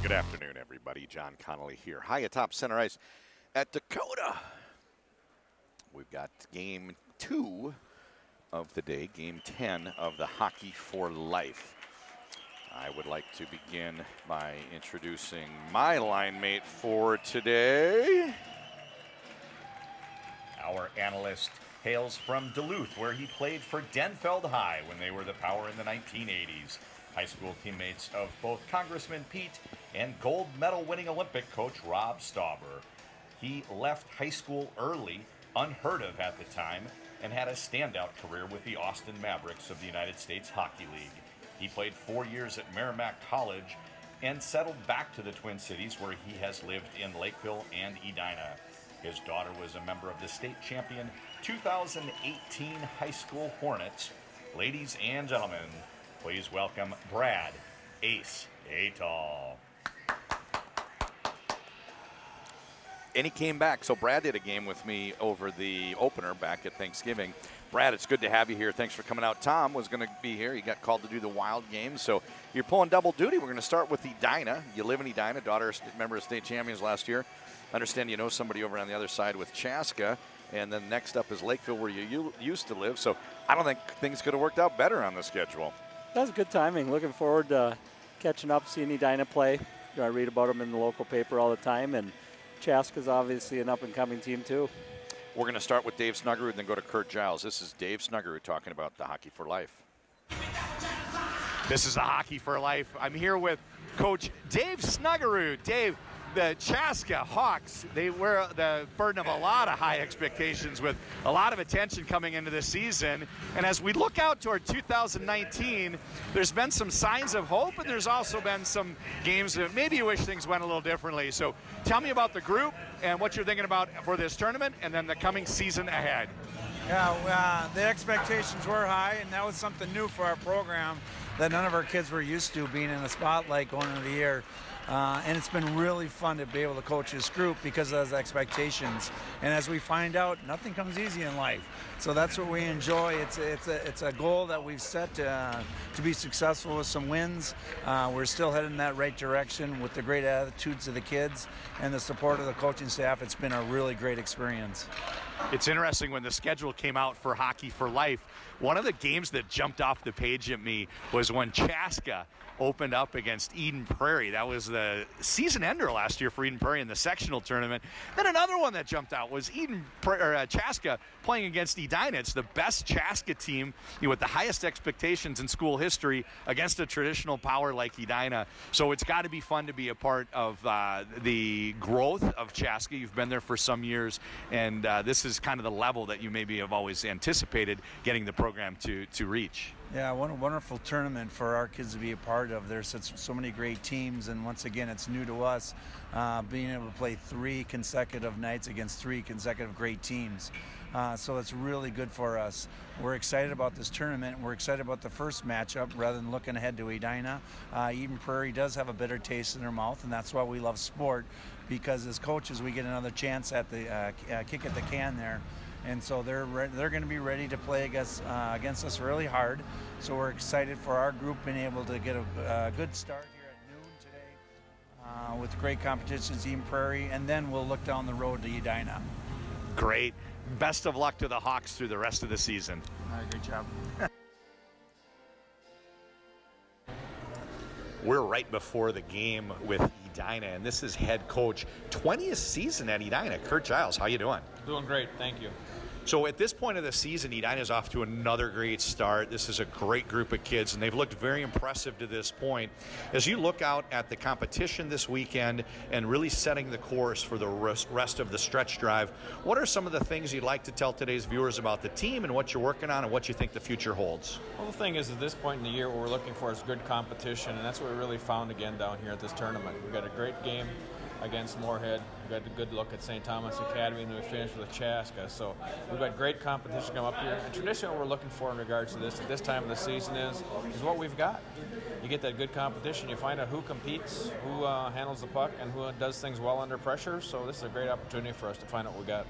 Good afternoon, everybody. John Connolly here, high atop center ice at Dakota. We've got game 2 of the day, game 10 of the Hockey for Life. I would like to begin by introducing my line mate for today. Our analyst hails from Duluth, where he played for Denfeld High when they were the power in the 1980s. High school teammates of both Congressman Pete and gold medal winning Olympic coach Rob Stauber. He left high school early, unheard of at the time, and had a standout career with the Austin Mavericks of the United States Hockey League. He played 4 years at Merrimack College and settled back to the Twin Cities, where he has lived in Lakeville and Edina. His daughter was a member of the state champion 2018 high school Hornets. Ladies and gentlemen, please welcome Brad Ace Atal. And he came back. So Brad did a game with me over the opener back at Thanksgiving. Brad, it's good to have you here. Thanks for coming out. Tom was going to be here. He got called to do the Wild game. So you're pulling double duty. We're going to start with Edina. You live in Edina. Daughter, member of state champions last year. Understand you know somebody over on the other side with Chaska. And then next up is Lakeville, where you used to live. So I don't think things could have worked out better on the schedule. That's good timing. Looking forward to catching up, seeing Edina play. I read about them in the local paper all the time. And Chaska's obviously an up-and-coming team, too. We're going to start with Dave Snuggerud and then go to Kurt Giles. This is Dave Snuggerud talking about the Hockey for Life. This is the Hockey for Life. I'm here with Coach Dave Snuggerud. Dave, the Chaska Hawks, they wear the burden of a lot of high expectations with a lot of attention coming into this season. And as we look out toward 2019, there's been some signs of hope, and there's also been some games that maybe you wish things went a little differently. So tell me about the group and what you're thinking about for this tournament and then the coming season ahead. Yeah, the expectations were high, and that was something new for our program that none of our kids were used to, being in the spotlight going into the year. And it's been really fun to be able to coach this group because of those expectations. And as we find out, nothing comes easy in life. So that's what we enjoy. It's a goal that we've set to be successful with some wins. We're still heading in that right direction with the great attitudes of the kids and the support of the coaching staff. It's been a really great experience. It's interesting when the schedule came out for Hockey for Life. One of the games that jumped off the page at me was when Chaska opened up against Eden Prairie. That was the season ender last year for Eden Prairie in the sectional tournament. Then another one that jumped out was Chaska playing against Edina. It's the best Chaska team with the highest expectations in school history against a traditional power like Edina. So it's got to be fun to be a part of the growth of Chaska. You've been there for some years, and this is kind of the level that you maybe have always anticipated getting the program to reach. Yeah, what a wonderful tournament for our kids to be a part of. There's so many great teams, and once again, it's new to us, being able to play 3 consecutive nights against 3 consecutive great teams. So it's really good for us. We're excited about this tournament. We're excited about the first matchup rather than looking ahead to Edina. Eden Prairie does have a bitter taste in their mouth, and that's why we love sport, because as coaches, we get another chance at the kick at the can there. And so they're going to be ready to play against us really hard. So we're excited for our group being able to get a good start here at noon today with great competitions, Eden Prairie, and then we'll look down the road to Edina. Great. Best of luck to the Hawks through the rest of the season. Great job. We're right before the game with Edina, and this is head coach, 20th season at Edina, Kurt Giles. How you doing? Doing great, thank you. So at this point of the season, Edina's off to another great start. This is a great group of kids, and they've looked very impressive to this point. As you look out at the competition this weekend and really setting the course for the rest of the stretch drive, what are some of the things you'd like to tell today's viewers about the team and what you're working on and what you think the future holds? Well, the thing is, at this point in the year, what we're looking for is good competition, and that's what we really found again down here at this tournament. We've got a great game against Moorhead. We've got a good look at St. Thomas Academy, and then we finished with Chaska. So we've got great competition come up here. And traditionally, what we're looking for in regards to this at this time of the season is what we've got. You get that good competition. You find out who competes, who handles the puck, and who does things well under pressure. So this is a great opportunity for us to find out what we got.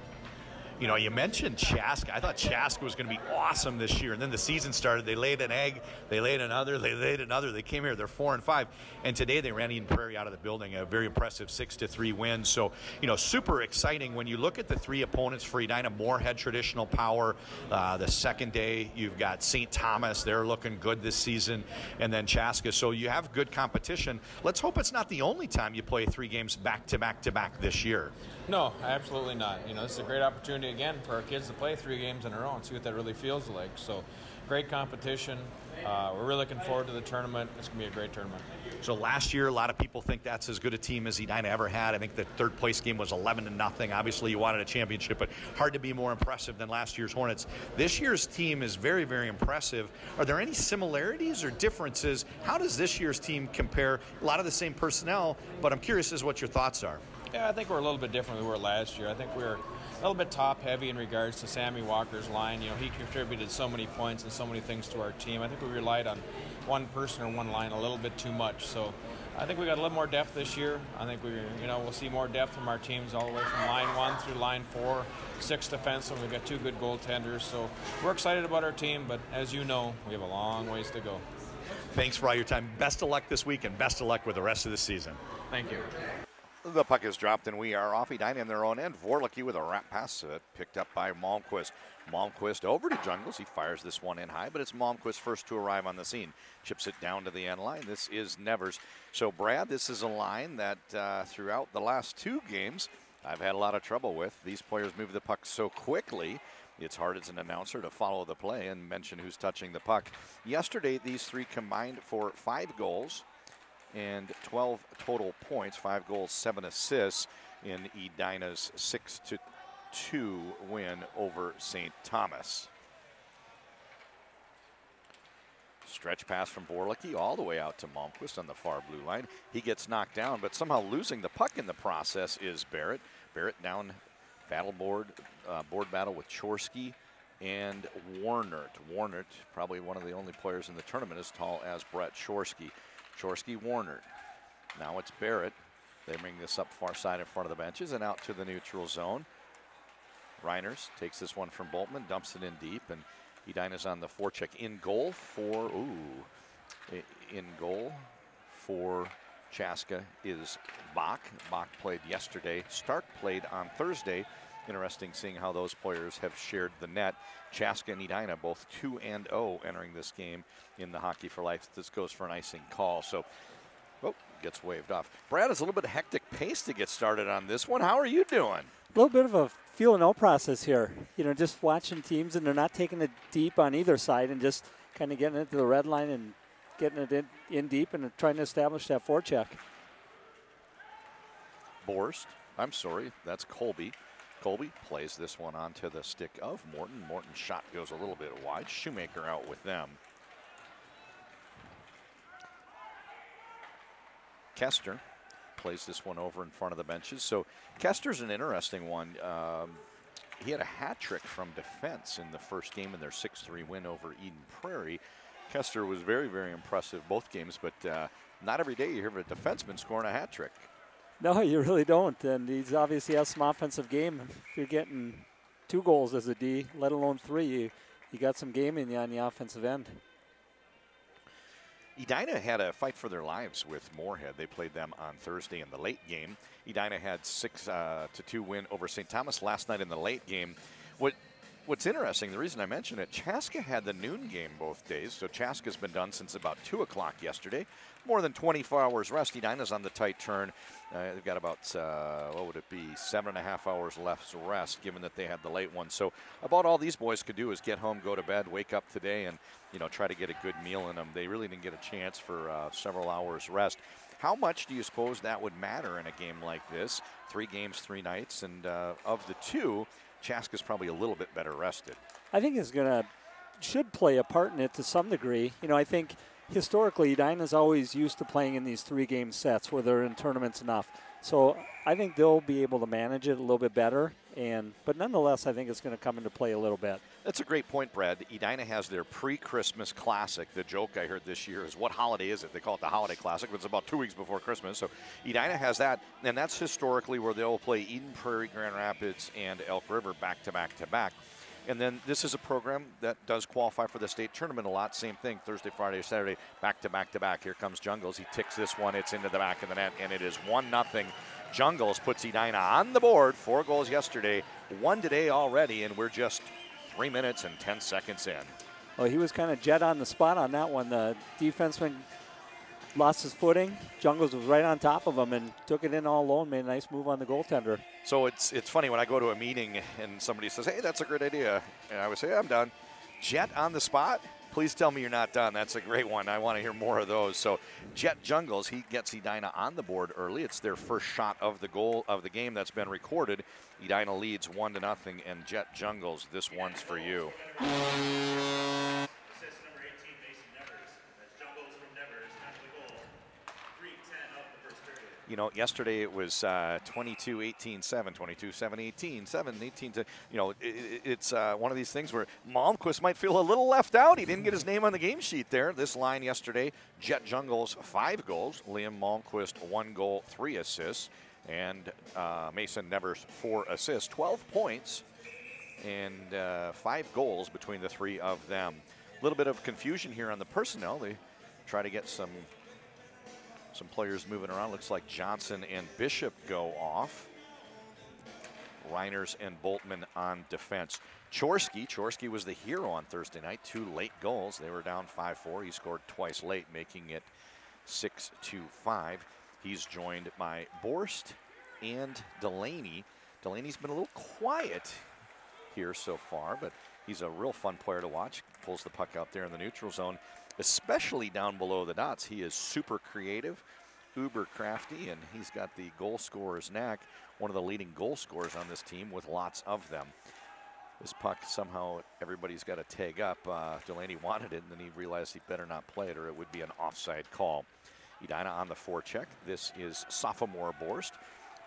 You know, you mentioned Chaska. I thought Chaska was going to be awesome this year, and then the season started. They laid an egg, they laid another, they laid another. They came here, they're 4-5, and today they ran Eden Prairie out of the building. A very impressive 6-3 win. So, you know, super exciting when you look at the three opponents for Edina. Moorhead, traditional power. The second day, you've got St. Thomas. They're looking good this season, and then Chaska. So you have good competition. Let's hope it's not the only time you play 3 games back to back to back this year. No, absolutely not. You know, this is a great opportunity again for our kids to play 3 games in a row and see what that really feels like. So, great competition. We're really looking forward to the tournament. It's going to be a great tournament. So last year, a lot of people think that's as good a team as Edina ever had. I think the third place game was 11-0. Obviously, you wanted a championship, but hard to be more impressive than last year's Hornets. This year's team is very, very impressive. Are there any similarities or differences? How does this year's team compare? A lot of the same personnel, but I'm curious as what your thoughts are. Yeah, I think we're a little bit different than we were last year. I think we're a little bit top-heavy in regards to Sammy Walker's line. You know, he contributed so many points and so many things to our team. I think we relied on one person or one line a little bit too much. So I think we got a little more depth this year. I think we'll see more depth from our teams all the way from line 1 through line 4, 6 defensive. We've got 2 good goaltenders. So we're excited about our team, but as you know, we have a long ways to go. Thanks for all your time. Best of luck this week, and best of luck with the rest of the season. Thank you. The puck is dropped, and we are off Edina in their own end. Vorlicki with a wrap pass picked up by Malmquist. Malmquist over to Jungles. He fires this one in high, but it's Malmquist first to arrive on the scene. Chips it down to the end line. This is Nevers. So, Brad, this is a line that throughout the last 2 games I've had a lot of trouble with. These players move the puck so quickly, it's hard as an announcer to follow the play and mention who's touching the puck. Yesterday, these 3 combined for 5 goals and 12 total points, 5 goals, 7 assists in Edina's 6-2 win over St. Thomas. Stretch pass from Vorlicki all the way out to Malmquist on the far blue line. He gets knocked down, but somehow losing the puck in the process is Barrett. Barrett down board battle with Cherski and Warnert. Warnert, probably one of the only players in the tournament as tall as Brett Cherski. Cherski, Warnert. Now it's Barrett. They bring this up far side in front of the benches and out to the neutral zone. Reiners takes this one from Boltman, dumps it in deep, and Edina's on the forecheck. In goal for Chaska is Bach. Bach played yesterday. Stark played on Thursday. Interesting seeing how those players have shared the net. Chaska and Edina both 2-0 entering this game in the Hockey for Life. This goes for an icing call. So, gets waved off. Brad, is a little bit of hectic pace to get started on this one. How are you doing? A little bit of a feel and know process here. You know, just watching teams, and they're not taking it deep on either side and just kind of getting it to the red line and getting it in deep and trying to establish that forecheck. That's Colby. Colby plays this one onto the stick of Morton. Morton's shot goes a little bit wide. Shoemaker out with them. Kester plays this one over in front of the benches. So Kester's an interesting one. He had a hat trick from defense in the first game in their 6-3 win over Eden Prairie. Kester was very, very impressive both games, but not every day you hear of a defenseman scoring a hat trick. No, you really don't. And he's obviously has some offensive game. If you're getting 2 goals as a D, let alone 3, you got some game in you on the offensive end. Edina had a fight for their lives with Moorhead. They played them on Thursday in the late game. Edina had 6-2 win over St. Thomas last night in the late game. What's interesting, the reason I mention it, Chaska had the noon game both days, so Chaska's been done since about 2 o'clock yesterday. More than 24 hours rest. Edina's on the tight turn. They've got about, 7.5 hours left rest, given that they had the late one. So about all these boys could do is get home, go to bed, wake up today, and try to get a good meal in them. They really didn't get a chance for several hours rest. How much do you suppose that would matter in a game like this? 3 games, 3 nights, and of the 2, Chaska's probably a little bit better rested. I think should play a part in it to some degree. I think historically Edina's always used to playing in these 3-game sets where they're in tournaments enough. So I think they'll be able to manage it a little bit better. But nonetheless, I think it's going to come into play a little bit. That's a great point, Brad. Edina has their pre-Christmas classic. The joke I heard this year is, what holiday is it? They call it the Holiday Classic, but it's about 2 weeks before Christmas. So Edina has that, and that's historically where they'll play Eden Prairie, Grand Rapids, and Elk River back to back to back. And then this is a program that does qualify for the state tournament a lot. Same thing, Thursday, Friday, Saturday, back to back to back. Here comes Jungles. He ticks this one. It's into the back of the net, and it is 1-0. Jungles puts Edina on the board. 4 goals yesterday, 1 today already, and we're just 3 minutes and 10 seconds in. Well, he was kind of jet on the spot on that one. The defenseman lost his footing. Jungles was right on top of him and took it in all alone, made a nice move on the goaltender. So it's funny when I go to a meeting and somebody says, hey, that's a great idea. And I would say, I'm done. Jet on the spot? Please tell me you're not done. That's a great one. I want to hear more of those. So Jet Jungles, he gets Edina on the board early. It's their first shot of the goal of the game that's been recorded. Edina leads 1-0, and Jet Jungles, this one's for you. You know, yesterday it was 22-18-7, 22-7, 18-7, 18. You know, it's one of these things where Malmquist might feel a little left out. He didn't get his name on the game sheet there. This line yesterday, Jet Jungles 5 goals, Liam Malmquist 1 goal, 3 assists, and Mason Nevers 4 assists, 12 points, and 5 goals between the 3 of them. A little bit of confusion here on the personnel. They try to get some players moving around. Looks like Johnson and Bishop go off. Reiners and Boltman on defense. Cherski was the hero on Thursday night. 2 late goals. They were down 5-4. He scored twice late, making it 6-5. He's joined by Borst and Delaney. Delaney's been a little quiet here so far, but he's a real fun player to watch. Pulls the puck out there in the neutral zone, especially down below the dots. He is super creative, uber crafty, and he's got the goal scorer's knack. One of the leading goal scorers on this team with lots of them. This puck, somehow everybody's got to tag up. Delaney wanted it, and then he realized he better not play it or it would be an offside call. Edina on the forecheck. This is sophomore Borst.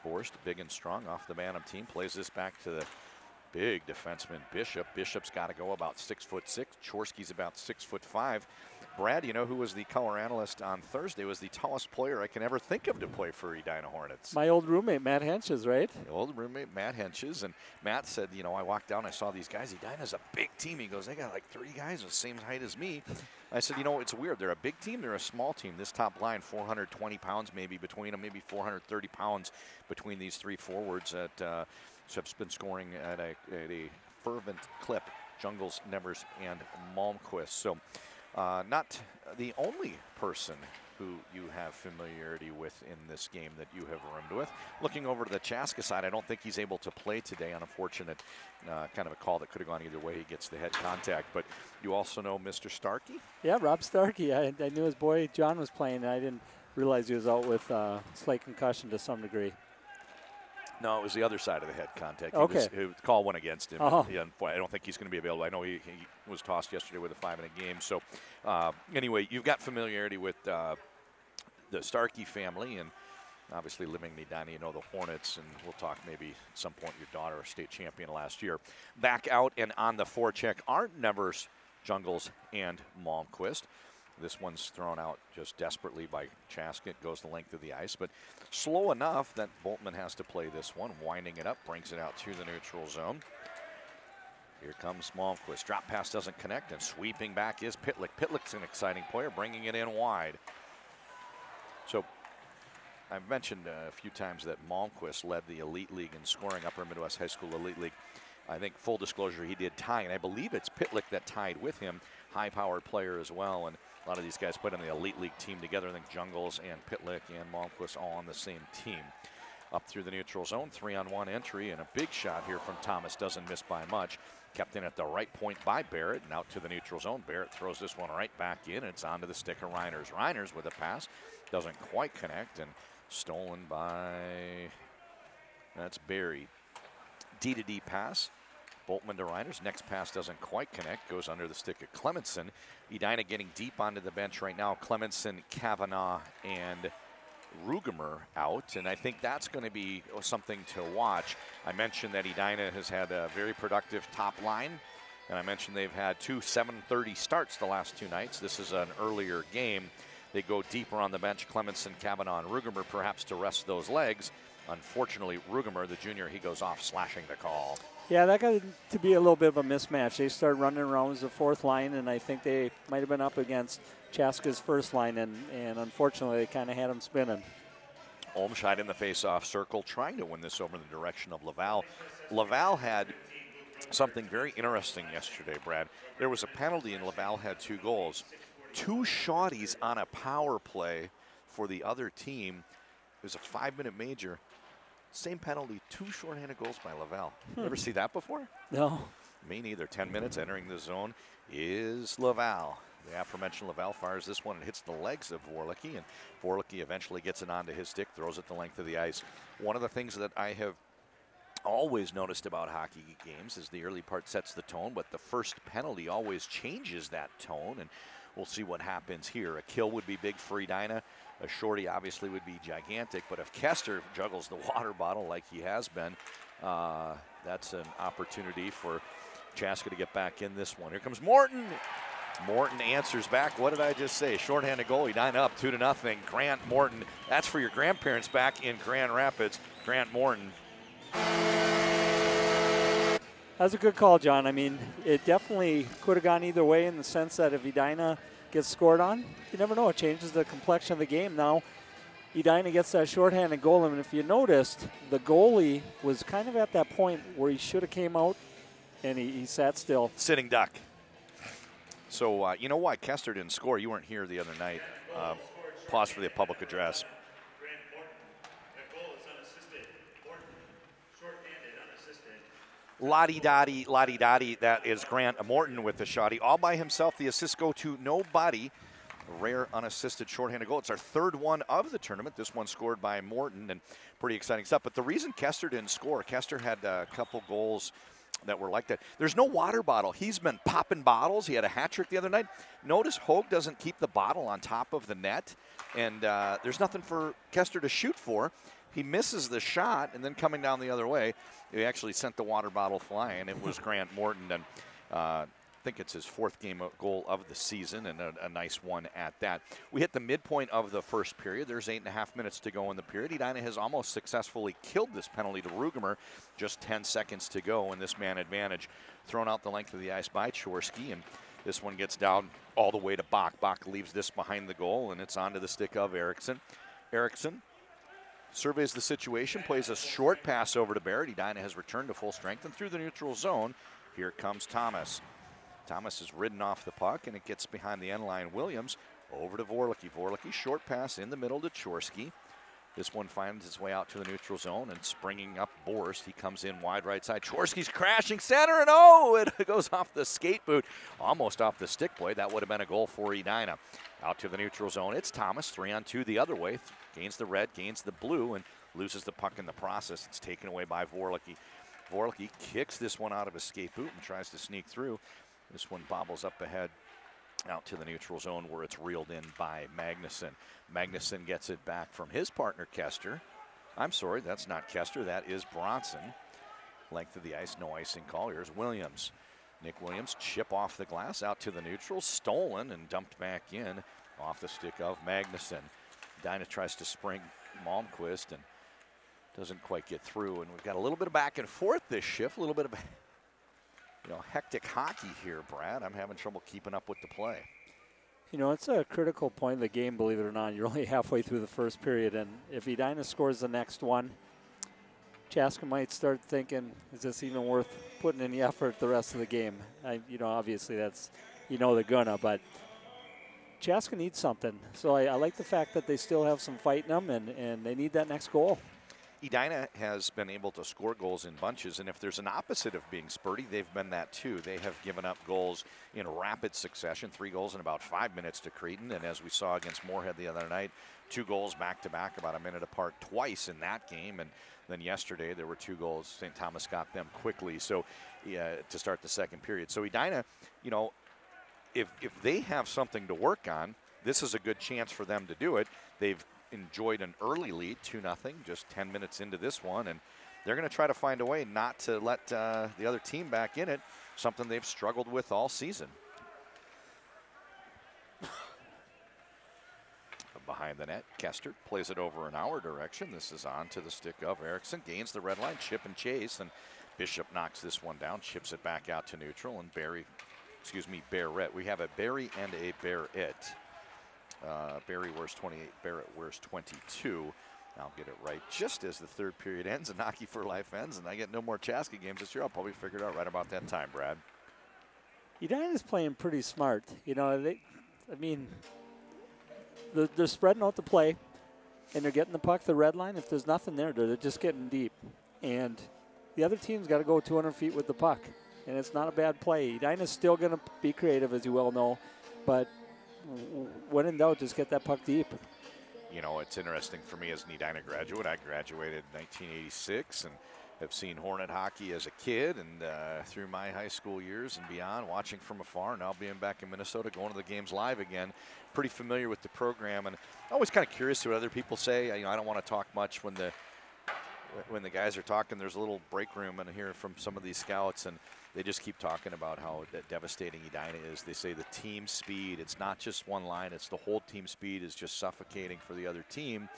Borst, big and strong off the Bantam team, plays this back to the big defenseman Bishop. Bishop's got to go about 6'6". Cherski's about 6'5". Brad, you know who was the color analyst on Thursday, was the tallest player I can ever think of to play for Edina Hornets. My old roommate, Matt Henches, right? The old roommate, Matt Henches. And Matt said, you know, I walked down, I saw these guys. Edina's a big team. He goes, they got like 3 guys the same height as me. I said, you know, it's weird. They're a big team. They're a small team. This top line, 420 pounds maybe between them, maybe 430 pounds between these 3 forwards that Shep's been scoring at a fervent clip. Jungles, Nevers, and Malmquist. So not the only person who you have familiarity with in this game that you have roomed with. Looking over to the Chaska side, I don't think he's able to play today. Unfortunate, kind of a call that could have gone either way. He gets the head contact. But you also know Mr. Starkey? Yeah, Rob Starkey. I knew his boy John was playing, and I didn't realize he was out with slight concussion to some degree. No, it was the other side of the head contact. Okay. He call went against him. Uh-huh. Yeah, I don't think he's going to be available. I know he was tossed yesterday with a 5-minute game. So anyway, you've got familiarity with the Starkey family, and obviously living in Edina, you know the Hornets, and we'll talk maybe at some point your daughter, state champion last year. Back out and on the forecheck aren't Nevers, Jungles, and Malmquist. This one's thrown out just desperately by Chaska. It goes the length of the ice, but slow enough that Boltman has to play this one. Winding it up, brings it out to the neutral zone. Here comes Malmquist. Drop pass doesn't connect, and sweeping back is Pitlick. Pitlick's an exciting player, bringing it in wide. So I've mentioned a few times that Malmquist led the Elite League in scoring, Upper Midwest High School Elite League. I think, full disclosure, he did tie, and I believe it's Pitlick that tied with him. High-powered player as well, and a lot of these guys played on the Elite League team together. I think Jungles and Pitlick and Malmquist all on the same team. Up through the neutral zone, 3-on-1 entry, and a big shot here from Thomas. Doesn't miss by much. Kept in at the right point by Barrett, and out to the neutral zone. Barrett throws this one right back in, and it's onto the stick of Reiners. Reiners with a pass. Doesn't quite connect, and stolen by, that's Barry. D-to-D pass. Boltman to Reiners. Next pass doesn't quite connect. Goes under the stick of Clemenson. Edina getting deep onto the bench right now. Clemenson, Kavanaugh, and Rugemer out. And I think that's going to be something to watch. I mentioned that Edina has had a very productive top line. And I mentioned they've had two 7:30 starts the last two nights. This is an earlier game. They go deeper on the bench. Clemenson, Kavanaugh, and Rugemer perhaps to rest those legs. Unfortunately, Rugemer, the junior, he goes off slashing the call. Yeah, that got to be a little bit of a mismatch. They started running around as the fourth line, and I think they might have been up against Chaska's first line, and unfortunately, they kind of had them spinning. Olmscheid in the face-off circle, trying to win this over in the direction of Laval. Laval had something very interesting yesterday, Brad. There was a penalty, and Laval had 2 goals. 2 shotties on a power play for the other team. It was a 5-minute major. Same penalty, 2 shorthanded goals by Laval. Ever see that before? No. Me neither. 10 minutes entering the zone is Laval. The aforementioned Laval fires this one and hits the legs of Vorlicki, and Vorlicki eventually gets it onto his stick, throws it the length of the ice. One of the things that I have always noticed about hockey games is the early part sets the tone, but the first penalty always changes that tone, and we'll see what happens here. A kill would be big for Edina. A shorty obviously would be gigantic, but if Kester juggles the water bottle like he has been, that's an opportunity for Chaska to get back in this one. Here comes Morton. Morton answers back. What did I just say? Shorthanded goal. Edina up 2-0. Grant Morton. That's for your grandparents back in Grand Rapids. Grant Morton. That's a good call, John. I mean, it definitely could have gone either way in the sense that if Edina gets scored on, you never know. It changes the complexion of the game. Now, Edina gets that shorthanded goal, and if you noticed, the goalie was kind of at that point where he should have came out, and he sat still. Sitting duck. So you know why Kester didn't score? You weren't here the other night. Pause for the public address. La-di-da-di, la-di-da-di. That is Grant Morton with the shotty. All by himself, the assists go to nobody. A rare unassisted shorthanded goal. It's our 3rd one of the tournament. This one scored by Morton, and pretty exciting stuff. But the reason Kester didn't score, Kester had a couple goals that were like that. There's no water bottle. He's been popping bottles. He had a hat trick the other night. Notice Hogue doesn't keep the bottle on top of the net, and there's nothing for Kester to shoot for. He misses the shot, and then coming down the other way, he actually sent the water bottle flying. It was Grant Morton, and I think it's his 4th game goal of the season, and a nice one at that. We hit the midpoint of the first period. There's 8.5 minutes to go in the period. Edina has almost successfully killed this penalty to Rugemer. Just 10 seconds to go in this man advantage. Thrown out the length of the ice by Cherski, and this one gets down all the way to Bach. Bach leaves this behind the goal, and it's onto the stick of Eriksson. Eriksson surveys the situation, plays a short pass over to Barrett. Edina has returned to full strength, and through the neutral zone, here comes Thomas. Thomas is ridden off the puck, and it gets behind the end line. Williams over to Vorlicki. Vorlicki, short pass in the middle to Cherski. This one finds its way out to the neutral zone, and springing up Borst. He comes in wide right side. Cherski's crashing center, and it goes off the skate boot, almost off the stick play. That would have been a goal for Edina. Out to the neutral zone. It's Thomas, 3-on-2 the other way. Gains the red, gains the blue, and loses the puck in the process. It's taken away by Vorlicki. Vorlicki kicks this one out of his skate boot and tries to sneak through. This one bobbles up ahead out to the neutral zone where it's reeled in by Magnuson. Magnuson gets it back from his partner, Kester. I'm sorry, that's not Kester. That is Bronson. Length of the ice, no icing call. Here's Williams. Nick Williams, chip off the glass out to the neutral. Stolen and dumped back in off the stick of Magnuson. Edina tries to spring Malmquist and doesn't quite get through. And we've got a little bit of back and forth this shift, a little bit of hectic hockey here, Brad. I'm having trouble keeping up with the play. You know, it's a critical point of the game, believe it or not. You're only halfway through the first period, and if Edina scores the next one, Chaska might start thinking, is this even worth putting any effort the rest of the game? Obviously that's, they're gonna, but Chaska needs something. So I like the fact that they still have some fight in them, and they need that next goal. Edina has been able to score goals in bunches, and if there's an opposite of being spurty, they've been that too. They have given up goals in rapid succession, 3 goals in about 5 minutes to Cretin, and as we saw against Moorhead the other night, 2 goals back-to-back about a minute apart twice in that game, and then yesterday there were 2 goals. St. Thomas got them quickly to start the second period. So Edina, if they have something to work on, this is a good chance for them to do it. They've enjoyed an early lead, 2-0, just 10 minutes into this one, and they're going to try to find a way not to let the other team back in it. something they've struggled with all season. Behind the net, Kester plays it over in our direction. This is on to the stick of Erickson. Gains the red line, chip and chase, and Bishop knocks this one down, chips it back out to neutral, and Barrett. We have a Barry and a Barrett. Barry wears 28, Barrett wears 22. I'll get it right just as the third period ends and Hockey for Life ends, and I get no more Chaska games this year. I'll probably figure it out right about that time, Brad. Edina's playing pretty smart. You know, they're spreading out the play, and they're getting the puck the red line. If there's nothing there, they're just getting deep. And the other team's got to go 200 feet with the puck, and it's not a bad play. Edina's still going to be creative, as you well know, but when in doubt, just get that puck deep. You know, it's interesting for me as an Edina graduate. I graduated in 1986 and have seen Hornet hockey as a kid and through my high school years and beyond, watching from afar, now being back in Minnesota, going to the games live again. Pretty familiar with the program, and always kind of curious to what other people say. You know, I don't want to talk much when the guys are talking. There's a little break room and I hear from some of these scouts, and they just keep talking about how devastating Edina is. They say the team speed, it's not just one line, it's the whole team speed is just suffocating for the other team.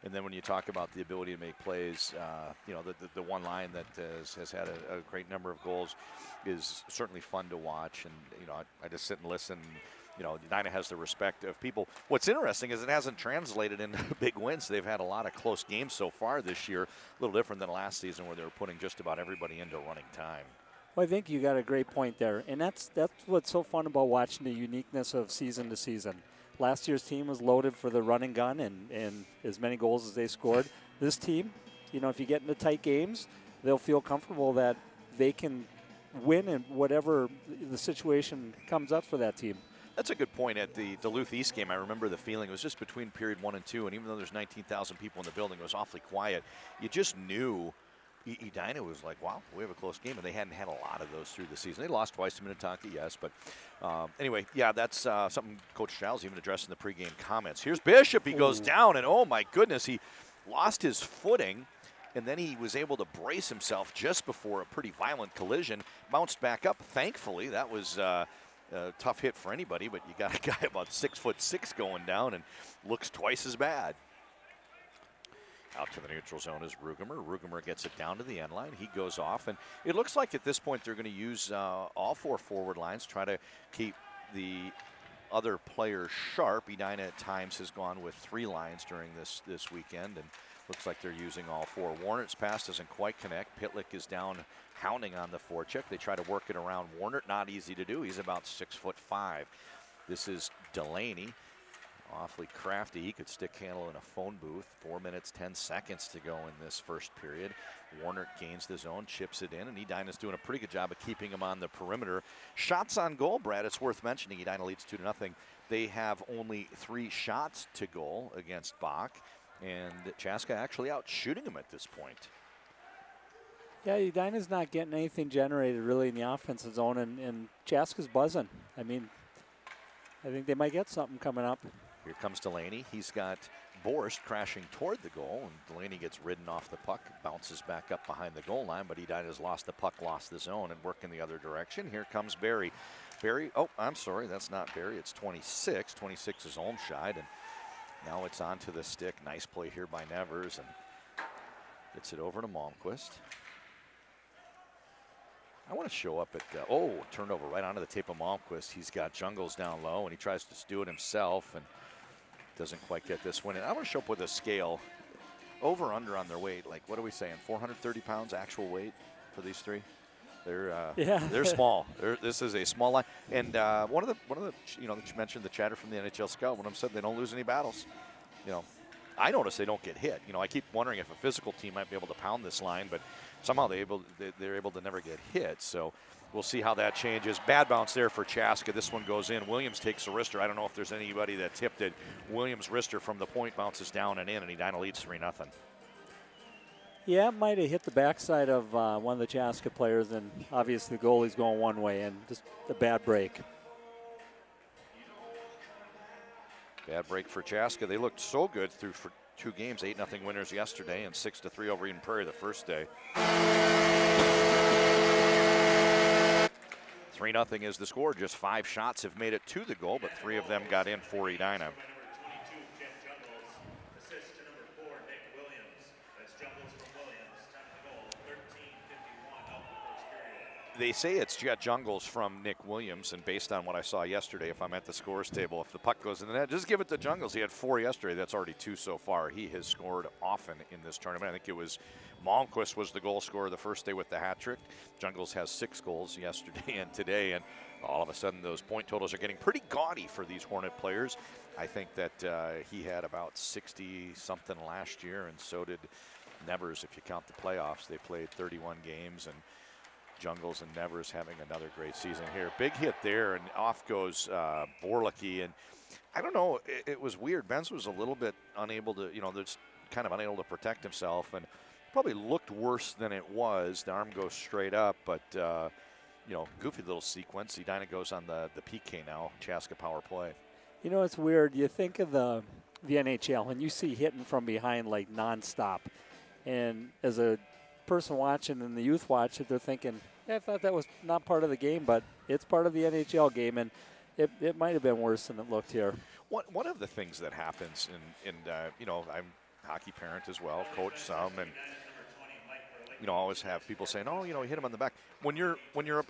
And then when you talk about the ability to make plays, you know, the one line that has had a great number of goals is certainly fun to watch. And, you know, I just sit and listen. You know, Edina has the respect of people. What's interesting is it hasn't translated into big wins. They've had a lot of close games so far this year, a little different than last season where they were putting just about everybody into running time. Well, I think you got a great point there, and that's what's so fun about watching the uniqueness of season to season. Last year's team was loaded for the run and gun and as many goals as they scored. This team, you know, if you get into tight games, they'll feel comfortable that they can win in whatever the situation comes up for that team. That's a good point. At the Duluth East game, I remember the feeling. It was just between period 1 and 2, and even though there's 19,000 people in the building, it was awfully quiet. You just knew Edina was like, wow, we have a close game, and they hadn't had a lot of those through the season. They lost twice to Minnetonka, yes, but anyway, yeah, that's something Coach Giles even addressed in the pregame comments. Here's Bishop. He goes down, and oh my goodness, he lost his footing, and then he was able to brace himself just before a pretty violent collision, bounced back up. Thankfully, that was a tough hit for anybody, but you got a guy about 6'6" going down and looks twice as bad. Out to the neutral zone is Rugemer. Rugemer gets it down to the end line. He goes off, and it looks like at this point they're going to use all four forward lines, try to keep the other players sharp. Edina at times has gone with 3 lines during this weekend, and looks like they're using all 4. Warner's pass doesn't quite connect. Pitlick is down hounding on the forecheck. They try to work it around Warner. Not easy to do. He's about 6'5". This is Delaney. Awfully crafty. He could stick handle in a phone booth. 4 minutes, 10 seconds to go in this first period. Warner gains the zone, chips it in, and Edina's doing a pretty good job of keeping him on the perimeter. Shots on goal, Brad, it's worth mentioning. Edina leads 2-0. They have only 3 shots to goal against Bach, and Chaska actually out shooting him at this point. Yeah, Edina's not getting anything generated really in the offensive zone, and Chaska's buzzing. I mean, I think they might get something coming up. Here comes Delaney. He's got Borst crashing toward the goal, and Delaney gets ridden off the puck, bounces back up behind the goal line, but Edina's lost the puck, lost the zone, and working the other direction. Here comes Barry. Barry, oh, I'm sorry, that's not Barry. It's 26. 26 is Olmscheid, and now it's onto the stick. Nice play here by Nevers, and gets it over to Malmquist. I want to show up at, turned over right onto the tape of Malmquist. He's got Jungles down low, and he tries to do it himself and doesn't quite get this one. And I want to show up with a scale, over under on their weight. Like, what are we saying, 430 pounds actual weight for these 3? They're small. This is a small line. And one of the, you know, that you mentioned the chatter from the NHL scout, one of them said they don't lose any battles. You know, I notice they don't get hit. You know, I keep wondering if a physical team might be able to pound this line, but somehow they're able to never get hit. So we'll see how that changes. Bad bounce there for Chaska. This one goes in. Williams takes a wrister. I don't know if there's anybody that tipped it. Williams' wrister from the point bounces down and in, and Edina leads 3-0. Yeah, it might have hit the backside of one of the Chaska players, and obviously the goalie's going one way, and just a bad break. Bad break for Chaska. They looked so good through 2 games, 8-0 winners yesterday and 6-3 over Eden Prairie the first day. 3-0 is the score. Just 5 shots have made it to the goal, but 3 of them got in for Edina. They say it's Jet Jungles from Nick Williams, and based on what I saw yesterday, if I'm at the scores table, if the puck goes in the net, just give it to Jungles. He had 4 yesterday. That's already 2 so far. He has scored often in this tournament. I think it was Malmquist was the goal scorer the first day with the hat trick. Jungles has 6 goals yesterday and today, and all of a sudden those point totals are getting pretty gaudy for these Hornet players. I think that he had about 60-something last year, and so did Nevers if you count the playoffs. They played 31 games, and Jungles and Nevers having another great season here. Big hit there, and off goes Vorlicki. And I don't know, it was weird. Benz was a little bit unable to, just kind of unable to protect himself, and probably looked worse than it was. The arm goes straight up, but, goofy little sequence. Edina goes on the PK now, Chaska power play. It's weird. You think of the NHL, and you see hitting from behind like nonstop. And as a person watching and the youth watch it, they're thinking, I thought that was not part of the game, but it's part of the NHL game, and it might have been worse than it looked here. One of the things that happens, and I'm a hockey parent as well, coach some, and always have people saying, oh, hit him on the back. When you're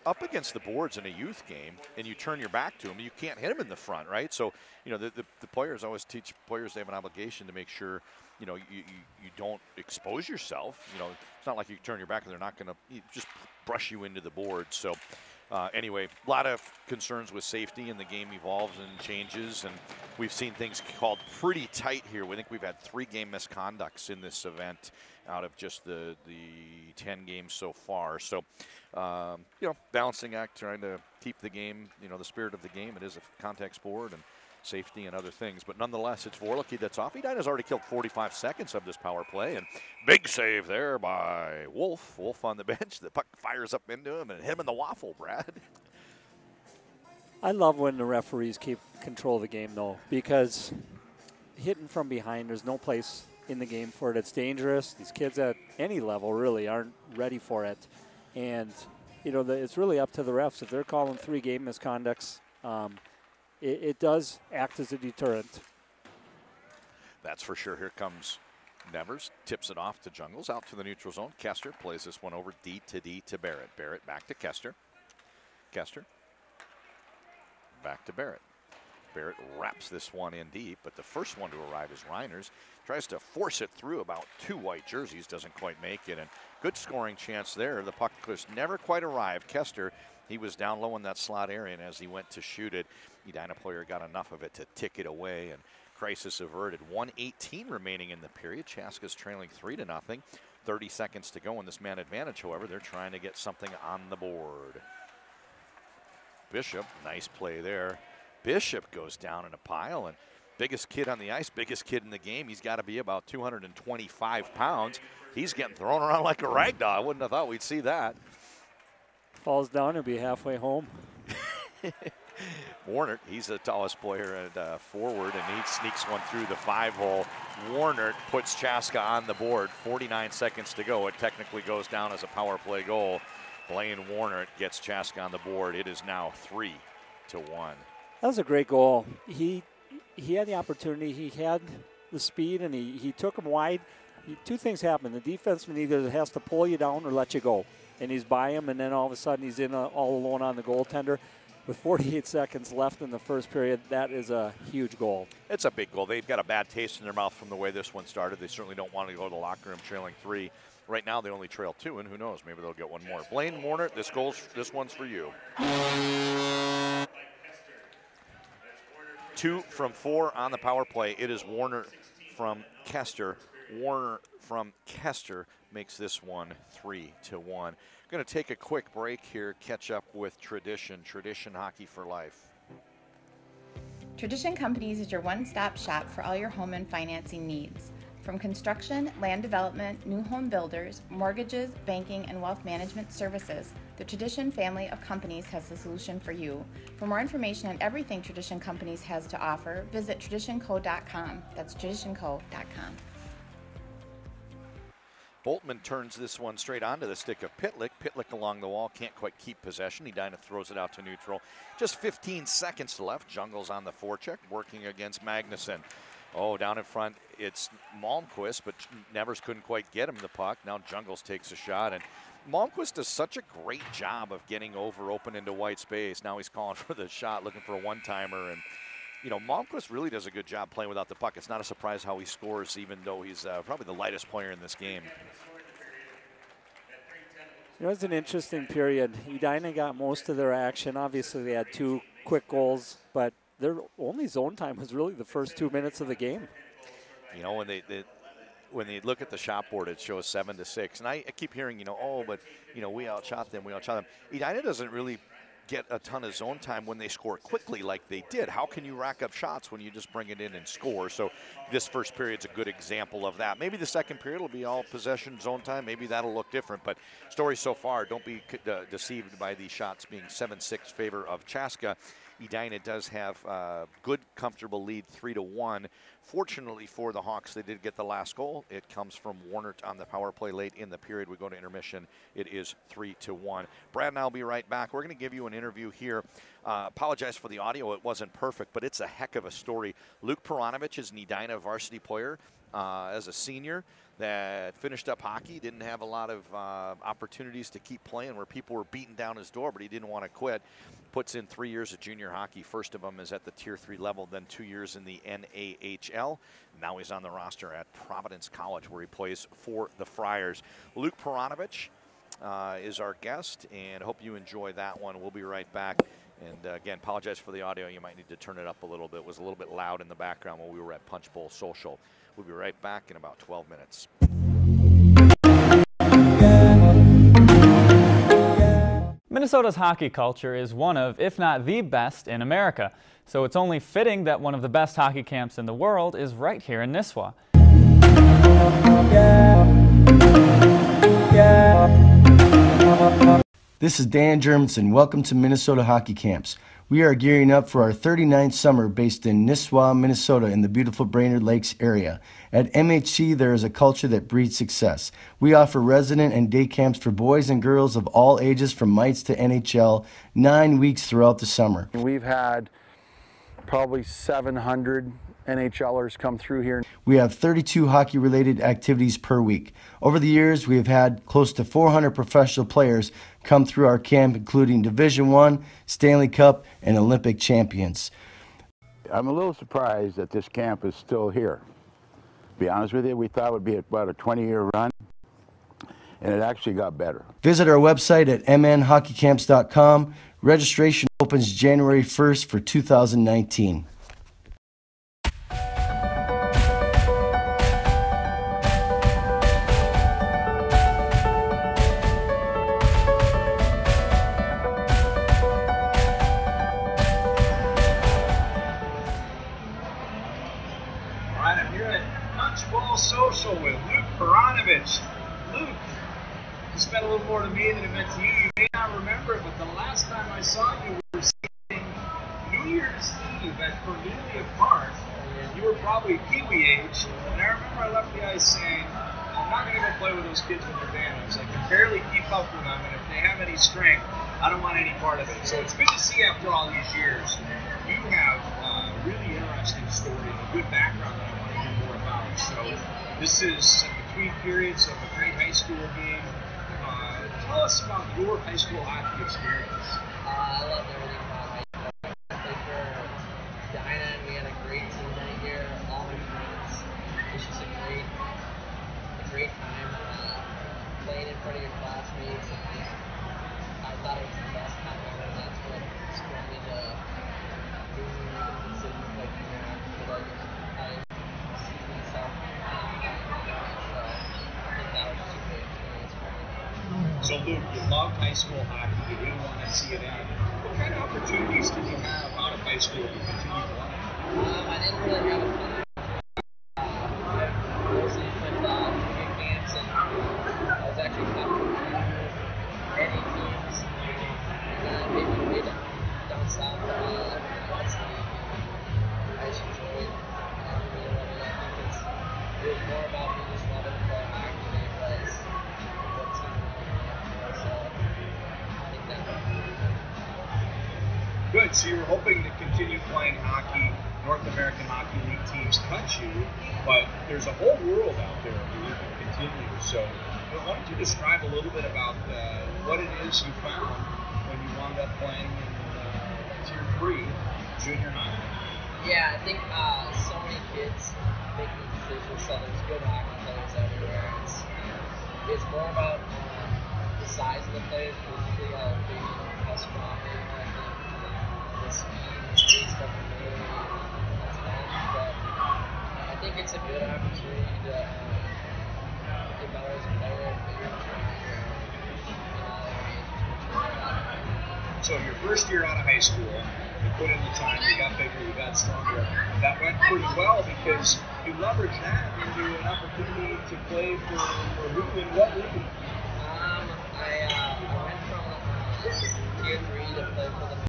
up against the boards in a youth game and you turn your back to him, you can't hit him in the front, right? So, the players always teach players they have an obligation to make sure, you don't expose yourself. It's not like you turn your back and they're not going to just brush you into the board. So, anyway, a lot of concerns with safety, and the game evolves and changes, and we've seen things called pretty tight here. We think we've had 3 game misconducts in this event out of just the 10 games so far. So, balancing act, trying to keep the game, the spirit of the game. It is a contact sport, and safety and other things. But nonetheless, it's Vorlicki that's off. Edina's already killed 45 seconds of this power play, and big save there by Wolf. Wolf on the bench. The puck fires up into him and hit him in the waffle, Brad. I love when the referees keep control of the game, though, because hitting from behind, there's no place in the game for it. It's dangerous. These kids at any level really aren't ready for it. And, it's really up to the refs. If they're calling 3 game misconducts, it does act as a deterrent. That's for sure. Here comes Nevers, tips it off to Jungles, out to the neutral zone. Kester plays this one over D to Barrett. Barrett back to Kester. Kester back to Barrett. Barrett wraps this one in deep, but the first one to arrive is Reiners. Tries to force it through about 2 white jerseys, doesn't quite make it, and good scoring chance there. The puck just never quite arrived. Kester, he was down low in that slot area, and as he went to shoot it, Edina player got enough of it to tick it away, and crisis averted. 1:18 remaining in the period. Chaska's trailing 3-0. 30 seconds to go in this man advantage, however. They're trying to get something on the board. Bishop, nice play there. Bishop goes down in a pile, and biggest kid on the ice, biggest kid in the game. He's got to be about 225 pounds. He's getting thrown around like a rag doll. I wouldn't have thought we'd see that. Falls down and be halfway home. Warner, he's the tallest player at forward, and he sneaks one through the 5-hole. Warner puts Chaska on the board. 49 seconds to go. It technically goes down as a power play goal. Blaine Warner gets Chaska on the board. It is now 3-1. That was a great goal. He had the opportunity. He had the speed, and he took him wide. 2 things happen. The defenseman either has to pull you down or let you go. And he's by him, and then all of a sudden he's in all alone on the goaltender. With 48 seconds left in the first period, that is a huge goal. It's a big goal. They've got a bad taste in their mouth from the way this one started. They certainly don't want to go to the locker room trailing 3. Right now they only trail 2, and who knows, maybe they'll get one more. Blaine Warner, this one's for you. 2 from 4 on the power play. It is Warner from Kester. Warner from Kester makes this one 3-1. Going to take a quick break here, catch up with Tradition Hockey for Life. Tradition Companies is your one-stop shop for all your home and financing needs. From construction, land development, new home builders, mortgages, banking, and wealth management services, the Tradition family of companies has the solution for you. For more information on everything Tradition Companies has to offer, visit traditionco.com. That's traditionco.com. Boltman turns this one straight onto the stick of Pitlick. Pitlick along the wall, can't quite keep possession. Edina throws it out to neutral. Just 15 seconds left. Jungles on the forecheck, working against Magnuson. Oh, down in front, it's Malmquist, but Nevers couldn't quite get him the puck. Now Jungles takes a shot, and Malmquist does such a great job of getting over open into white space. Now he's calling for the shot, looking for a one-timer, and you know, Malmquist really does a good job playing without the puck. It's not a surprise how he scores, even though he's probably the lightest player in this game. It was an interesting period. Edina got most of their action. Obviously, they had 2 quick goals, but their only zone time was really the first 2 minutes of the game. You know, when they look at the shot board, it shows 7-6. And I keep hearing, you know, oh, but, you know, we outshot them, Edina doesn't really get a ton of zone time when they score quickly like they did. How can you rack up shots when you just bring it in and score? So this first period's a good example of that. Maybe the second period will be all possession zone time. Maybe that'll look different. But story so far, don't be deceived by the shots being 7-6 favor of Chaska. Edina does have a good, comfortable lead, 3-1. Fortunately for the Hawks, they did get the last goal. It comes from Warner on the power play late in the period. We go to intermission. It is 3-1. Brad and I will be right back. We're going to give you an interview here. Apologize for the audio. It wasn't perfect, but it's a heck of a story. Luke Peronovich is an Edina varsity player as a senior that finished up hockey, didn't have a lot of opportunities to keep playing where people were beating down his door, but he didn't want to quit. Puts in 3 years of junior hockey. First of them is at the Tier 3 level, then 2 years in the NAHL. Now he's on the roster at Providence College where he plays for the Friars. Luke Peronovich is our guest, and hope you enjoy that one. We'll be right back. And again, apologize for the audio. You might need to turn it up a little bit. It was a little bit loud in the background when we were at Punch Bowl Social. We'll be right back in about 12 minutes. Minnesota's hockey culture is one of, if not the best in America. So it's only fitting that one of the best hockey camps in the world is right here in Nisswa. This is Dan Germanson. Welcome to Minnesota Hockey Camps. We are gearing up for our 39th summer based in Nisswa, Minnesota in the beautiful Brainerd Lakes area. At MHC, there is a culture that breeds success. We offer resident and day camps for boys and girls of all ages from mites to NHL, 9 weeks throughout the summer. We've had probably 700 NHLers come through here. We have 32 hockey-related activities per week. Over the years, we have had close to 400 professional players come through our camp, including Division I, Stanley Cup, and Olympic champions. I'm a little surprised that this camp is still here. To be honest with you, we thought it would be about a 20-year run, and it actually got better. Visit our website at mnhockeycamps.com. Registration opens January 1st for 2019. Social with Luke Peronovich. Luke, you spent a little more to me than it meant to you. You may not remember it, but the last time I saw you, we were sitting New Year's Eve at Cornelia Park, and you were probably Pee-wee age. And I remember I left the ice saying, I'm not going to go play with those kids with their bands. I can barely keep up with them, and if they have any strength, I don't want any part of it. So it's good to see after all these years, you have a really interesting story and a good background that I want to hear more about. So this is between periods of a great high school game. Tell us about your high school hockey experience. I loved everything about high school. I played for Edina, and we had a great team that year. All my friends. It was just a great time. Playing in front of your classmates, and I thought it was the best time ever. And that's what spurred me to do decisions like that. Because I see myself. So Luke, you loved high school hockey, you didn't want to see it end. What kind of opportunities did you have out of high school to continue playing? I didn't really have a ton. Mostly with junior camps, and I was actually captain of any teams. And maybe we down south last league. I just enjoyed it. I really loved it. I think it was more about me just loving to play hockey than it was right, so you're hoping to continue playing hockey. North American Hockey League teams cut you, but there's a whole world out there where you can continue. So why don't you describe a little bit about what it is you found when you wound up playing in Tier 3 junior high? Yeah, I think so many kids make these decisions, so there's good hockey players everywhere. It's more about the size of the players, physically, how big and how strong they are. I think the speed and pace doesn't really but I think it's a good opportunity to get better as a player, bigger in all areas. So your first year out of high school, you put in the time, you got bigger, you got stronger. That went pretty well because you leveraged that into an opportunity to play for who and what league? I went from Tier 3 to play for the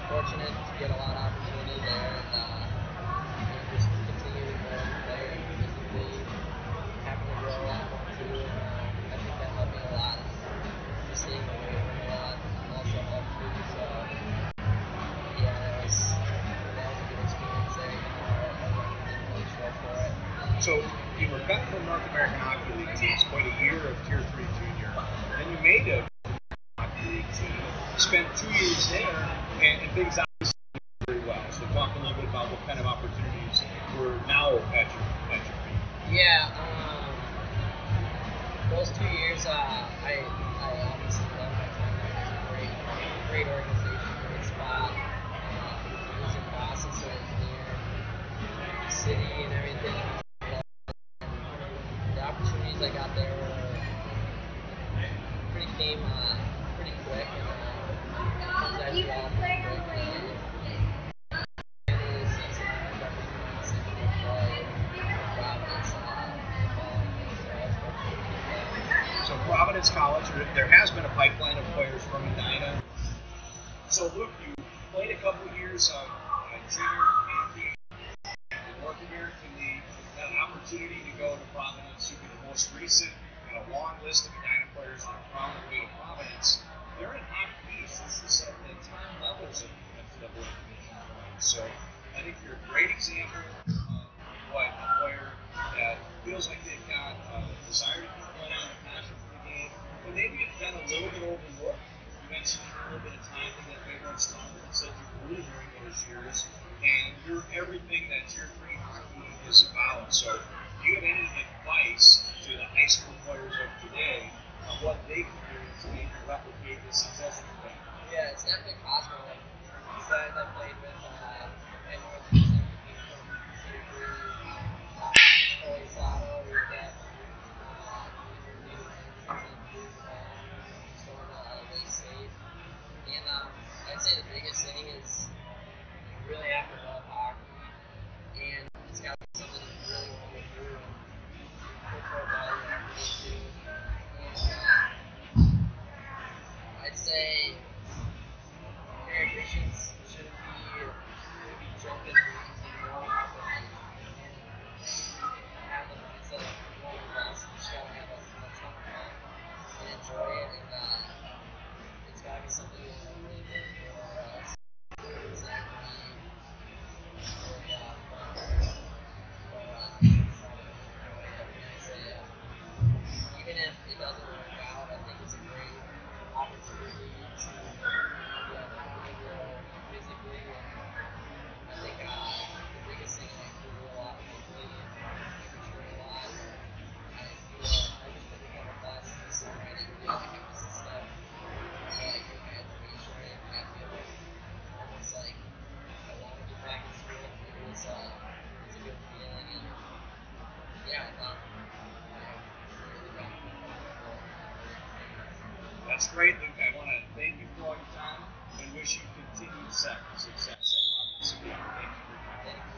fortunate to get a lot of opportunity there and just continue to grow as a player and physically having to grow a lot more too. I think that helped me a lot. Just staying away from a lot also helped too. So yeah, that was a good experience there. I recommend really show for it. So you were cut from North American Hockey League teams, quite a year of Tier 3 junior. Then you made a Hockey League team, spent 2 years there, and things obviously very well. So talk a little bit about what kind of opportunities were now at your feet. Yeah, those 2 years, I obviously loved my time there. It was a great organization, great spot. Easy processes near the city and everything. The opportunities I got there were came pretty quick, and comes at you all pretty quick. So Providence College, there has been a pipeline of players from Edina. So Luke, you played a couple years of junior and North American League. You had an opportunity to go to Providence. You were the most recent in a long list of Edina players that have found their way to Providence. They're in Hockey East. This is at the top levels of NCAA Division I. So I think you're a great example of what a player that feels like they've got a desire to keep playing, a passion for the game, but maybe it's been a little bit overlooked. You mentioned a little bit of time in that bigger and stronger and said you grew during those years, and you're everything that Tier 3 hockey is about. So do you have any advice to the high school players of today on what they can do to maybe replicate the success you've had? Yeah, it's definitely possible. Like the guys I played with at Northeastern came from Tier 3. Holy Sato, we got really safe. And I'd say the biggest thing is you really have to love hockey, and it's got to be something that you really want to do and put forth all your effort into. And I'd say your ambitions shouldn't be jumping easy going up and have the mindset of going fast. You just gotta have a ton of fun and enjoy it, and it's gotta be something you want to really work for. It's not gonna be very fun. But even if it doesn't work out, I think it's a great opportunity to grow physically, and I think the biggest thing I grew a lot mentally and mature a lot. I just become a class this summer. I didn't feel like it was the stuff like in my education or anything. I feel almost like I want to get back in school. It was a good feeling, and yeah, I thought really That's great, Luke. I want to thank you for all your time and wish you continued success at Providence. Thank you for your time.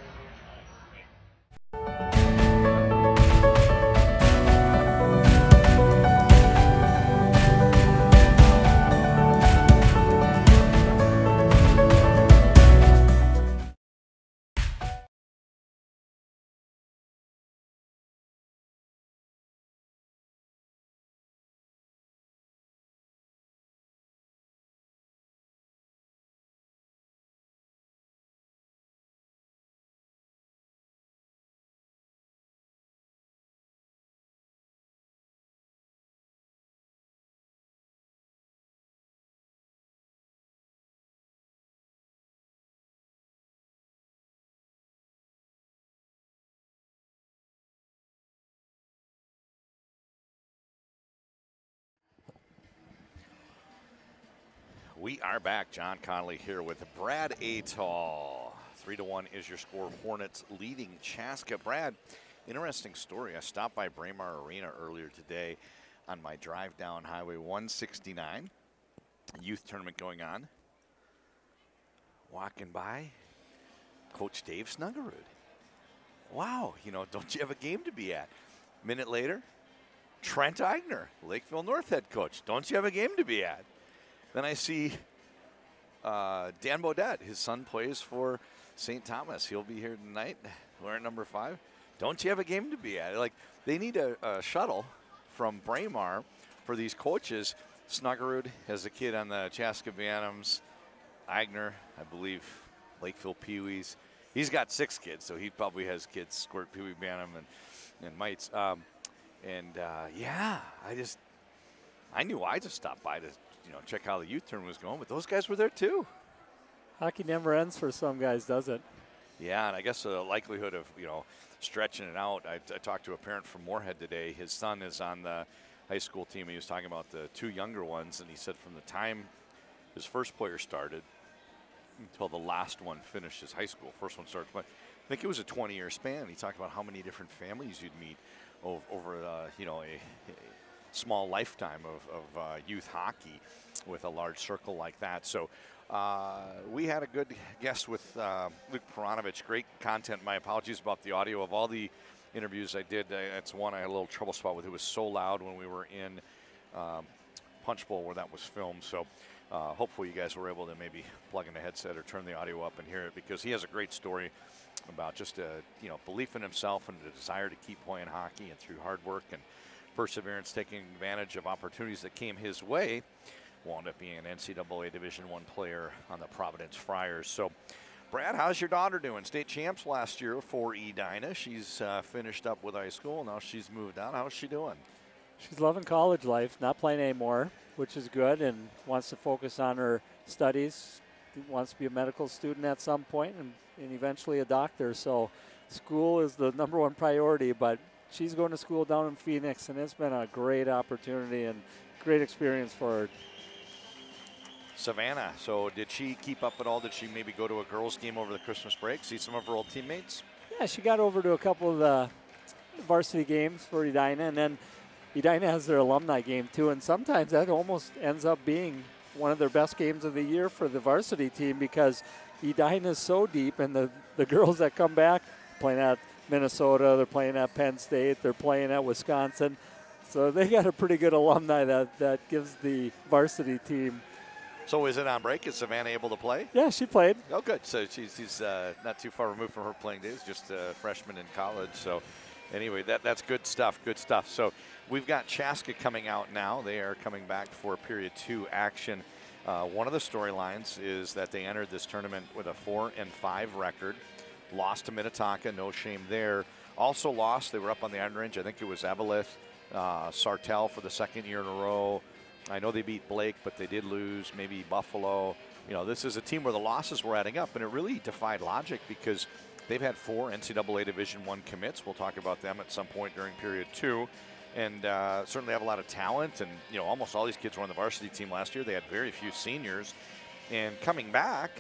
We are back. John Connolly here with Brad Atal. 3-1 is your score. Hornets leading Chaska. Brad, interesting story. I stopped by Braemar Arena earlier today on my drive down Highway 169. Youth tournament going on. Walking by, Coach Dave Snuggerud. Wow, you know, don't you have a game to be at? Minute later, Trent Eigner, Lakeville North head coach. Don't you have a game to be at? Then I see Dan Bodette. His son plays for St. Thomas. He'll be here tonight wearing number 5. Don't you have a game to be at? Like, they need a shuttle from Braemar for these coaches. Snuggerud has a kid on the Chaska Bantams. Eigner, I believe, Lakeville Pee-wees. He's got 6 kids, so he probably has kids, Squirt, Pee-wee, Bantam, and Mites. Yeah, I knew I just stopped by to, check how the youth tournament was going, but those guys were there too. Hockey never ends for some guys, does it? Yeah, and I guess the likelihood of, stretching it out. I talked to a parent from Moorhead today. His son is on the high school team. He was talking about the 2 younger ones, and he said from the time his first player started until the last one finished his high school, first one started playing, I think it was a 20-year span. He talked about how many different families you'd meet over a small lifetime of youth hockey with a large circle like that. So we had a good guest with Luke Peranovich. Great content. My apologies about the audio of all the interviews I did. That's one I had a little trouble spot with. It was so loud when we were in Punch Bowl where that was filmed. So hopefully you guys were able to maybe plug in the headset or turn the audio up and hear it, because he has a great story about just belief in himself and the desire to keep playing hockey, and through hard work and perseverance, taking advantage of opportunities that came his way, wound up being an NCAA Division I player on the Providence Friars. So, Brad, how's your daughter doing? State champs last year for Edina. She's finished up with high school. Now she's moved on. How's she doing? She's loving college life, not playing anymore, which is good, and wants to focus on her studies. Wants to be a medical student at some point, and eventually a doctor. So school is the #1 priority, but she's going to school down in Phoenix, and it's been a great opportunity and great experience for her. Savannah, so did she keep up at all? Did she maybe go to a girls' game over the Christmas break, see some of her old teammates? Yeah, she got over to a couple of the varsity games for Edina, and then Edina has their alumni game too, and sometimes that almost ends up being one of their best games of the year for the varsity team, because Edina is so deep, and the girls that come back playing at Minnesota, they're playing at Penn State, they're playing at Wisconsin. So they got a pretty good alumni that gives the varsity team. So is it on break? Is Savannah able to play? Yeah, she played. Oh, good. So she's not too far removed from her playing days, just a freshman in college. So anyway, that's good stuff, good stuff. So we've got Chaska coming out now. They are coming back for period 2 action. One of the storylines is that they entered this tournament with a 4-5 record. Lost to Minnetonka, no shame there. Also lost, they were up on the Iron Range. I think it was Eveleth, Sartell for the 2nd year in a row. I know they beat Blake, but they did lose, maybe Buffalo. This is a team where the losses were adding up, and it really defied logic, because they've had 4 NCAA Division I commits. We'll talk about them at some point during period 2. And certainly have a lot of talent, and almost all these kids were on the varsity team last year. They had very few seniors, and coming back,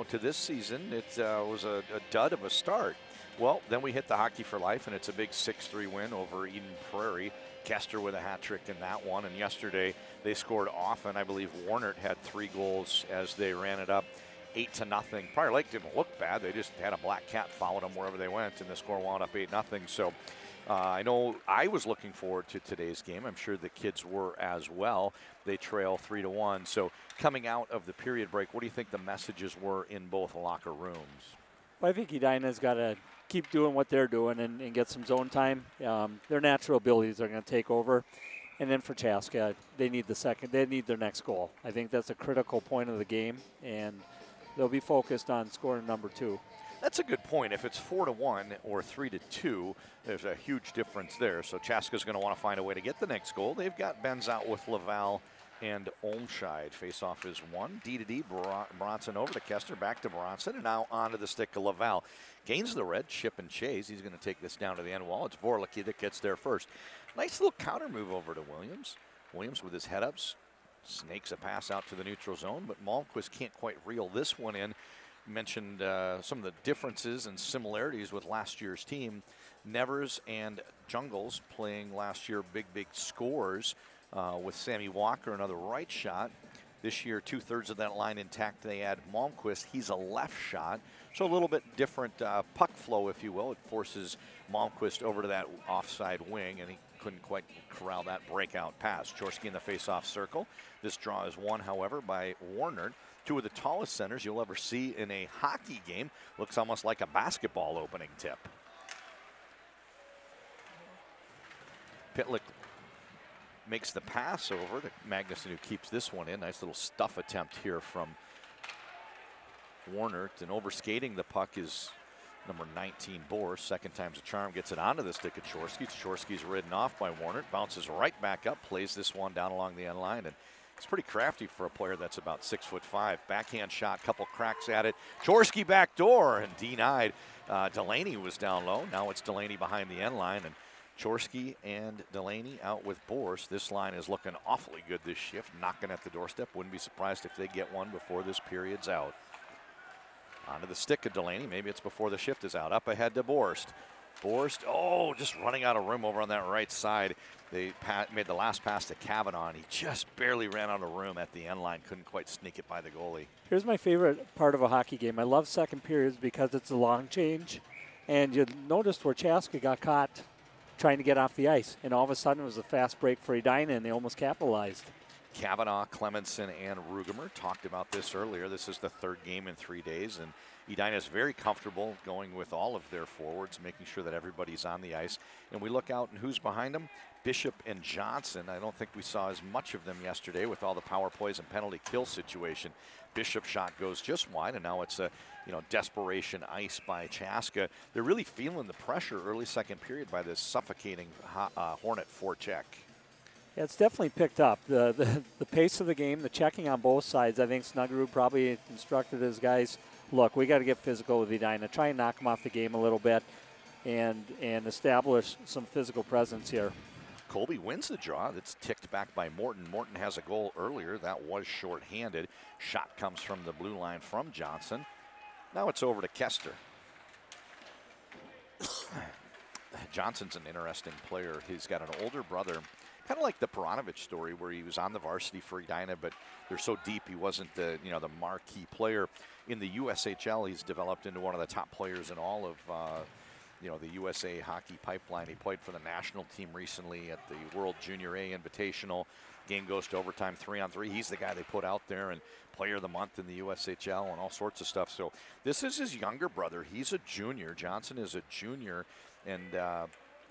to this season, it was a dud of a start. Well, then we hit the Hockey for Life, and it's a big 6-3 win over Eden Prairie. Kester with a hat trick in that one, and yesterday they scored often. I believe Warnert had 3 goals as they ran it up 8-0. Prior Lake didn't look bad. They just had a black cat following them wherever they went, and the score wound up 8-0. So I know I was looking forward to today's game. I'm sure the kids were as well. They trail 3-1. So coming out of the period break, what do you think the messages were in both locker rooms? Well, I think Edina's got to keep doing what they're doing and get some zone time. Their natural abilities are going to take over. And then for Chaska, they need their next goal. I think that's a critical point of the game, and they'll be focused on scoring number 2. That's a good point. If it's 4-1 or 3-2, there's a huge difference there. So Chaska's going to want to find a way to get the next goal. They've got Benz out with Laval and Olmscheid. Face-off is 1. D-to-D, Bronson over to Kester, back to Bronson, and now onto the stick of Laval. Gains the red, Ship and Chase. He's going to take this down to the end wall. It's Vorlicki that gets there first. Nice little counter move over to Williams. Williams with his head-ups snakes a pass out to the neutral zone, but Malmquist can't quite reel this one in. Mentioned some of the differences and similarities with last year's team. Nevers and Jungles playing last year big scores with Sammy Walker, another right shot. This year, 2/3 of that line intact. They add Malmquist. He's a left shot. So a little bit different puck flow, if you will. It forces Malmquist over to that offside wing, and he couldn't quite corral that breakout pass. Cherski in the face-off circle. This draw is won, however, by Warner. Two of the tallest centers you'll ever see in a hockey game. Looks almost like a basketball opening tip. Pitlick makes the pass over to Magnuson, who keeps this one in. Nice little stuff attempt here from Warner. And overskating the puck is number 19, Bohr. Second time's a charm. Gets it onto the stick of Cherski. Cherski's ridden off by Warner. Bounces right back up. Plays this one down along the end line. And it's pretty crafty for a player that's about 6'5". Backhand shot, couple cracks at it. Cherski back door and denied. Delaney was down low. Now it's Delaney behind the end line. And Cherski and Delaney out with Boris. This line is looking awfully good this shift, knocking at the doorstep. Wouldn't be surprised if they get one before this period's out. Onto the stick of Delaney. Maybe it's before the shift is out. Up ahead to Borst. Borst, oh, just running out of room over on that right side. They made the last pass to Kavanaugh, and he just barely ran out of room at the end line. Couldn't quite sneak it by the goalie. Here's my favorite part of a hockey game. I love second periods because it's a long change. And you noticed where Chaska got caught trying to get off the ice. And all of a sudden it was a fast break for Edina, and they almost capitalized. Kavanaugh, Clemenson, and Rugemer talked about this earlier. This is the third game in 3 days, and Edina is very comfortable going with all of their forwards, making sure that everybody's on the ice. And we look out and who's behind them? Bishop and Johnson. I don't think we saw as much of them yesterday with all the power plays and penalty kill situation. Bishop's shot goes just wide, and now it's a desperation ice by Chaska. They're really feeling the pressure early second period by this suffocating Hornet forecheck. Yeah, it's definitely picked up. The pace of the game, the checking on both sides. I think Snuggerud probably instructed his guys, look, we got to get physical with Edina. Try and knock them off the game a little bit and establish some physical presence here. Colby wins the draw. That's ticked back by Morton. Morton has a goal earlier. That was shorthanded. Shot comes from the blue line from Johnson. Now it's over to Kester. Johnson's an interesting player. He's got an older brother, kind of like the Peronovich story, where he was on the varsity for Edina, but they're so deep he wasn't the the marquee player. In the USHL, he's developed into one of the top players in all of the USA hockey pipeline. He played for the national team recently at the World Junior A Invitational. Game goes to overtime 3-on-3. He's the guy they put out there and player of the month in the USHL and all sorts of stuff. So this is his younger brother. He's a junior. Johnson is a junior and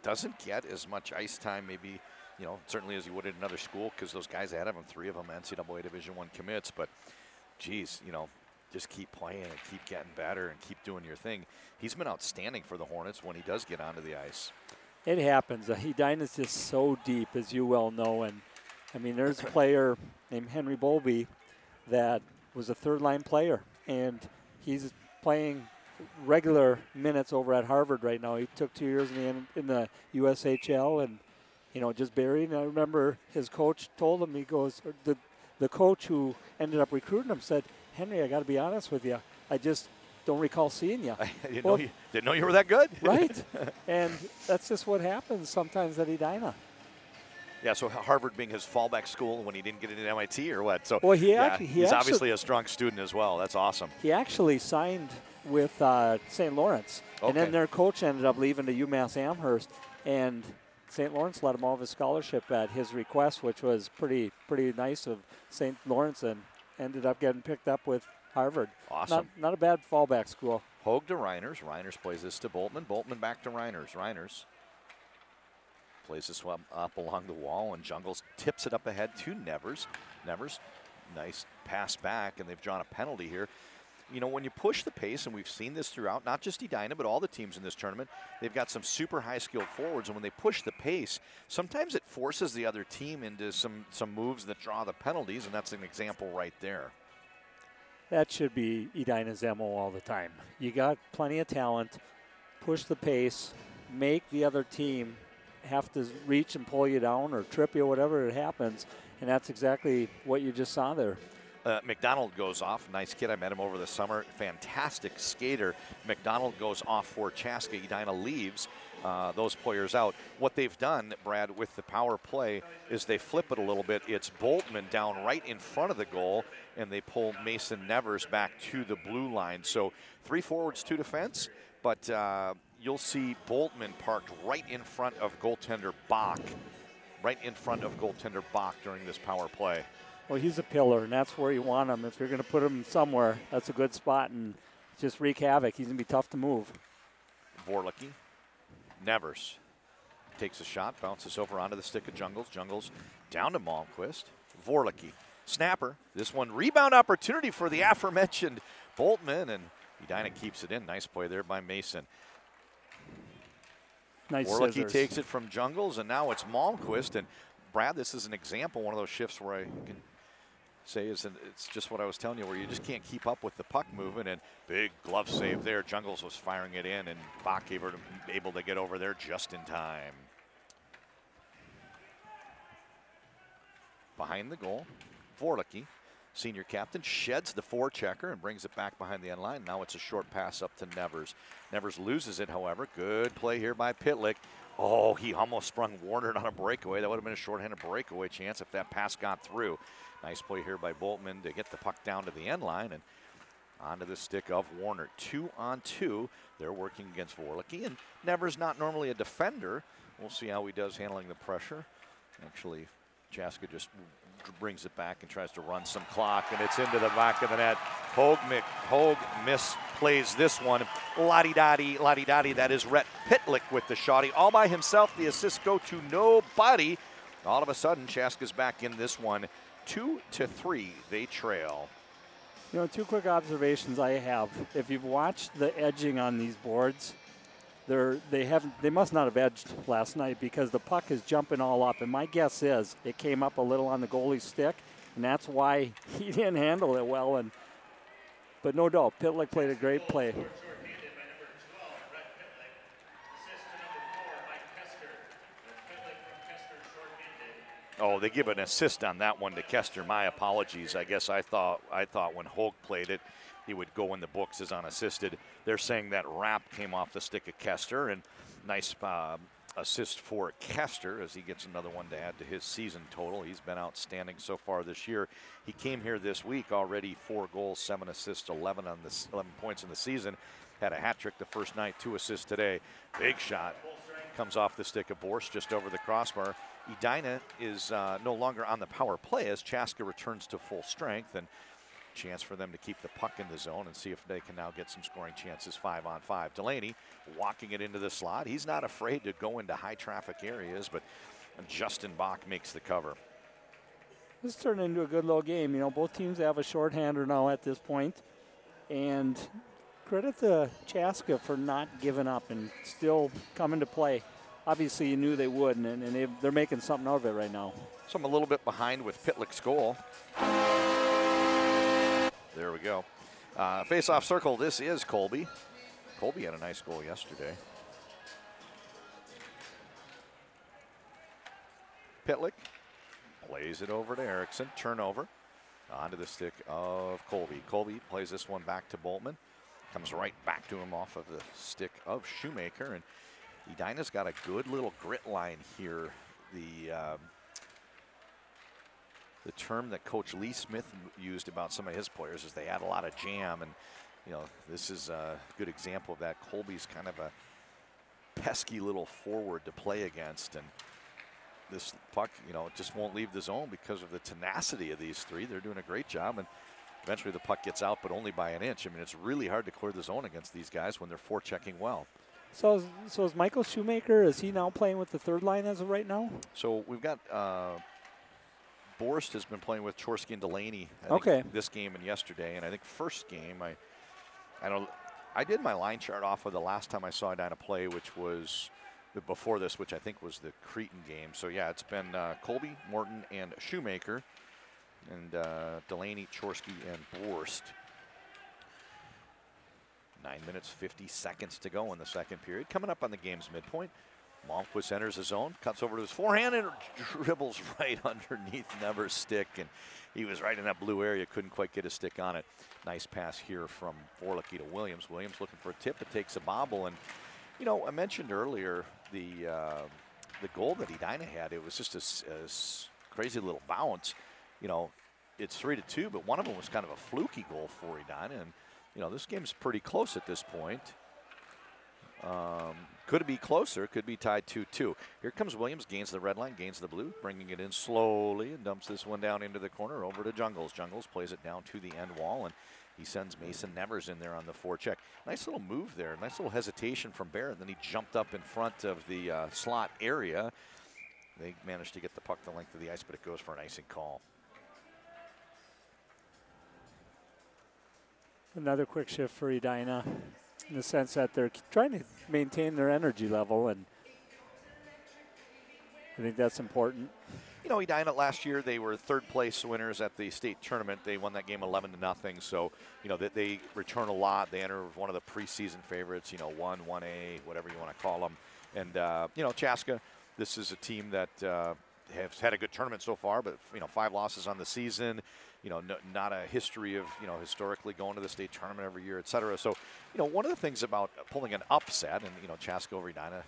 doesn't get as much ice time maybe, certainly as he would at another school, because those guys ahead of him, 3 of them NCAA Division I commits. But geez, just keep playing and keep getting better and keep doing your thing. He's been outstanding for the Hornets when he does get onto the ice. It happens. Edina's just so deep, as you well know. And, I mean, there's a player named Henry Bowlby that was a third-line player, and he's playing regular minutes over at Harvard right now. He took 2 years in the USHL and, just buried. And I remember his coach told him, he goes, the coach who ended up recruiting him said, Henry, I got to be honest with you, I just don't recall seeing you. Didn't know you were that good. Right. And that's just what happens sometimes at Edina. Yeah, so Harvard being his fallback school when he didn't get into MIT or what? So well, he's obviously a strong student as well. That's awesome. He actually signed with St. Lawrence. Okay. And then their coach ended up leaving to UMass Amherst, and St. Lawrence let him all of his scholarship at his request, which was pretty nice of St. Lawrence, and ended up getting picked up with Harvard. Awesome. Not a bad fallback school. Hogue to Reiners. Reiners plays this to Boltman. Boltman back to Reiners. Reiners plays this one up along the wall, and Jungles tips it up ahead to Nevers. Nevers, nice pass back, and they've drawn a penalty here. When you push the pace, and we've seen this throughout, not just Edina, but all the teams in this tournament, they've got some super high-skilled forwards, and when they push the pace, sometimes it forces the other team into some moves that draw the penalties, and that's an example right there. That should be Edina's MO all the time. You got plenty of talent, push the pace, make the other team have to reach and pull you down or trip you, whatever it happens, And that's exactly what you just saw there. McDonald goes off. Nice kid. I met him over the summer. Fantastic skater. McDonald goes off for Chaska. Edina leaves those players out. What they've done, Brad, with the power play is they flip it a little bit. It's Boltman down right in front of the goal, and they pull Mason Nevers back to the blue line. So 3 forwards, 2 defense, but you'll see Boltman parked right in front of goaltender Bach. Right in front of goaltender Bach during this power play. Well, he's a pillar, and that's where you want him. If you're going to put him somewhere, that's a good spot, and just wreak havoc. He's going to be tough to move. Vorlicki. Nevers takes a shot, bounces over onto the stick of Jungles. Jungles down to Malmquist. Vorlicki. Snapper. This one rebound opportunity for the aforementioned Boltman, and Edina keeps it in. Nice play there by Mason. Nice Vorlicki scissors. takes it from Jungles, and now it's Malmquist. And Brad, this is an example, one of those shifts where I can say it's just what I was telling you, where you just can't keep up with the puck movement. And big glove save there. Jungles was firing it in, and Bach able to get over there just in time. Behind the goal, Vorlicki, senior captain, sheds the forechecker and brings it back behind the end line. Now it's a short pass up to Nevers. Nevers loses it, however. Good play here by Pitlick. Oh, he almost sprung Warner on a breakaway. That would have been a shorthanded breakaway chance if that pass got through. Nice play here by Boltman to get the puck down to the end line and onto the stick of Warner. 2-on-2. They're working against Vorlicki, and Nevers not normally a defender. We'll see how he does handling the pressure. Actually, Chaska just brings it back and tries to run some clock, and it's into the back of the net. Hogue misplays this one. La-di-da-di, la-di-da-di. That is Rhett Pitlick with the shotty. All by himself, the assists go to nobody. All of a sudden, Chaska's back in this one. 2-3, they trail. You know, 2 quick observations I have. If you've watched the edging on these boards, they must not have edged last night because the puck is jumping all up. And my guess is it came up a little on the goalie's stick, and that's why he didn't handle it well. But no doubt, Pitlick played a great play. Oh, they give an assist on that one to Kester. My apologies. I guess I thought when Hogue played it, he would go in the books as unassisted. They're saying that wrap came off the stick of Kester, and nice assist for Kester as he gets another one to add to his season total. He's been outstanding so far this year. He came here this week already 4 goals, 7 assists, 11 points in the season. Had a hat trick the first night, 2 assists today. Big shot comes off the stick of Borst just over the crossbar. Edina is no longer on the power play as Chaska returns to full strength, and chance for them to keep the puck in the zone and see if they can now get some scoring chances 5-on-5. Delaney walking it into the slot. He's not afraid to go into high traffic areas, but Justin Bach makes the cover. This turned into a good little game. You know, both teams have a shorthander now at this point, and credit to Chaska for not giving up and still coming to play. Obviously, you knew they would, and they're making something out of it right now. So I'm a little bit behind with Pitlick's goal. There we go. Face-off circle, this is Colby. Colby had a nice goal yesterday. Pitlick plays it over to Erickson. Turnover onto the stick of Colby. Colby plays this one back to Boltman. Comes right back to him off of the stick of Shoemaker. And Edina's got a good little grit line here. The term that Coach Lee Smith used about some of his players is they add a lot of jam, and you know, this is a good example of that. Colby's kind of a pesky little forward to play against, and this puck, you know, just won't leave the zone because of the tenacity of these 3. They're doing a great job, and eventually the puck gets out, but only by an inch. I mean, it's really hard to clear the zone against these guys when they're forechecking well. So is Michael Shoemaker, is he now playing with the 3rd line as of right now? So we've got Borst has been playing with Cherski and Delaney. I think this game and yesterday, and I think first game I did my line chart off of the last time I saw Edina play, which was before this, which I think was the Cretan game. So yeah, it's been Colby, Morton, and Shoemaker, and Delaney, Cherski, and Borst. 9 minutes, 50 seconds to go in the second period. Coming up on the game's midpoint. Malmquist enters his zone, cuts over to his forehand, and dribbles right underneath Nevers' stick. And he was right in that blue area, couldn't quite get his stick on it. Nice pass here from Forlicky to Williams. Williams looking for a tip, it takes a bobble. And, you know, I mentioned earlier the goal that Edina had. It was just a crazy little bounce. You know, it's 3-2, but one of them was kind of a fluky goal for Edina. And, you know, this game's pretty close at this point. Could it be closer? Could be tied 2-2. Here comes Williams, gains the red line, gains the blue, bringing it in slowly and dumps this one down into the corner over to Jungles. Jungles plays it down to the end wall, and he sends Mason Nevers in there on the forecheck. Nice little move there, nice little hesitation from Barrett. Then he jumped up in front of the slot area. They managed to get the puck the length of the ice, but it goes for an icing call. Another quick shift for Edina, in the sense that they're trying to maintain their energy level, and I think that's important. You know, Edina last year, they were third place winners at the state tournament. They won that game 11-0. So, you know, they return a lot. They enter one of the preseason favorites, you know, 1A, whatever you want to call them. And, you know, Chaska, this is a team that has had a good tournament so far, but, you know, 5 losses on the season. You know, not a history of, you know, historically going to the state tournament every year, et cetera. So, you know, one of the things about pulling an upset, and, you know, Chaska over Edina,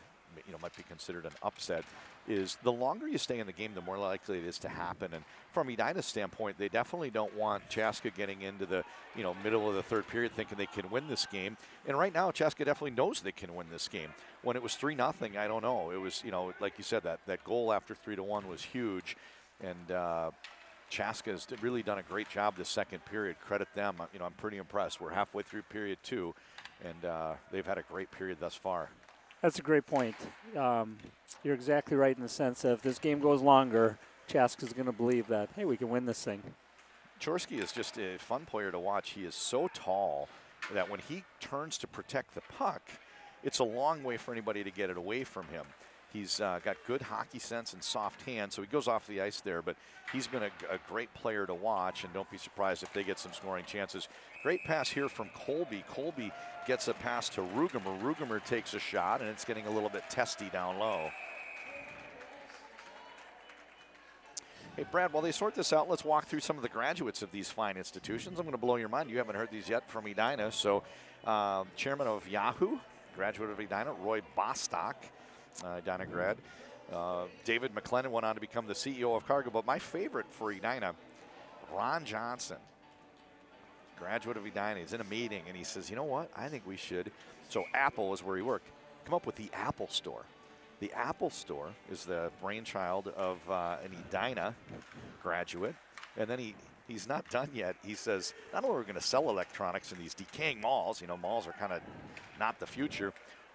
you know, might be considered an upset, is the longer you stay in the game, the more likely it is to happen. And from Edina's standpoint, they definitely don't want Chaska getting into the, you know, middle of the third period thinking they can win this game. And right now, Chaska definitely knows they can win this game. When it was 3-0, I don't know. It was, you know, like you said, that goal after 3-1 was huge. And, Chaska has really done a great job this second period. Credit them. You know, I'm pretty impressed. We're halfway through period 2, and they've had a great period thus far. That's a great point. You're exactly right in the sense that if this game goes longer, Chaska's going to believe that, hey, we can win this thing. Cherski is just a fun player to watch. He is so tall that when he turns to protect the puck, it's a long way for anybody to get it away from him. He's got good hockey sense and soft hands, so he goes off the ice there, but he's been a great player to watch, and don't be surprised if they get some scoring chances. Great pass here from Colby. Colby gets a pass to Rugemer. Rugemer takes a shot, and it's getting a little bit testy down low. Hey, Brad, while they sort this out, let's walk through some of the graduates of these fine institutions. I'm going to blow your mind. You haven't heard these yet from Edina. So, chairman of Yahoo, graduate of Edina, Roy Bostock. Edina grad. David McLennan went on to become the CEO of Cargo, but my favorite for Edina, Ron Johnson, graduate of Edina. He's in a meeting and he says, you know what, I think we should, so Apple is where he worked, come up with the Apple Store. The Apple Store is the brainchild of an Edina graduate, and then he's not done yet. He says, not only are we going to sell electronics in these decaying malls, you know, malls are kind of not the future,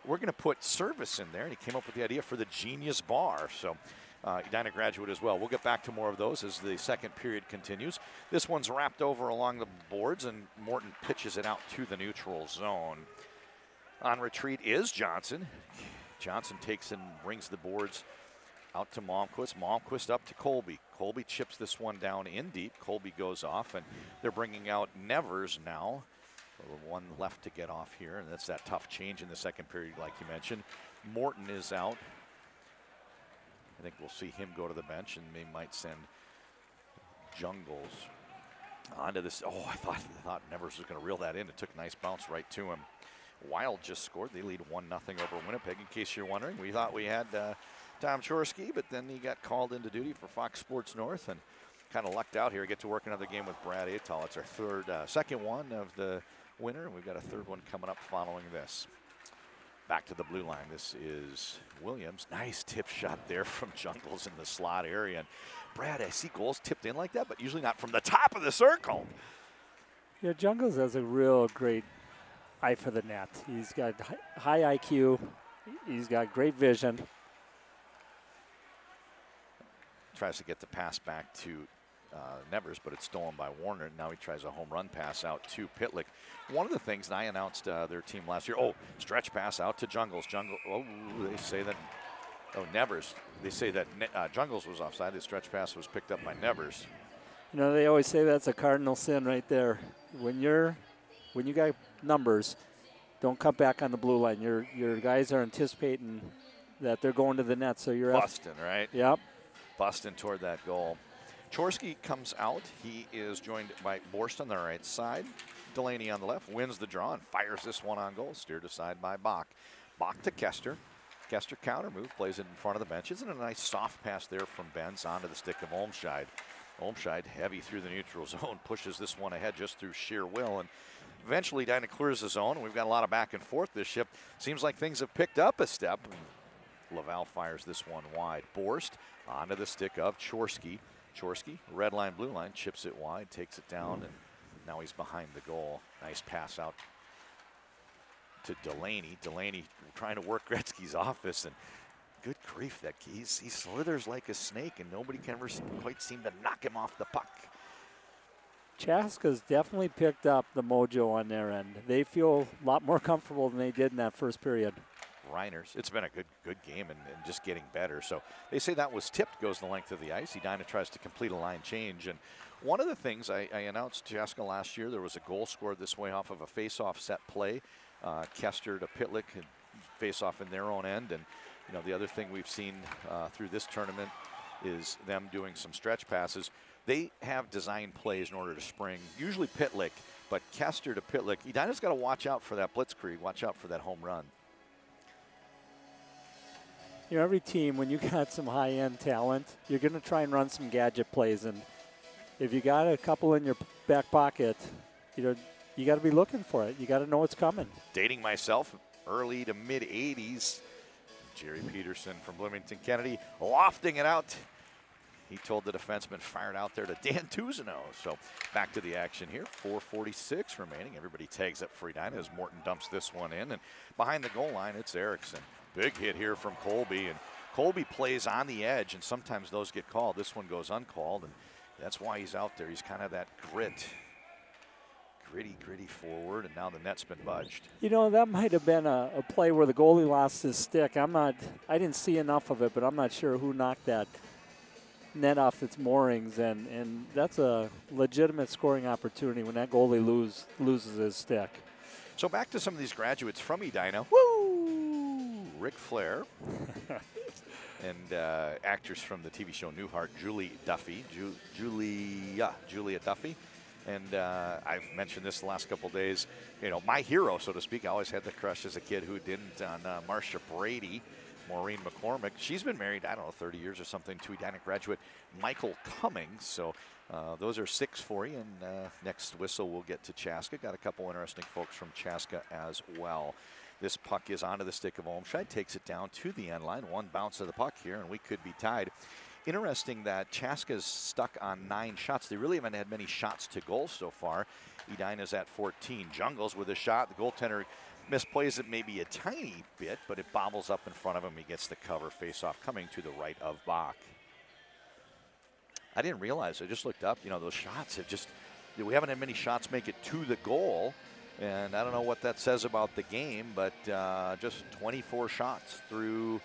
we're going to put service in there, and he came up with the idea for the Genius Bar. So Edina graduate as well. We'll get back to more of those as the second period continues. This one's wrapped over along the boards, and Morton pitches it out to the neutral zone. On retreat is Johnson. Johnson takes and brings the boards out to Malmquist. Malmquist up to Colby. Colby chips this one down in deep. Colby goes off, and they're bringing out Nevers now. One left to get off here, and that's that tough change in the second period, like you mentioned. Morton is out. I think we'll see him go to the bench, and they might send Jungles onto this. Oh, I thought Nevers was going to reel that in. It took a nice bounce right to him. Wild just scored. They lead 1-0 over Winnipeg. In case you're wondering, we thought we had Tom Cherski, but then he got called into duty for Fox Sports North and kind of lucked out here. Get to work another game with Brad Atal. It's our second one of the winner, and we've got a third one coming up following this. Back to the blue line. This is Williams. Nice tip shot there from Jungles in the slot area. And Brad, I see goals tipped in like that, but usually not from the top of the circle. Yeah, Jungles has a real great eye for the net. He's got high IQ. He's got great vision. Tries to get the pass back to Nevers, but it's stolen by Warner. Now he tries a home run pass out to Pitlick. One of the things, and I announced their team last year, stretch pass out to Jungles. They say that, Nevers. They say that Jungles was offside. The stretch pass was picked up by Nevers. You know, they always say that's a cardinal sin right there. When you got numbers, don't cut back on the blue line. Your guys are anticipating that they're going to the net. So you're Bustin', right? Yep. Bustin' toward that goal. Cherski comes out. He is joined by Borst on the right side. Delaney on the left, wins the draw and fires this one on goal. Steered aside by Bach. Bach to Kester. Kester counter move, plays it in front of the bench. Isn't it a nice soft pass there from Benz onto the stick of Olmscheid. Olmscheid heavy through the neutral zone, pushes this one ahead just through sheer will. And eventually Edina clears the zone. We've got a lot of back and forth this shift. Seems like things have picked up a step. Laval fires this one wide. Borst onto the stick of Cherski. Cherski, red line, blue line, chips it wide, takes it down, and now he's behind the goal. Nice pass out to Delaney. Delaney trying to work Gretzky's office, and good grief, that he slithers like a snake, and nobody can ever quite seem to knock him off the puck. Chaska's definitely picked up the mojo on their end. They feel a lot more comfortable than they did in that first period. Reiners, it's been a good game and just getting better. So they say that was tipped, goes the length of the ice. Edina tries to complete a line change. And one of the things I announced Chaska last year, there was a goal scored this way off of a face-off set play. Kester to Pitlick, face-off in their own end. And, you know, the other thing we've seen through this tournament is them doing some stretch passes. They have designed plays in order to spring, usually Pitlick, but Kester to Pitlick. Edina's got to watch out for that blitzkrieg, watch out for that home run. You know, every team, when you got some high-end talent, you're going to try and run some gadget plays. And if you got a couple in your back pocket, you know, you got to be looking for it. You got to know what's coming. Dating myself, early to mid-'80s, Jerry Peterson from Bloomington Kennedy, lofting it out. He told the defenseman, fired out there to Dan Tuzino. So back to the action here. 4:46 remaining. Everybody tags up for Edina as Morton dumps this one in. And behind the goal line, it's Erickson. Big hit here from Colby. And Colby plays on the edge, and sometimes those get called. This one goes uncalled, and that's why he's out there. He's kind of that gritty forward, and now the net's been budged. You know, that might have been a play where the goalie lost his stick. I didn't see enough of it, but I'm not sure who knocked that net off its moorings, and that's a legitimate scoring opportunity when that goalie loses his stick. So back to some of these graduates from Edina. Woo! Ric Flair. And actors from the TV show Newhart, Julia Duffy. And I've mentioned this the last couple of days. You know, my hero, so to speak. I always had the crush as a kid. Who didn't? On Marcia Brady, Maureen McCormick. She's been married, I don't know, 30 years or something to Edina graduate Michael Cummings. So those are 6 for you. And next whistle, we'll get to Chaska. Got a couple interesting folks from Chaska as well. This puck is onto the stick of Olmscheid, takes it down to the end line. One bounce of the puck here, and we could be tied. Interesting that Chaska's stuck on 9 shots. They really haven't had many shots to goal so far. Edina's at 14. Jungles with a shot. The goaltender misplays it maybe a tiny bit, but it bobbles up in front of him. He gets the cover. Face-off coming to the right of Bach. I didn't realize. I just looked up. You know, those shots have just, we haven't had many shots make it to the goal. And I don't know what that says about the game, but just 24 shots through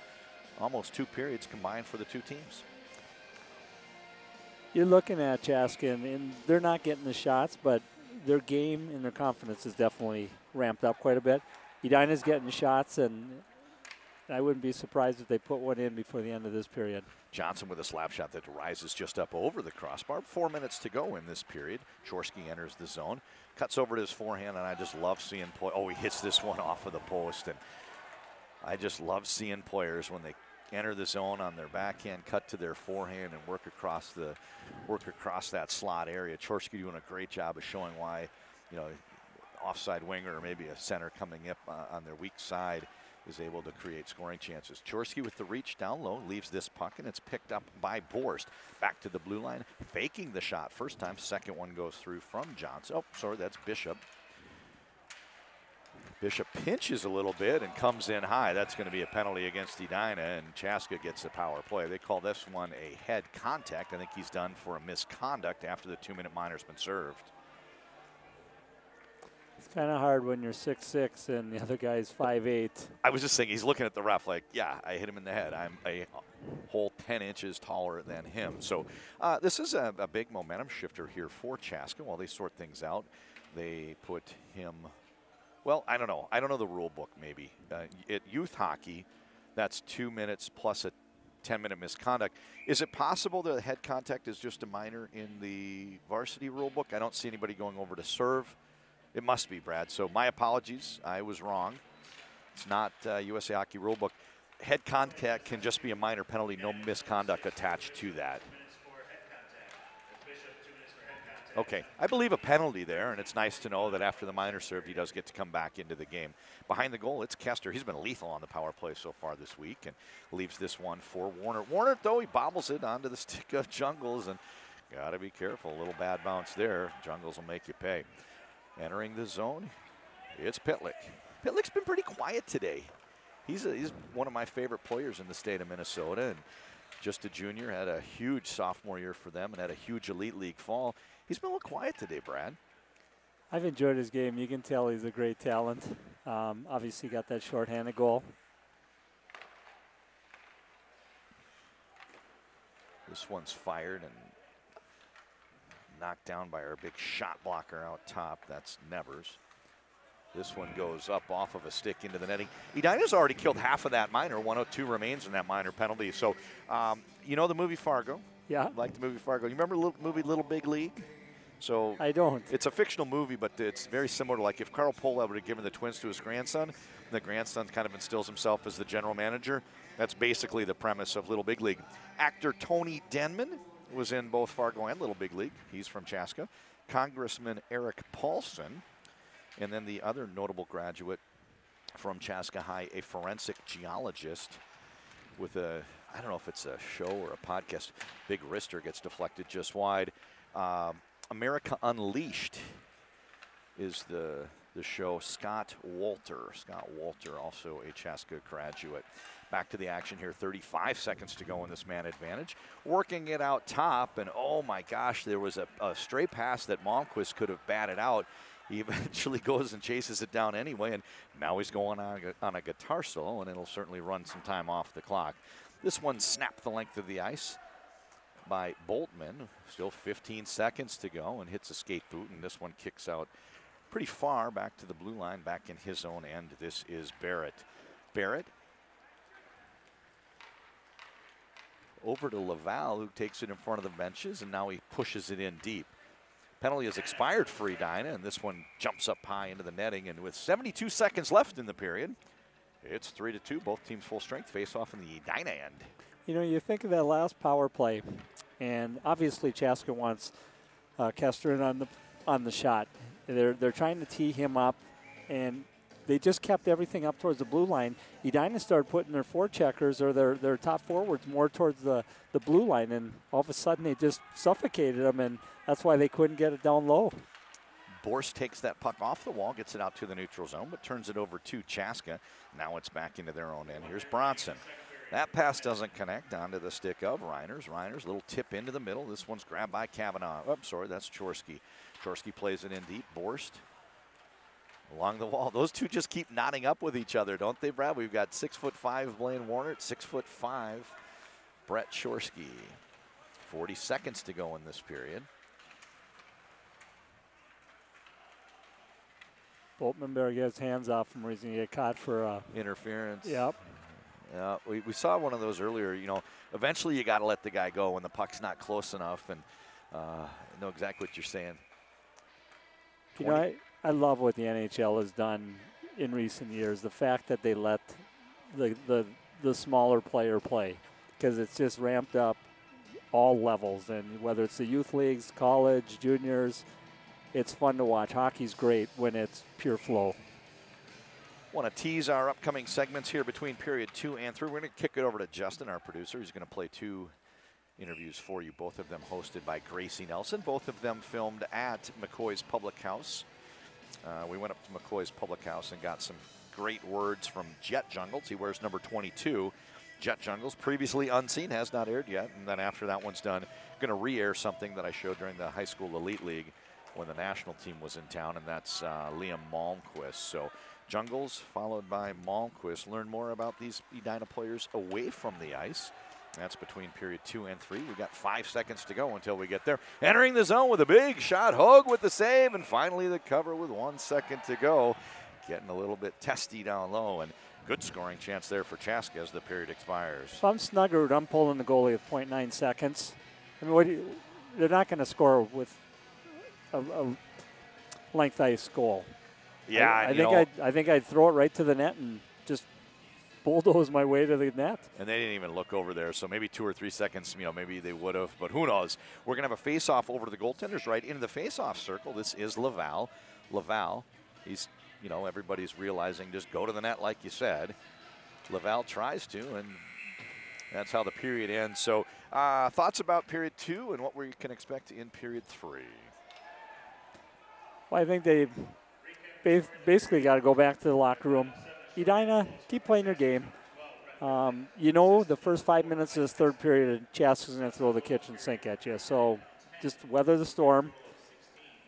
almost 2 periods combined for the 2 teams. You're looking at Chaska, and they're not getting the shots, but their game and their confidence is definitely ramped up quite a bit. Edina's getting shots, and I wouldn't be surprised if they put one in before the end of this period. Johnson with a slap shot that rises just up over the crossbar. 4 minutes to go in this period. Cherski enters the zone, cuts over to his forehand, and I just love seeing he hits this one off of the post. And I just love seeing players when they enter the zone on their backhand, cut to their forehand, and work across that slot area. Cherski doing a great job of showing why, you know, offside winger or maybe a center coming up on their weak side is able to create scoring chances. Cherski with the reach down low, leaves this puck, and it's picked up by Borst. Back to the blue line, faking the shot. First time, second one goes through from Johnson. Oh, sorry, that's Bishop. Bishop pinches a little bit and comes in high. That's going to be a penalty against Edina, and Chaska gets the power play. They call this one a head contact. I think he's done for a misconduct after the 2-minute minor's been served. It's kind of hard when you're 6'6" and the other guy's 5'8". I was just thinking, he's looking at the ref like, yeah, I hit him in the head. I'm a whole 10 inches taller than him. So this is a big momentum shifter here for Chaska. While they sort things out, they put him, well, I don't know. I don't know the rule book maybe. At youth hockey, That's 2 minutes plus a 10-minute misconduct. Is it possible that head contact is just a minor in the varsity rule book? I don't see anybody going over to serve. It must be, Brad. So my apologies. I was wrong. It's not USA Hockey rule book. Head contact can just be a minor penalty, no misconduct attached to that. Okay, I believe a penalty there, and it's nice to know that after the minor serve, he does get to come back into the game. Behind the goal, it's Kester. He's been lethal on the power play so far this week and leaves this one for Warner. Warner, though, he bobbles it onto the stick of Jungles, and got to be careful. A little bad bounce there. Jungles will make you pay. Entering the zone, it's Pitlick. Pitlick's been pretty quiet today. He's one of my favorite players in the state of Minnesota, and just a junior, had a huge sophomore year for them and had a huge Elite League fall. He's been a little quiet today, Brad. I've enjoyed his game. You can tell he's a great talent. Obviously got that shorthanded goal. This one's fired and knocked down by our big shot blocker out top. That's Nevers. This one goes up off of a stick into the netting. Edina's already killed half of that minor. 102 remains in that minor penalty. So, you know the movie Fargo? Yeah. Like the movie Fargo. You remember the movie Little Big League? So I don't. It's a fictional movie, but it's very similar to like if Carl Polow would have given the twins to his grandson, and the grandson kind of instills himself as the general manager. That's basically the premise of Little Big League. Actor Tony Denman was in both Fargo and Little Big League. He's from Chaska. Congressman Eric Paulson. And then the other notable graduate from Chaska High, a forensic geologist with a, I don't know if it's a show or a podcast. Big wrister gets deflected just wide. America Unleashed is the show. Scott Walter, also a Chaska graduate. Back to the action here, 35 seconds to go in this man advantage. Working it out top, and oh my gosh, there was a stray pass that Malmquist could have batted out. He eventually goes and chases it down anyway, and now he's going on a guitar solo, and it'll certainly run some time off the clock. This one snapped the length of the ice by Boltman. Still 15 seconds to go, and hits a skate boot, and this one kicks out pretty far back to the blue line, back in his own end. This is Barrett. Barrett over to Laval, who takes it in front of the benches, and now he pushes it in deep. Penalty has expired for Edina, and this one jumps up high into the netting. And with 72 seconds left in the period, it's 3-2. Both teams full strength face off in the Edina end. You know, you think of that last power play, and obviously Chaska wants Kester in on the shot. They're trying to tee him up, and they just kept everything up towards the blue line. Edina started putting their forecheckers or their top forwards more towards the blue line, and all of a sudden they just suffocated them, and that's why they couldn't get it down low. Borst takes that puck off the wall, gets it out to the neutral zone, but turns it over to Chaska. Now it's back into their own end. Here's Bronson. That pass doesn't connect onto the stick of Reiners. Reiners, little tip into the middle. This one's grabbed by Kavanaugh. Oh, sorry, that's Cherski. Cherski plays it in deep. Borst along the wall. Those two just keep knotting up with each other, don't they, Brad? We've got 6'5" Blaine Warner, 6'5" Brett Cherski. 40 seconds to go in this period. Boltman better get his hands off him or he's going to get caught for interference. Yep. Yeah, we saw one of those earlier. You know, eventually you got to let the guy go when the puck's not close enough, and I know exactly what you're saying. You know, I love what the NHL has done in recent years. The fact that they let the smaller player play, because it's just ramped up all levels, and whether it's the youth leagues, college, juniors, it's fun to watch. Hockey's great when it's pure flow. Want to tease our upcoming segments here between period 2 and 3. We're going to kick it over to Justin, our producer. He's going to play 2 interviews for you, both of them hosted by Gracie Nelson, both of them filmed at McCoy's Public House. We went up to McCoy's Public House and got some great words from Jet Jungles. He wears number 22. Jet Jungles, previously unseen, has not aired yet. And then after that one's done, going to re-air something that I showed during the high school Elite League when the national team was in town, and that's Liam Malmquist. So Jungles followed by Malmquist. Learn more about these Edina players away from the ice. That's between period 2 and 3. We've got 5 seconds to go until we get there. Entering the zone with a big shot. Hogue with the save, and finally the cover with 1 second to go. getting a little bit testy down low, and good scoring chance there for Chaska as the period expires. If I'm Snuggerud, I'm pulling the goalie with 0.9 seconds. I mean, they're not going to score with a length ice goal. Yeah, I think I'd throw it right to the net and just bulldoze my way to the net. And they didn't even look over there, so maybe 2 or 3 seconds, maybe they would have, but who knows. We're going to have a face-off over to the goaltenders right into the face-off circle. This is Laval. Laval, he's, everybody's realizing just go to the net like you said. Laval tries to, and that's how the period ends. So thoughts about period 2 and what we can expect in period 3? Well, I think they basically got to go back to the locker room. Edina, keep playing your game. The first 5 minutes of this third period, Chaska's going to throw the kitchen sink at you. So just weather the storm.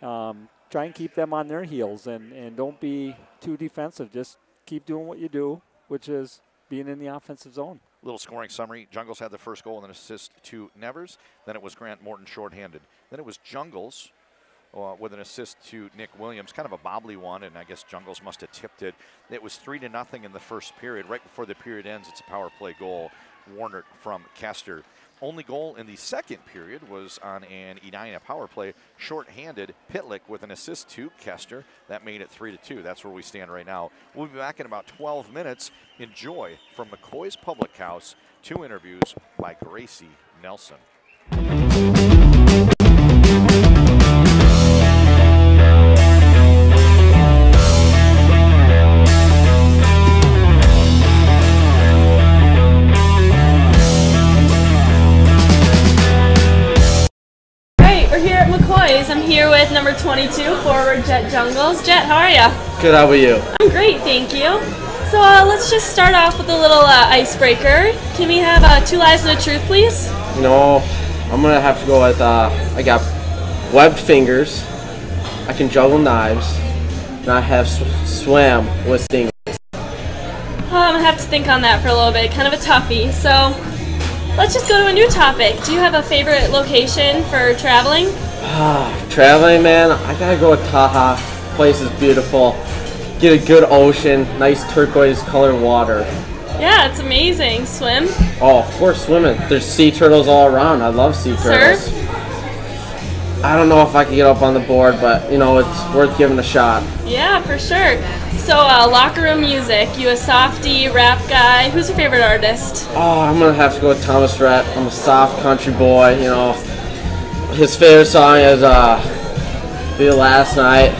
Try and keep them on their heels and don't be too defensive. Just keep doing what you do, which is being in the offensive zone. Little scoring summary. Jungles had the first goal and an assist to Nevers. Then it was Grant Morton shorthanded. Then it was Jungles with an assist to Nick Williams. Kind of a bobbly one, and I guess Jungles must have tipped it. It was 3-0 in the first period. Right before the period ends, it's a power play goal. Warner from Kester. Only goal in the second period was on an Edina power play, shorthanded. Pitlick with an assist to Kester. That made it 3-2. That's where we stand right now. We'll be back in about 12 minutes. Enjoy from McCoy's Public House 2 interviews by Gracie Nelson. I'm here with number 22, forward Jet Jungles. Jet, how are you? Good, how about you? I'm great, thank you. So let's just start off with a little icebreaker. Can we have 2 lies and a truth, please? I'm going to have to go with, I got webbed fingers, I can juggle knives, and I have swam with stingrays. I'm going to have to think on that for a little bit, kind of a toughie. So let's just go to a new topic. Do you have a favorite location for traveling? Traveling, man, I gotta go with Taha. Place is beautiful. Get a good ocean, nice turquoise colored water. Yeah, it's amazing. Swim? Oh, of course, swimming. There's sea turtles all around. I love sea turtles. Surf? I don't know if I can get up on the board, but it's worth giving a shot. Yeah, for sure. So locker room music. You a softie, rap guy? Who's your favorite artist? Oh, I'm gonna have to go with Thomas Rhett. I'm a soft country boy. His favorite song is "Be Last Night"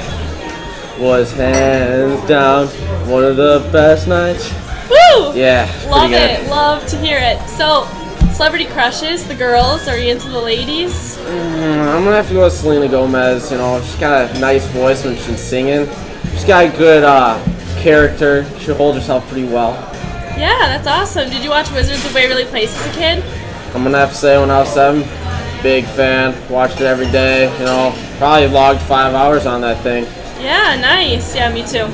was hands down one of the best nights. Woo! Yeah, love it. Love to hear it. So, celebrity crushes, the girls. Are you into the ladies? I'm gonna have to go with Selena Gomez. She's got a nice voice when she's singing. She's got a good character. She holds herself pretty well. Yeah, that's awesome. Did you watch Wizards of Waverly Place as a kid? I'm gonna have to say when I was 7. Big fan, watched it every day, probably logged 5 hours on that thing. Yeah, nice. Yeah, me too.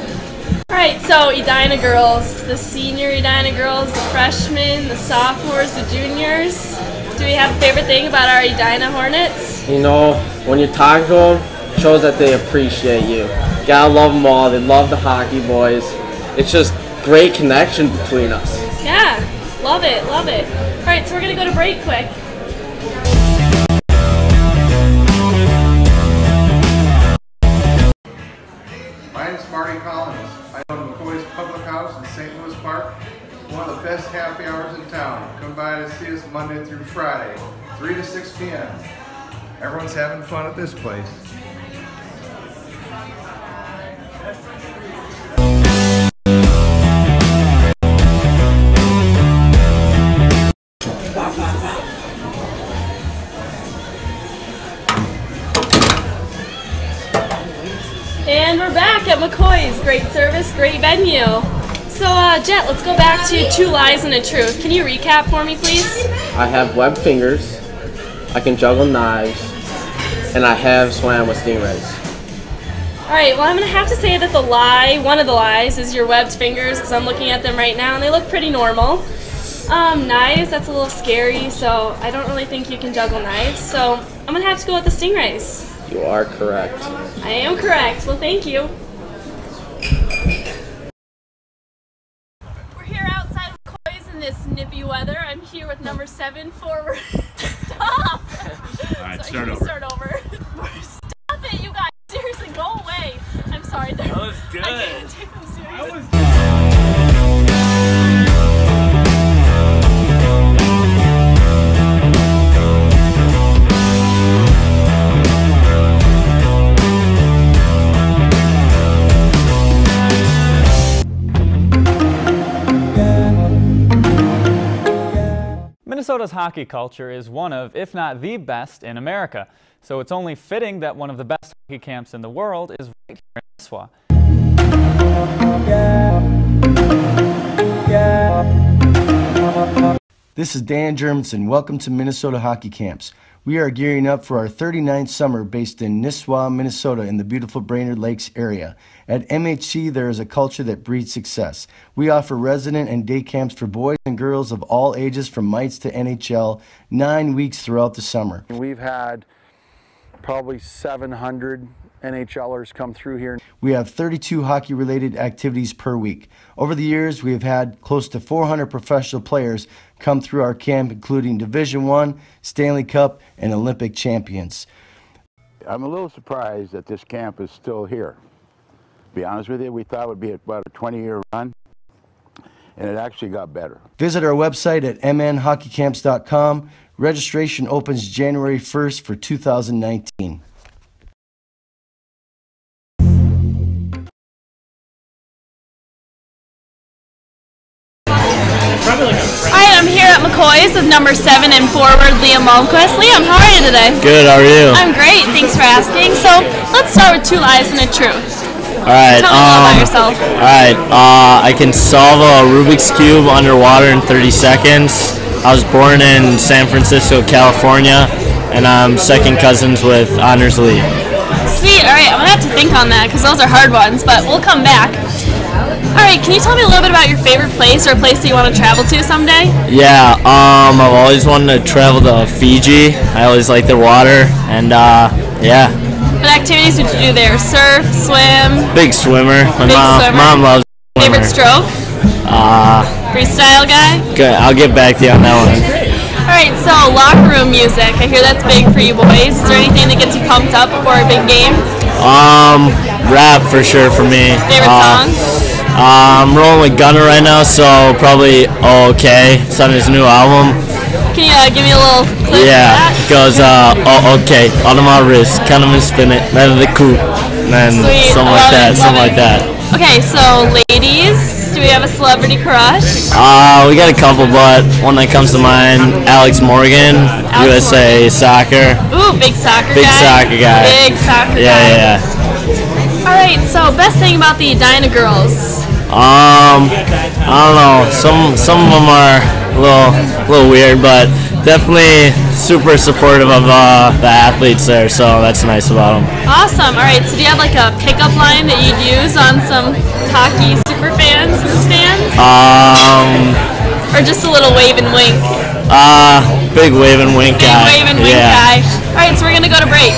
Alright, so Edina girls, the senior Edina girls, the freshmen, the sophomores, the juniors. Do we have a favorite thing about our Edina Hornets? When you talk to them, it shows that they appreciate you. You gotta love them all. They love the hockey boys. It's just great connection between us. Yeah, love it, love it. Alright, so we're gonna go to break quick. My name is Marty Collins. I own McCoy's Public House in St. Louis Park. One of the best happy hours in town. Come by to see us Monday through Friday, 3 to 6 p.m. Everyone's having fun at this place. And we're back at McCoy's. Great service, great venue. So, Jet, let's go back to 2 lies and a truth. Can you recap for me, please? I have webbed fingers, I can juggle knives, and I have swam with stingrays. Alright, well, I'm going to have to say that one of the lies is your webbed fingers, because I'm looking at them right now, and they look pretty normal. Knives, that's a little scary, so I don't really think you can juggle knives. So, I'm going to have to go with the stingrays. You are correct. I am correct. Well, thank you. this nippy weather. I'm here with number 7 forward. Stop! All right, Sorry, start over. Stop it, you guys. Seriously, go away. I'm sorry. That was good. I can't take them seriously. Minnesota's hockey culture is one of, if not the best in America. So it's only fitting that one of the best hockey camps in the world is right here in Nisswa. This is Dan Germanson. Welcome to Minnesota Hockey Camps. We are gearing up for our 39th summer based in Nisswa, Minnesota in the beautiful Brainerd Lakes area. At MHC, there is a culture that breeds success. We offer resident and day camps for boys and girls of all ages from mites to NHL, 9 weeks throughout the summer. We've had probably 700 NHLers come through here. We have 32 hockey-related activities per week. Over the years, we have had close to 400 professional players come through our camp, including Division I, Stanley Cup, and Olympic champions. I'm a little surprised that this camp is still here. To be honest with you, we thought it would be about a 20-year run, and it actually got better. Visit our website at mnhockeycamps.com. Registration opens January 1st for 2019. Alright, I'm here at McCoy's with number 7 and forward Liam Malmquist. Liam, how are you today? Good, how are you? I'm great, thanks for asking. So, let's start with 2 lies and a truth. Alright, Tell me a little about yourself. Alright, I can solve a Rubik's Cube underwater in 30 seconds. I was born in San Francisco, California, and I'm second cousins with Honors Lee. Sweet, alright, I'm going to have to think on that because those are hard ones, but we'll come back. Alright, can you tell me a little bit about your favorite place or a place that you want to travel to someday? Yeah, I've always wanted to travel to Fiji. I always like their water, and yeah. What activities would you do there? Surf, swim? Big swimmer. My swimmer. mom loves swimmer. Favorite stroke? Freestyle guy? Good, I'll get back to you on that one. Alright, so locker room music. I hear that's big for you boys. Is there anything that gets you pumped up before a big game? Rap for sure for me. Favorite song? I'm rolling with Gunner right now, so probably OK. It's on his new album. Can you give me a little clip Yeah, of that? it goes, oh, OK, on my wrist, kind of spin it, let it cool, and then Sweet. something like that, something like that. Okay, so ladies, do we have a celebrity crush? We got a couple, but one that comes to mind, Alex Morgan, USA Soccer. Ooh, big soccer Big guy. soccer guy. Big soccer guy. Yeah. Alright, so best thing about the Edina girls? I don't know. Some of them are a little weird, but definitely super supportive of the athletes there. So that's nice about them. Awesome. All right. So do you have like a pickup line that you'd use on some hockey super fans in the stands? Or just a little wave and wink? Big wave and wink guy. Big wave and wink guy. All right. So we're gonna go to break.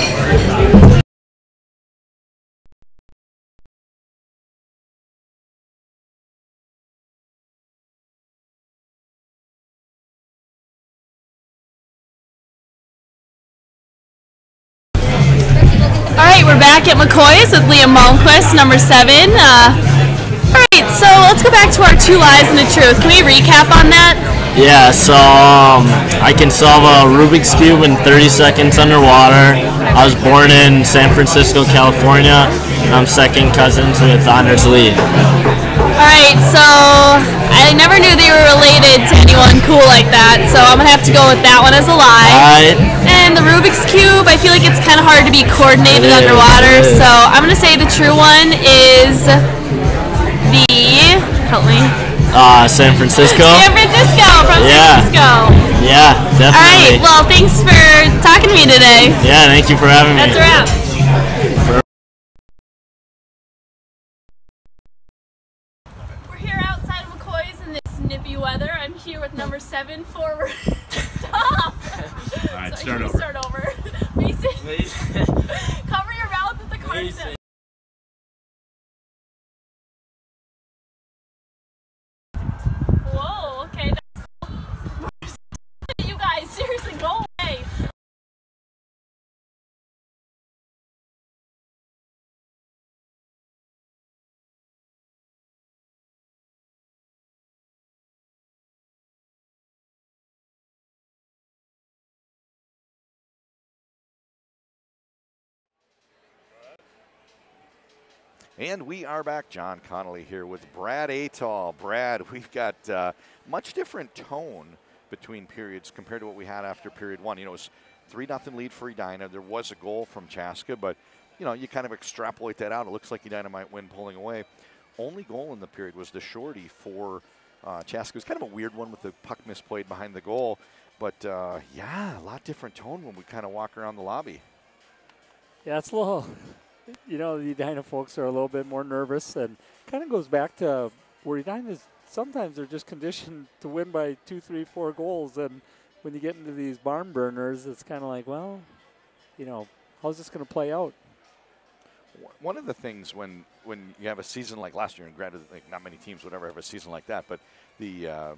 Alright, we're back at McCoy's with Liam Malmquist, number 7. Alright, so let's go back to our 2 lies and a truth. Can we recap on that? Yeah, so I can solve a Rubik's Cube in 30 seconds underwater. I was born in San Francisco, California, and I'm second cousins with Honors Lee. Alright, so I never knew they were related to anyone cool like that, so I'm going to have to go with that one as a lie. Alright. And the Rubik's Cube, I feel like it's kind of hard to be coordinated underwater, so I'm going to say the true one is help me. San Francisco. San Francisco, from San Francisco. Yeah, definitely. Alright, well, thanks for talking to me today. Yeah, thank you for having me. That's a wrap. We're here outside of McCoy's in this nippy weather. I'm here with number 7 forward. Stop! Alright, start over. Mason. Cover your mouth with the carton. Whoa, okay, that's And we are back. John Connolly here with Brad Atal. Brad, we've got much different tone between periods compared to what we had after period one. You know, it was 3-0 lead for Edina. There was a goal from Chaska, but, you know, you kind of extrapolate that out. It looks like Edina might win pulling away. Only goal in the period was the shorty for Chaska. It was kind of a weird one with the puck misplayed behind the goal. But, yeah, a lot different tone when we kind of walk around the lobby. Yeah, it's a little, you know, the Edina folks are a little bit more nervous, and kind of goes back to where Edina sometimes they're just conditioned to win by 2, 3, 4 goals. And when you get into these barn burners, it's kind of like, well, you know, how's this going to play out? One of the things when you have a season like last year, and granted, like, not many teams would ever have a season like that, but the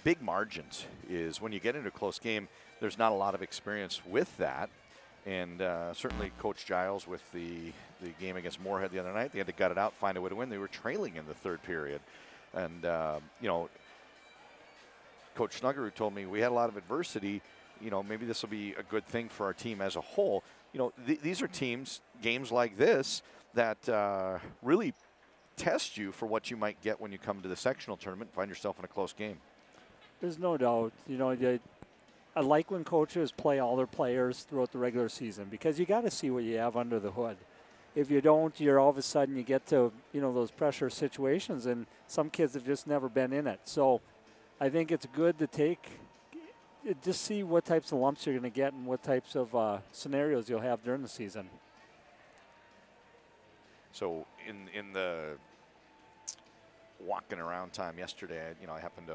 big margins is when you get into a close game, there's not a lot of experience with that. And certainly Coach Giles with the game against Moorhead the other night, they had to gut it out, find a way to win. They were trailing in the third period. And, you know, Coach Snuggerud told me we had a lot of adversity. You know, maybe this will be a good thing for our team as a whole. You know, these are games like this that really test you for what you might get when you come to the sectional tournament and find yourself in a close game. There's no doubt. You know, I like when coaches play all their players throughout the regular season because you got to see what you have under the hood. If you don't, you're all of a sudden you get to, you know, those pressure situations, and some kids have just never been in it. So I think it's good to just see what types of lumps you're going to get and what types of scenarios you'll have during the season. So in the walking around time yesterday, you know, I happened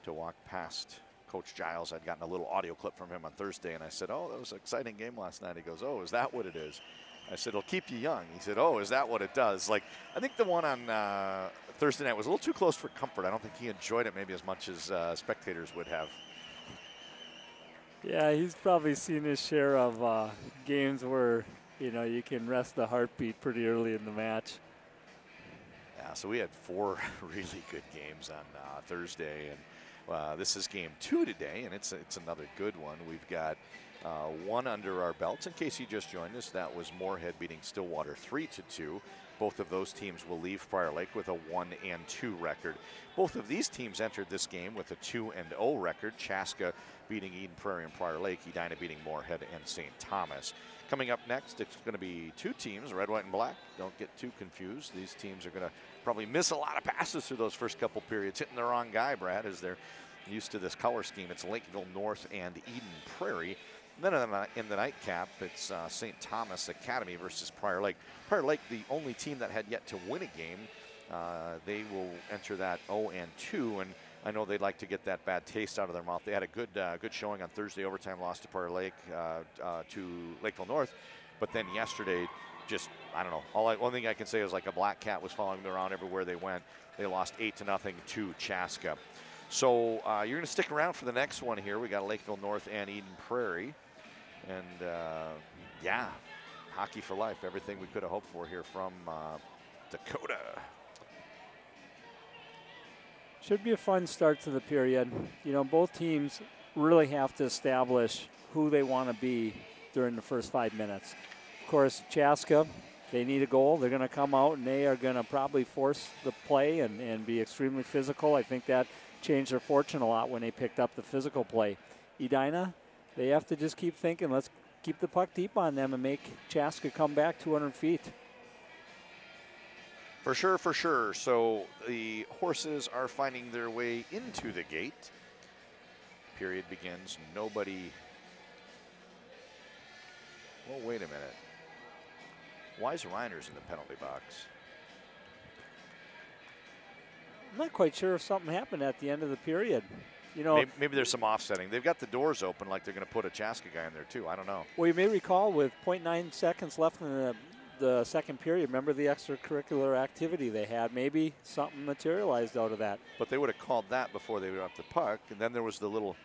to walk past Coach Giles. I'd gotten a little audio clip from him on Thursday, and I said, oh, that was an exciting game last night. He goes, oh, is that what it is? I said, it'll keep you young. He said, oh, is that what it does? Like, I think the one on Thursday night was a little too close for comfort. I don't think he enjoyed it maybe as much as spectators would have. Yeah, he's probably seen his share of games where, you know, you can rest the heartbeat pretty early in the match. Yeah, so we had 4 really good games on Thursday, and this is game 2 today, and it's another good one. We've got one under our belts. In case you just joined us, that was Moorhead beating Stillwater 3-2. Both of those teams will leave Prior Lake with a 1-2 record. Both of these teams entered this game with a 2-0 record. Chaska beating Eden Prairie and Prior Lake, Edina beating Moorhead and St. Thomas. Coming up next, it's going to be 2 teams, red, white, and black. Don't get too confused. These teams are going to probably miss a lot of passes through those first couple periods, hitting the wrong guy, Brad, as they're used to this color scheme. It's Lakeville North and Eden Prairie. And then in the nightcap, it's St. Thomas Academy versus Prior Lake. Prior Lake, the only team that had yet to win a game. They will enter that 0-2, and I know they'd like to get that bad taste out of their mouth. They had a good showing on Thursday, overtime loss to Prior Lake, to Lakeville North. But then yesterday, just, I don't know. One thing I can say is like a black cat was following them around everywhere they went. They lost 8-0 to Chaska. So you're going to stick around for the next one here. We got Lakeville North and Eden Prairie. And, yeah, hockey for life. Everything we could have hoped for here from Dakota. Should be a fun start to the period. You know, both teams really have to establish who they want to be during the first 5 minutes. Of course, Chaska, they need a goal. They're going to come out, and they are going to probably force the play and be extremely physical. I think that changed their fortune a lot when they picked up the physical play. Edina, they have to just keep thinking, let's keep the puck deep on them and make Chaska come back 200 feet. For sure, for sure. So the horses are finding their way into the gate. Period begins. Nobody. Well, wait a minute. Why is Reiners in the penalty box? I'm not quite sure if something happened at the end of the period. You know, maybe there's some offsetting. They've got the doors open like they're going to put a Chaska guy in there too. I don't know. Well, you may recall with 0.9 seconds left in the second period, remember the extracurricular activity they had? Maybe something materialized out of that. But they would have called that before they dropped the puck, and then there was the little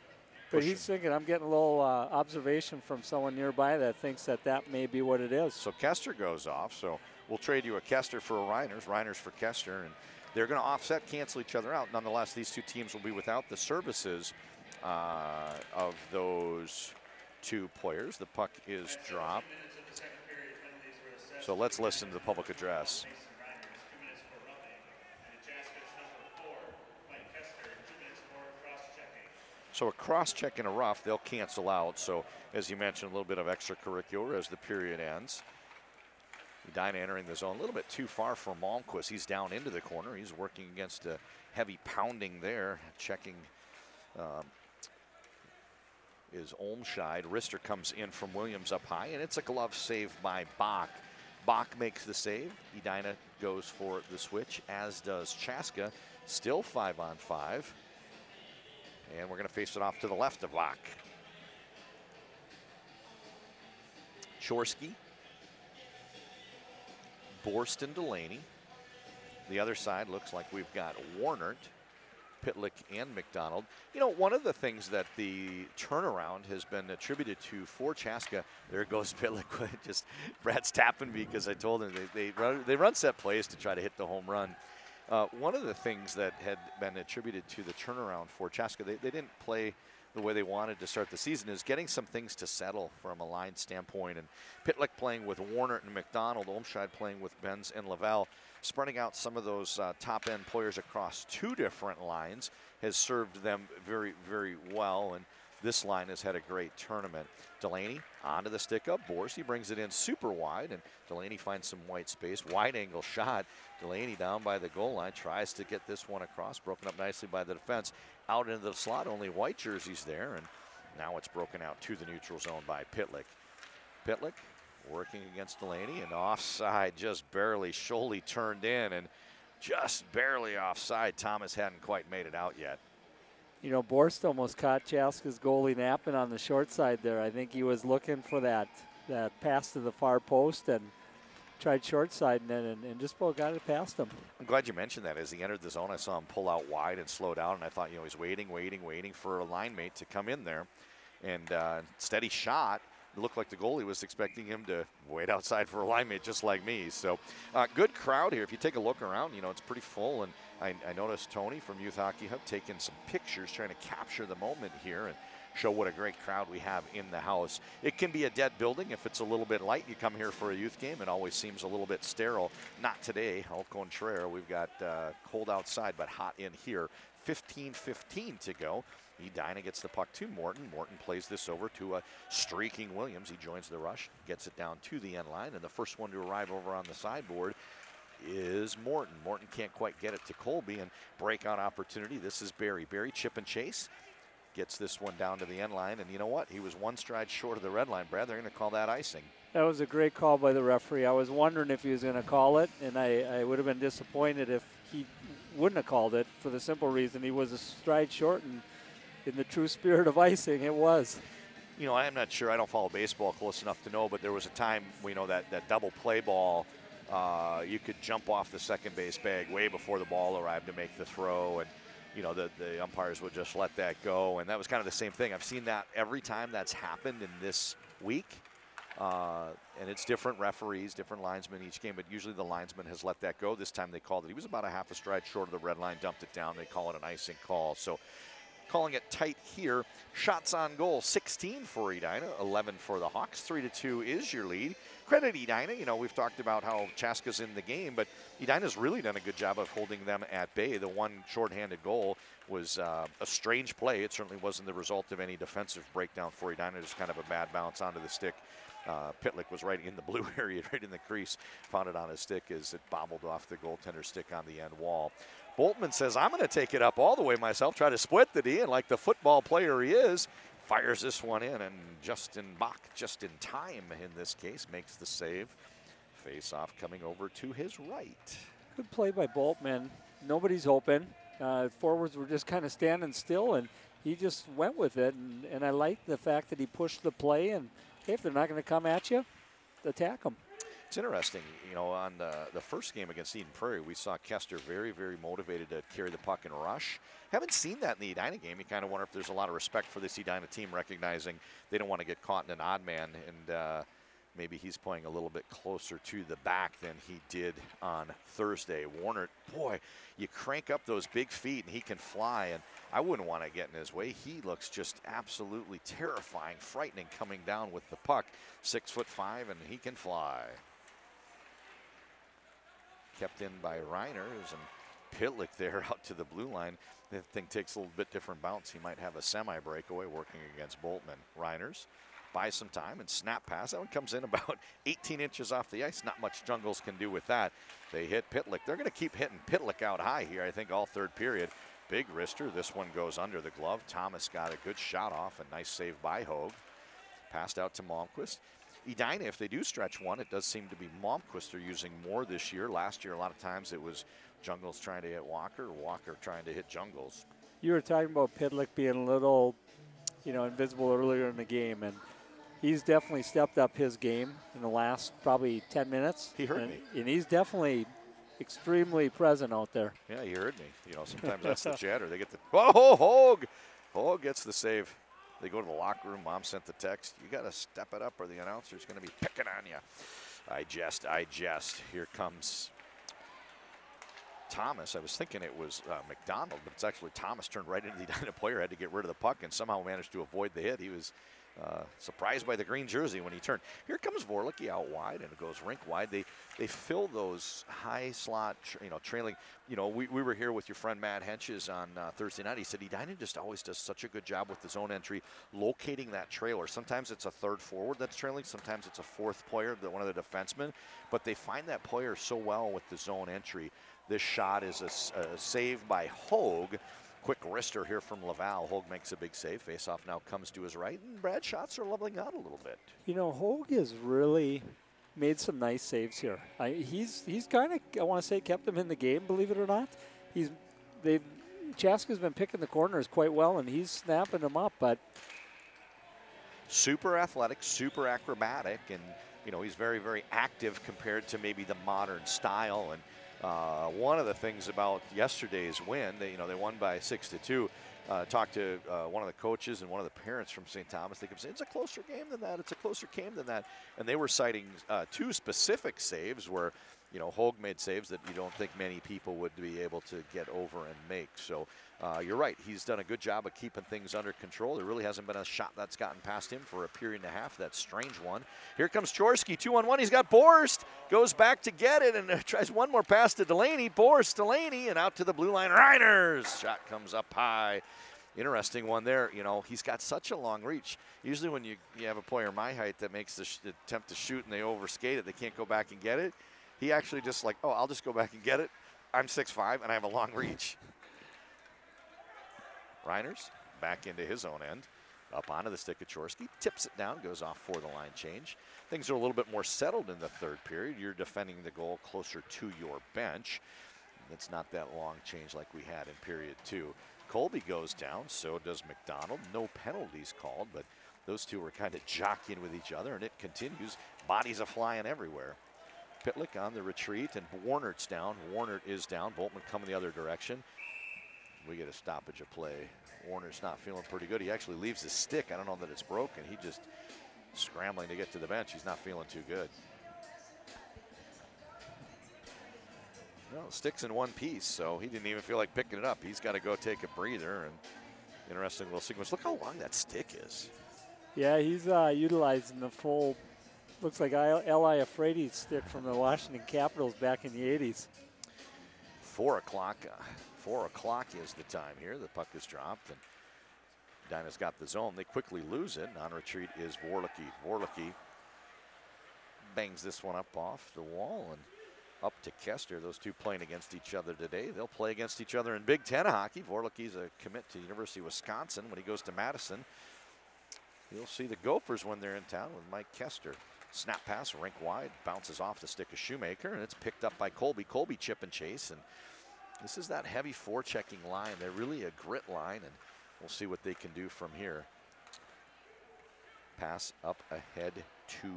But he's thinking, I'm getting a little observation from someone nearby that thinks that may be what it is. So Kester goes off, so we'll trade you a Kester for a Reiners for Kester, and they're going to offset, cancel each other out. Nonetheless, these two teams will be without the services of those two players. The puck is dropped. So let's listen to the public address. So a cross-check and a rough, they'll cancel out. So as you mentioned, a little bit of extracurricular as the period ends. Edina entering the zone a little bit too far for Malmquist. He's down into the corner. He's working against a heavy pounding there. Checking is Olmscheid. Rister comes in from Williams up high, and it's a glove save by Bach. Bach makes the save. Edina goes for the switch, as does Chaska. Still 5-on-5. And we're going to face it off to the left of Bach. Cherski, Borst, and Delaney. The other side looks like we've got Warnert, Pitlick, and McDonald. You know, one of the things that the turnaround has been attributed to for Chaska, there goes Pitlick. Just Brad's tapping me because I told him they run set plays to try to hit the home run. One of the things that had been attributed to the turnaround for Chaska, they didn't play the way they wanted to start the season, is getting some things to settle from a line standpoint. And Pitlick playing with Warner and McDonald, Olmscheid playing with Benz and Lavelle, spreading out some of those top-end players across two different lines has served them very, very well. And this line has had a great tournament. Delaney onto the stick up. Borst, he brings it in super wide, and Delaney finds some white space. Wide angle shot. Delaney down by the goal line, tries to get this one across. Broken up nicely by the defense. Out into the slot, only white jerseys there, and now it's broken out to the neutral zone by Pitlick. Pitlick working against Delaney, and offside, just barely. Scholey turned in, and just barely offside. Thomas hadn't quite made it out yet. You know, Borst almost caught Chaska's goalie napping on the short side there. I think he was looking for that pass to the far post and tried short siding it and just about got it past him. I'm glad you mentioned that. As he entered the zone, I saw him pull out wide and slow down, and I thought, you know, he's waiting for a line mate to come in there. And steady shot. It looked like the goalie was expecting him to wait outside for a line mate just like me. So good crowd here. If you take a look around, you know, it's pretty full. And I noticed Tony from Youth Hockey Hub taking some pictures, trying to capture the moment here and show what a great crowd we have in the house. It can be a dead building if it's a little bit light. You come here for a youth game, it always seems a little bit sterile. Not today, au contraire. We've got cold outside but hot in here. 15:15 to go. Edina gets the puck to Morton. Morton plays this over to a streaking Williams. He joins the rush, gets it down to the end line, and the first one to arrive over on the sideboard is Morton. Morton can't quite get it to Colby, and breakout opportunity. This is Barry. Barry chip and chase. Gets this one down to the end line, and you know what? He was one stride short of the red line, Brad. They're going to call that icing. That was a great call by the referee. I was wondering if he was going to call it, and I would have been disappointed if he wouldn't have called it for the simple reason he was a stride short, and in the true spirit of icing, it was. You know, I'm not sure. I don't follow baseball close enough to know, but there was a time, you know, that double play ball, you could jump off the second base bag way before the ball arrived to make the throw, and you know, the umpires would just let that go, and that was kind of the same thing. I've seen that every time that's happened in this week, and it's different referees, different linesmen each game, but usually the linesman has let that go. This time they called it. He was about a half a stride short of the red line, dumped it down. They call it an icing call. So calling it tight here. Shots on goal, 16 for Edina, 11 for the Hawks. 3-2 is your lead. Credit Edina. You know, we've talked about how Chaska's in the game, but Edina's really done a good job of holding them at bay. The one shorthanded goal was a strange play. It certainly wasn't the result of any defensive breakdown for Edina, just kind of a bad bounce onto the stick. Pitlick was right in the blue area, right in the crease, found it on his stick as it bobbled off the goaltender's stick on the end wall. Boltman says, I'm going to take it up all the way myself, try to split the D, and like the football player he is, fires this one in, and Justin Bach, just in time in this case, makes the save. Face-off coming over to his right. Good play by Boltman. Nobody's open. Forwards were just kind of standing still, and he just went with it, and I like the fact that he pushed the play, and hey, if they're not going to come at you, attack them. It's interesting, you know, on the first game against Eden Prairie, we saw Kester very, very motivated to carry the puck and rush. Haven't seen that in the Edina game. You kind of wonder if there's a lot of respect for this Edina team, recognizing they don't want to get caught in an odd man, and maybe he's playing a little bit closer to the back than he did on Thursday. Warner, boy, you crank up those big feet and he can fly, and I wouldn't want to get in his way. He looks just absolutely terrifying, frightening coming down with the puck. 6'5", and he can fly. kept in by Reiners, and Pitlick there out to the blue line. The thing takes a little bit different bounce. He might have a semi-breakaway working against Boltman. Reiners buys some time and snap pass. That one comes in about 18 inches off the ice. Not much Jungles can do with that. They hit Pitlick. They're going to keep hitting Pitlick out high here, I think, all third period. Big wrister. This one goes under the glove. Thomas got a good shot off. A nice save by Hogue. Passed out to Malmquist. Edina, if they do stretch one, it does seem to be Malmquist they're using more this year. Last year, a lot of times it was Jungles trying to hit Walker, Walker trying to hit Jungles. You were talking about Pitlick being a little, invisible earlier in the game, and he's definitely stepped up his game in the last probably 10 minutes. He heard me. And he's definitely extremely present out there. Yeah, he heard me. Sometimes that's the chatter. They get the, whoa, Hogue! Hogue gets the save. They go to the locker room. Mom sent the text. You got to step it up or the announcer's going to be picking on you. I jest. Here comes Thomas. I was thinking it was McDonald, but it's actually Thomas turned right into the Edina player, had to get rid of the puck and somehow managed to avoid the hit. He was surprised by the green jersey when he turned. Here comes Vorlicke out wide, and it goes rink wide. They fill those high slot, trailing. We were here with your friend Matt Henches on Thursday night. He said Edina just always does such a good job with the zone entry, locating that trailer. Sometimes it's a third forward that's trailing. Sometimes it's a fourth player, one of the defensemen. But they find that player so well with the zone entry. This shot is a save by Hogue. Quick wrister here from Laval. Hogue makes a big save. Face-off now comes to his right, and Brad's shots are leveling out a little bit. Hogue has really made some nice saves here. He's kind of, I want to say, kept them in the game, believe it or not. Chaska's been picking the corners quite well, and he's snapping them up, but super athletic, super acrobatic, and he's very, very active compared to maybe the modern style. And one of the things about yesterday's win, they won by 6-2. Talked to one of the coaches and one of the parents from St. Thomas. They kept saying, it's a closer game than that. It's a closer game than that. And they were citing two specific saves where, Hogue made saves that you don't think many people would be able to get over and make. So you're right. He's done a good job of keeping things under control. There really hasn't been a shot that's gotten past him for a period and a half. That strange one. Here comes Cherski, 2-on-1. He's got Borst. Goes back to get it and tries one more pass to Delaney. Borst, Delaney, and out to the blue line. Reiners. Shot comes up high. Interesting one there. He's got such a long reach. Usually when you have a player my height that makes the attempt to shoot and they overskate it, they can't go back and get it. He actually just I'll just go back and get it. I'm 6'5", and I have a long reach. Reiners back into his own end. Up onto the stick of Cherski. Tips it down, goes off for the line change. Things are a little bit more settled in the third period. You're defending the goal closer to your bench. It's not that long change like we had in period 2. Colby goes down, so does McDonald. No penalties called, but those two were kind of jockeying with each other, and it continues. Bodies are flying everywhere. Pitlick on the retreat, and Warnert's down. Warnert is down. Boltman coming the other direction. We get a stoppage of play. Warner's not feeling pretty good. He actually leaves his stick. I don't know that it's broken. He just scrambling to get to the bench. He's not feeling too good. Well, stick's in one piece, so he didn't even feel like picking it up. He's got to go take a breather, and interesting little sequence. Look how long that stick is. Yeah, he's utilizing the full, looks like L.I. Afraidi's stick from the Washington Capitals back in the 80s. 4 o'clock. 4 o'clock is the time here. The puck is dropped, and Edina's got the zone. They quickly lose it. On retreat is Vorlicke. Vorlicke bangs this one up off the wall and up to Kester. Those two playing against each other today. They'll play against each other in Big Ten hockey. Vorlicke's a commit to the University of Wisconsin. When he goes to Madison, you'll see the Gophers when they're in town with Mike Kester. Snap pass, rink wide, bounces off the stick of Shoemaker, and it's picked up by Colby. Colby chip and chase, and this is that heavy forechecking line. They're really a grit line, and we'll see what they can do from here. Pass up ahead to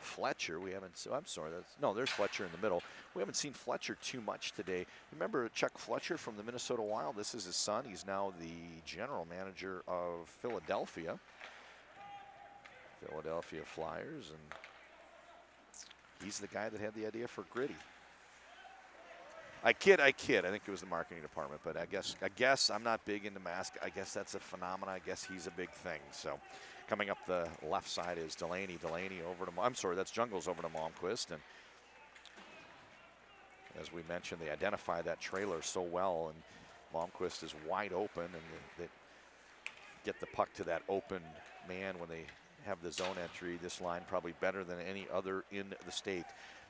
Fletcher. We haven't, I'm sorry, there's Fletcher in the middle. We haven't seen Fletcher too much today. Remember Chuck Fletcher from the Minnesota Wild? This is his son. He's now the general manager of Philadelphia Flyers, and he's the guy that had the idea for Gritty. I kid. I think it was the marketing department, but I guess I'm not big into masks. I guess that's a phenomenon. I guess he's a big thing. So coming up the left side is Delaney. Delaney over to, I'm sorry, that's Jungles over to Malmquist. And As we mentioned, they identify that trailer so well, and Malmquist is wide open, and they get the puck to that open man when they have the zone entry. This line probably better than any other in the state.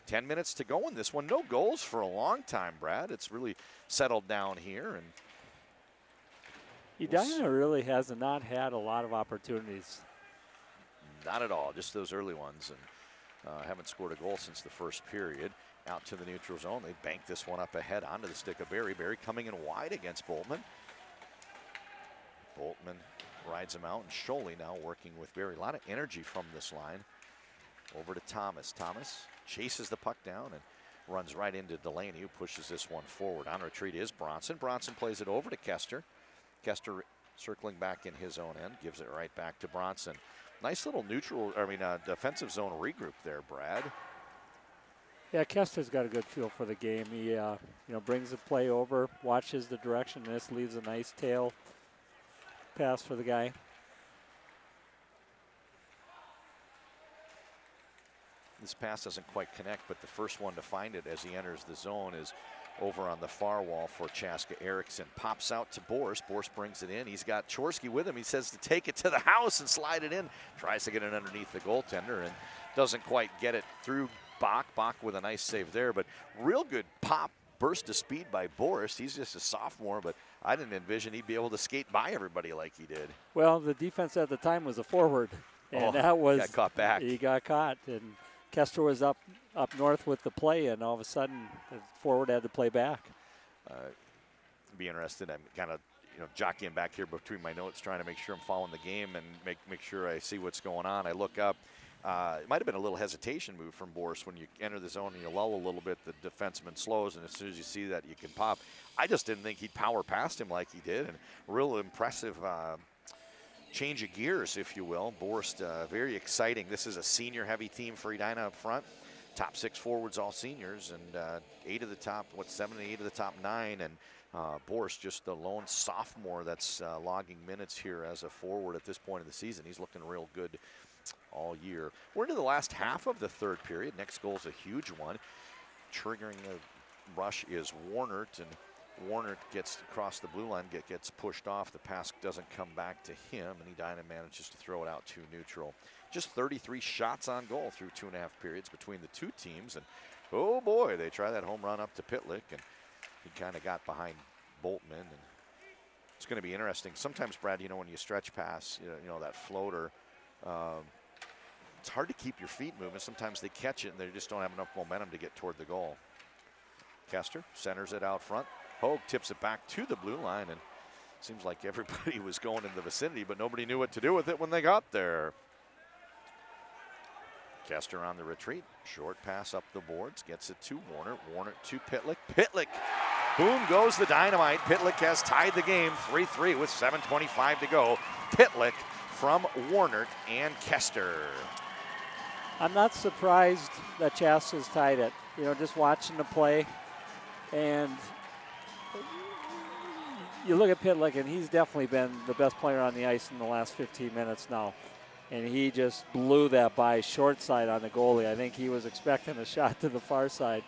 10 minutes to go in this one. No goals for a long time, Brad. It's really settled down here. And Edina really has not had a lot of opportunities. Not at all, just those early ones, and haven't scored a goal since the first period. Out to the neutral zone. They bank this one up ahead onto the stick of Barry. Barry coming in wide against Boltman. Boltman rides him out, and Scholey now working with Barry. A lot of energy from this line. Over to Thomas. Thomas chases the puck down and runs right into Delaney, who pushes this one forward. On retreat is Bronson. Bronson plays it over to Kester. Kester circling back in his own end, gives it right back to Bronson. Nice little defensive zone regroup there, Brad. Yeah, Kester's got a good feel for the game. He, brings the play over, watches the direction. This leaves a nice tail pass for the guy. This pass doesn't quite connect, but the first one to find it as he enters the zone is over on the far wall for Chaska. Erickson pops out to Boris. Boris brings it in. He's got Cherski with him. He says to take it to the house and slide it in. Tries to get it underneath the goaltender and doesn't quite get it through Bach. Bach with a nice save there, but real good pop, burst of speed by Boris. He's just a sophomore, but I didn't envision he'd be able to skate by everybody like he did. Well, the defense at the time was a forward, and that was got caught back. He got caught, and Kester was up north with the play, and all of a sudden the forward had to play back. Be interested. I'm kind of jockeying back here between my notes, trying to make sure I'm following the game and make sure I see what's going on. I look up. It might have been a little hesitation move from Boris when you enter the zone and you lull a little bit. The defenseman slows, and as soon as you see that, you can pop. I just didn't think he'd power past him like he did, and real impressive change of gears, if you will. Boris, very exciting. This is a senior-heavy team for Edina up front. Top 6 forwards, all seniors, and 8 of the top, 7 and 8 of the top 9, and Boris just the lone sophomore that's logging minutes here as a forward at this point of the season. He's looking real good all year. We're into the last half of the third period. Next goal is a huge one. Triggering the rush is Warnert, and Warnert gets across the blue line, gets pushed off. The pass doesn't come back to him, and Edina manages to throw it out to neutral. Just 33 shots on goal through 2.5 periods between the two teams, and oh boy, they try that home run up to Pitlick, and he kind of got behind Boltman, and it's going to be interesting. Sometimes, Brad, when you stretch pass, that floater, it's hard to keep your feet moving. Sometimes they catch it and they just don't have enough momentum to get toward the goal. Kester centers it out front. Hogue tips it back to the blue line, and seems like everybody was going in the vicinity, but nobody knew what to do with it when they got there. Kester on the retreat. Short pass up the boards. Gets it to Warner. Warner to Pitlick. Pitlick. Boom goes the dynamite. Pitlick has tied the game 3-3 with 7:25 to go. Pitlick from Warner and Kester. I'm not surprised that Chaska's tied it. Just watching the play, and you look at Pitlick, and he's definitely been the best player on the ice in the last 15 minutes now. And he just blew that by short side on the goalie. I think he was expecting a shot to the far side.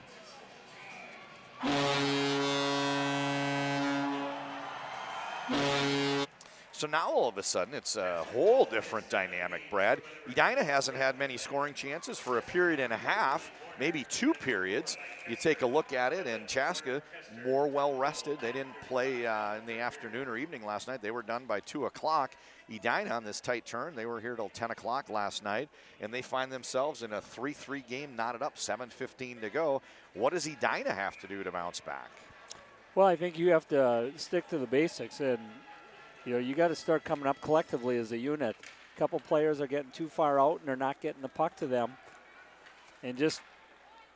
So now all of a sudden it's a whole different dynamic, Brad. Edina hasn't had many scoring chances for a period and a half, maybe 2 periods. You take a look at it, and Chaska more well rested. They didn't play in the afternoon or evening last night. They were done by 2 o'clock. Edina on this tight turn, they were here till 10 o'clock last night, and they find themselves in a 3-3 game, knotted up, 7:15 to go. What does Edina have to do to bounce back? Well, I think you have to stick to the basics, and you got to start coming up collectively as a unit. A couple players are getting too far out, and they're not getting the puck to them, and just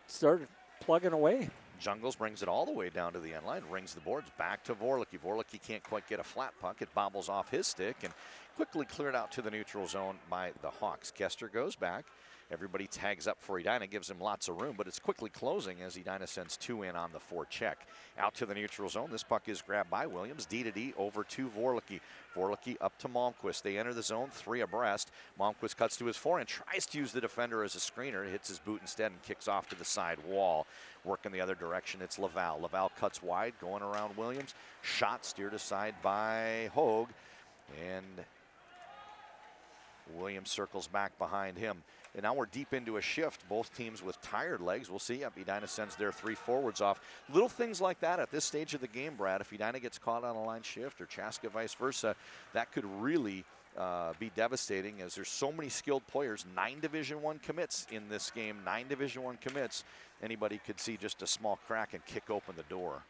start plugging away. Jungles brings it all the way down to the end line, rings the boards back to Vorlicki. Vorlicki can't quite get a flat puck. It bobbles off his stick and quickly cleared out to the neutral zone by the Hawks. Kester goes back, Everybody tags up for Edina, gives him lots of room, but it's quickly closing as Edina sends 2 in on the forecheck. Out to the neutral zone. This puck is grabbed by Williams. D to D over to Vorlicki. Vorlicki up to Malmquist. They enter the zone 3 abreast. Malmquist cuts to his forehand, tries to use the defender as a screener. It hits his boot instead and kicks off to the side wall. Working the other direction, it's Laval. Laval cuts wide, going around Williams. Shot steered aside by Hogue. And Williams circles back behind him. And now we're deep into a shift. Both teams with tired legs. We'll see. Yep, Edina sends their 3 forwards off. Little things like that at this stage of the game, Brad. If Edina gets caught on a line shift or Chaska vice versa, that could really be devastating as there's so many skilled players. 9 Division I commits in this game. 9 Division I commits. Anybody could see just a small crack and kick open the door.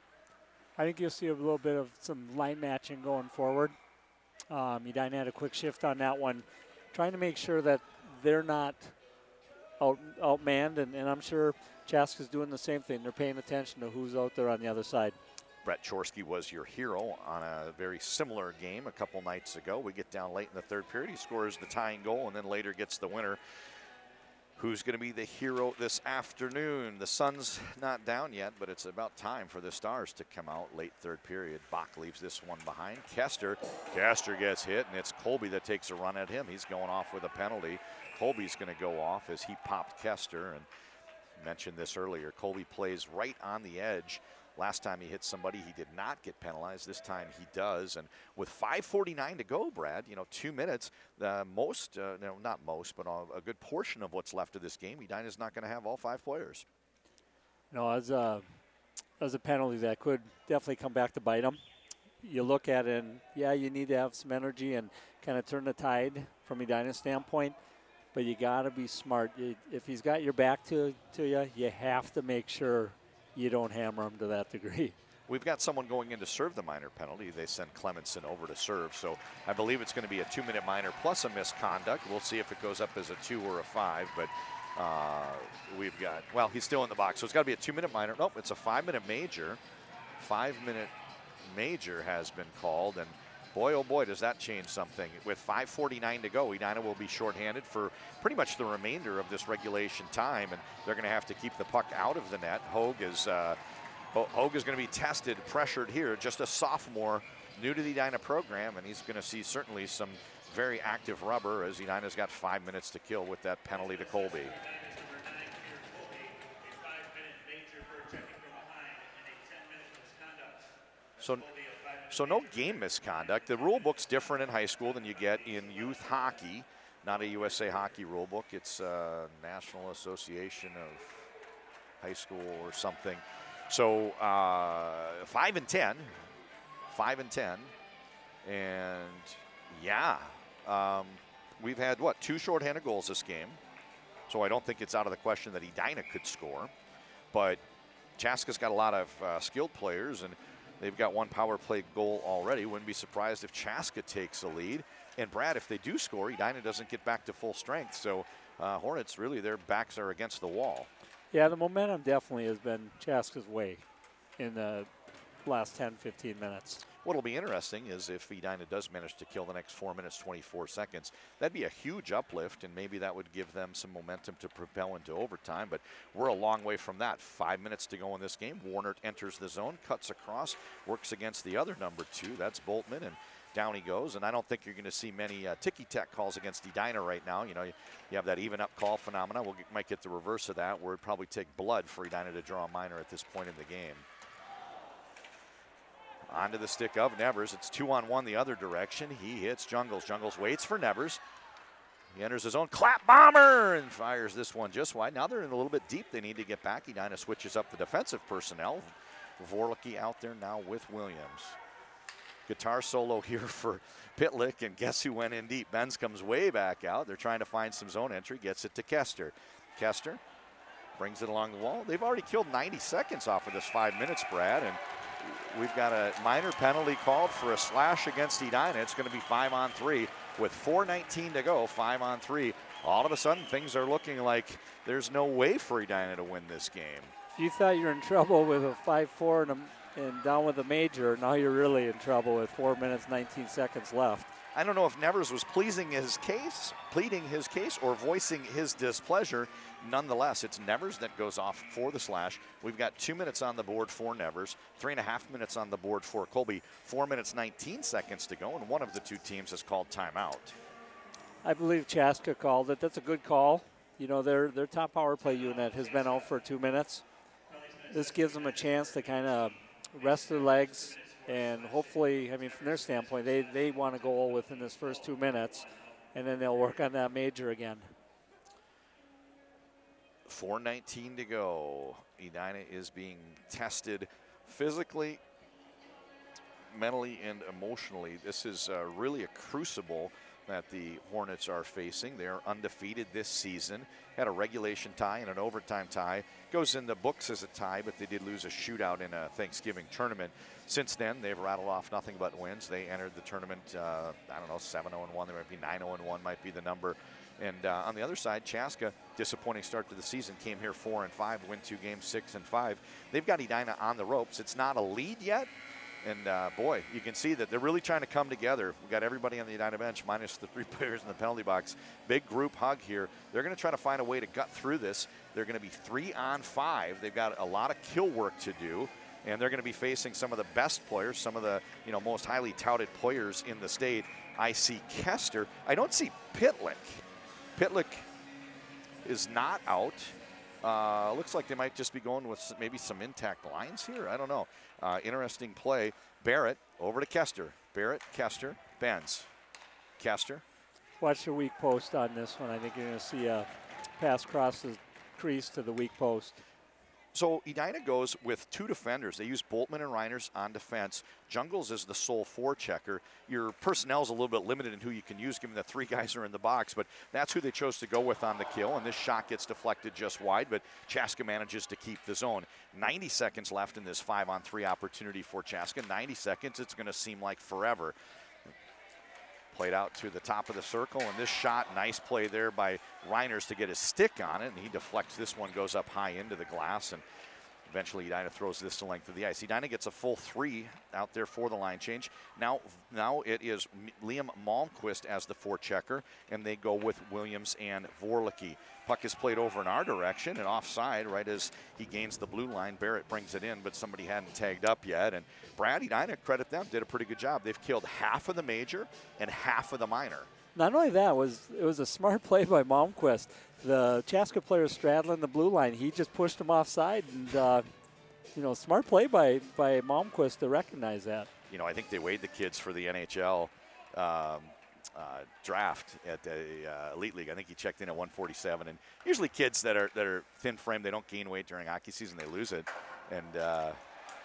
I think you'll see a little bit of some line matching going forward. Edina had a quick shift on that one, trying to make sure that they're not outmanned, and I'm sure Chaska's doing the same thing. They're paying attention to who's out there on the other side. Brett Cherski was your hero on a very similar game a couple nights ago. We get down late in the third period. He scores the tying goal and then later gets the winner. Who's going to be the hero this afternoon? The sun's not down yet, but it's about time for the Stars to come out late third period. Bach leaves this one behind. Kester gets hit, and it's Colby that takes a run at him. He's going off with a penalty. Colby's going to go off as he popped Kester, and mentioned this earlier. Colby plays right on the edge. Last time he hit somebody, he did not get penalized. This time he does. And with 5:49 to go, Brad, 2 minutes, most, not most, but a good portion of what's left of this game, Edina's not going to have all 5 players. No, as a penalty that could definitely come back to bite him. You look at it, and yeah, you need to have some energy and kind of turn the tide from Edina's standpoint, but you got to be smart. If he's got your back to you, you have to make sure you don't hammer him to that degree. We've got someone going in to serve the minor penalty. They send Clemenson over to serve. So I believe it's going to be a 2-minute minor plus a misconduct. We'll see if it goes up as a 2 or a 5. But we've got, well, he's still in the box. So it's got to be a 2-minute minor. Nope, it's a 5-minute major. 5-minute major has been called. And boy, oh boy, does that change something. With 5:49 to go, Edina will be shorthanded for pretty much the remainder of this regulation time, and they're going to have to keep the puck out of the net. Hogue is going to be tested, pressured here. Just a sophomore, new to the Edina program, and he's going to see certainly some very active rubber as Edina's got 5 minutes to kill with that penalty to Colby. So no game misconduct. The rule book's different in high school than you get in youth hockey. Not a USA Hockey rule book. It's National Association of High School or something. So 5 and 10. 5 and 10. And yeah, we've had, 2 shorthanded goals this game. So I don't think it's out of the question that Edina could score. But Chaska's got a lot of skilled players, and they've got 1 power play goal already. Wouldn't be surprised if Chaska takes a lead. And Brad, if they do score, Edina doesn't get back to full strength. So Hornets, really, their backs are against the wall. Yeah, the momentum definitely has been Chaska's way in the last 10, 15 minutes. What'll be interesting is if Edina does manage to kill the next 4 minutes, 24 seconds, that'd be a huge uplift, and maybe that would give them some momentum to propel into overtime, but we're a long way from that. 5 minutes to go in this game. Warner enters the zone, cuts across, works against the other number 2. That's Boltman, and down he goes, and I don't think you're going to see many ticky-tack calls against Edina right now. You have that even-up call phenomena. We might get the reverse of that, where it'd probably take blood for Edina to draw a minor at this point in the game. Onto the stick of Nevers. It's 2-on-1 the other direction. He hits Jungles. Jungles waits for Nevers. He enters his own clap bomber and fires this one just wide. Now they're in a little bit deep. They need to get back. Edina switches up the defensive personnel. Vorlicki out there now with Williams. Guitar solo here for Pitlick, and guess who went in deep? Benz comes way back out. They're trying to find some zone entry. Gets it to Kester. Kester brings it along the wall. They've already killed 90 seconds off of this 5 minutes, Brad, and we've got a minor penalty called for a slash against Edina. It's going to be 5-on-3 with 4:19 to go. 5-on-3. All of a sudden, things are looking like there's no way for Edina to win this game. If you thought you were in trouble with a 5-4 and down with a major, now you're really in trouble with 4 minutes, 19 seconds left. I don't know if Nevers was pleading his case, or voicing his displeasure. Nonetheless, it's Nevers that goes off for the slash. We've got 2 minutes on the board for Nevers, 3.5 minutes on the board for Colby, 4 minutes, 19 seconds to go, and one of the two teams has called timeout. I believe Chaska called it. That's a good call. You know, their top power play unit has been out for 2 minutes. This gives them a chance to kind of rest their legs, and hopefully, I mean, from their standpoint, they want to go within this first 2 minutes, and then they'll work on that major again. 4:19 to go. Edina is being tested physically, mentally, and emotionally. This is really a crucible that the Hornets are facing. They're undefeated this season. Had a regulation tie and an overtime tie. Goes in the books as a tie, but they did lose a shootout in a Thanksgiving tournament. Since then, they've rattled off nothing but wins. They entered the tournament, 7-0-1. They might be 9-0-1 might be the number. And on the other side, Chaska, disappointing start to the season, came here 4-5, win 2 games, 6-5. They've got Edina on the ropes. It's not a lead yet. And, boy, you can see that they're really trying to come together. We've got everybody on the Edina bench minus the 3 players in the penalty box. Big group hug here. They're going to try to find a way to gut through this. They're going to be 3-on-5. They've got a lot of kill work to do, and they're going to be facing some of the best players, some of the most highly touted players in the state. I see Kester. I don't see Pitlick. Pitlick is not out. Looks like they might just be going with maybe some intact lines here. I don't know. Interesting play. Barrett over to Kester. Barrett, Kester, bends. Kester. Watch the weak post on this one. I think you're going to see a pass across the crease to the weak post. So Edina goes with 2 defenders. They use Boltman and Reiners on defense. Jungles is the sole forechecker. Your personnel is a little bit limited in who you can use, given the 3 guys are in the box, but that's who they chose to go with on the kill, and this shot gets deflected just wide, but Chaska manages to keep the zone. 90 seconds left in this 5-on-3 opportunity for Chaska. 90 seconds, it's going to seem like forever. Played out to the top of the circle, and this shot, nice play there by Reiners to get his stick on it, and he deflects this one, goes up high into the glass, and eventually Edina throws this to length of the ice. Edina gets a full 3 out there for the line change. Now it is Liam Malmquist as the forechecker, and they go with Williams and Vorlicki. Puck is played over in our direction and offside right as he gains the blue line. Barrett brings it in, but somebody hadn't tagged up yet. And Brad, Edina, credit them, did a pretty good job. They've killed half of the major and half of the minor. Not only that, it was a smart play by Malmquist. The Chaska player straddling the blue line, he just pushed him offside, and smart play by Malmquist to recognize that. I think they weighed the kids for the NHL draft at the Elite League. I think he checked in at 147, and usually kids that are thin framed, they don't gain weight during hockey season, they lose it. And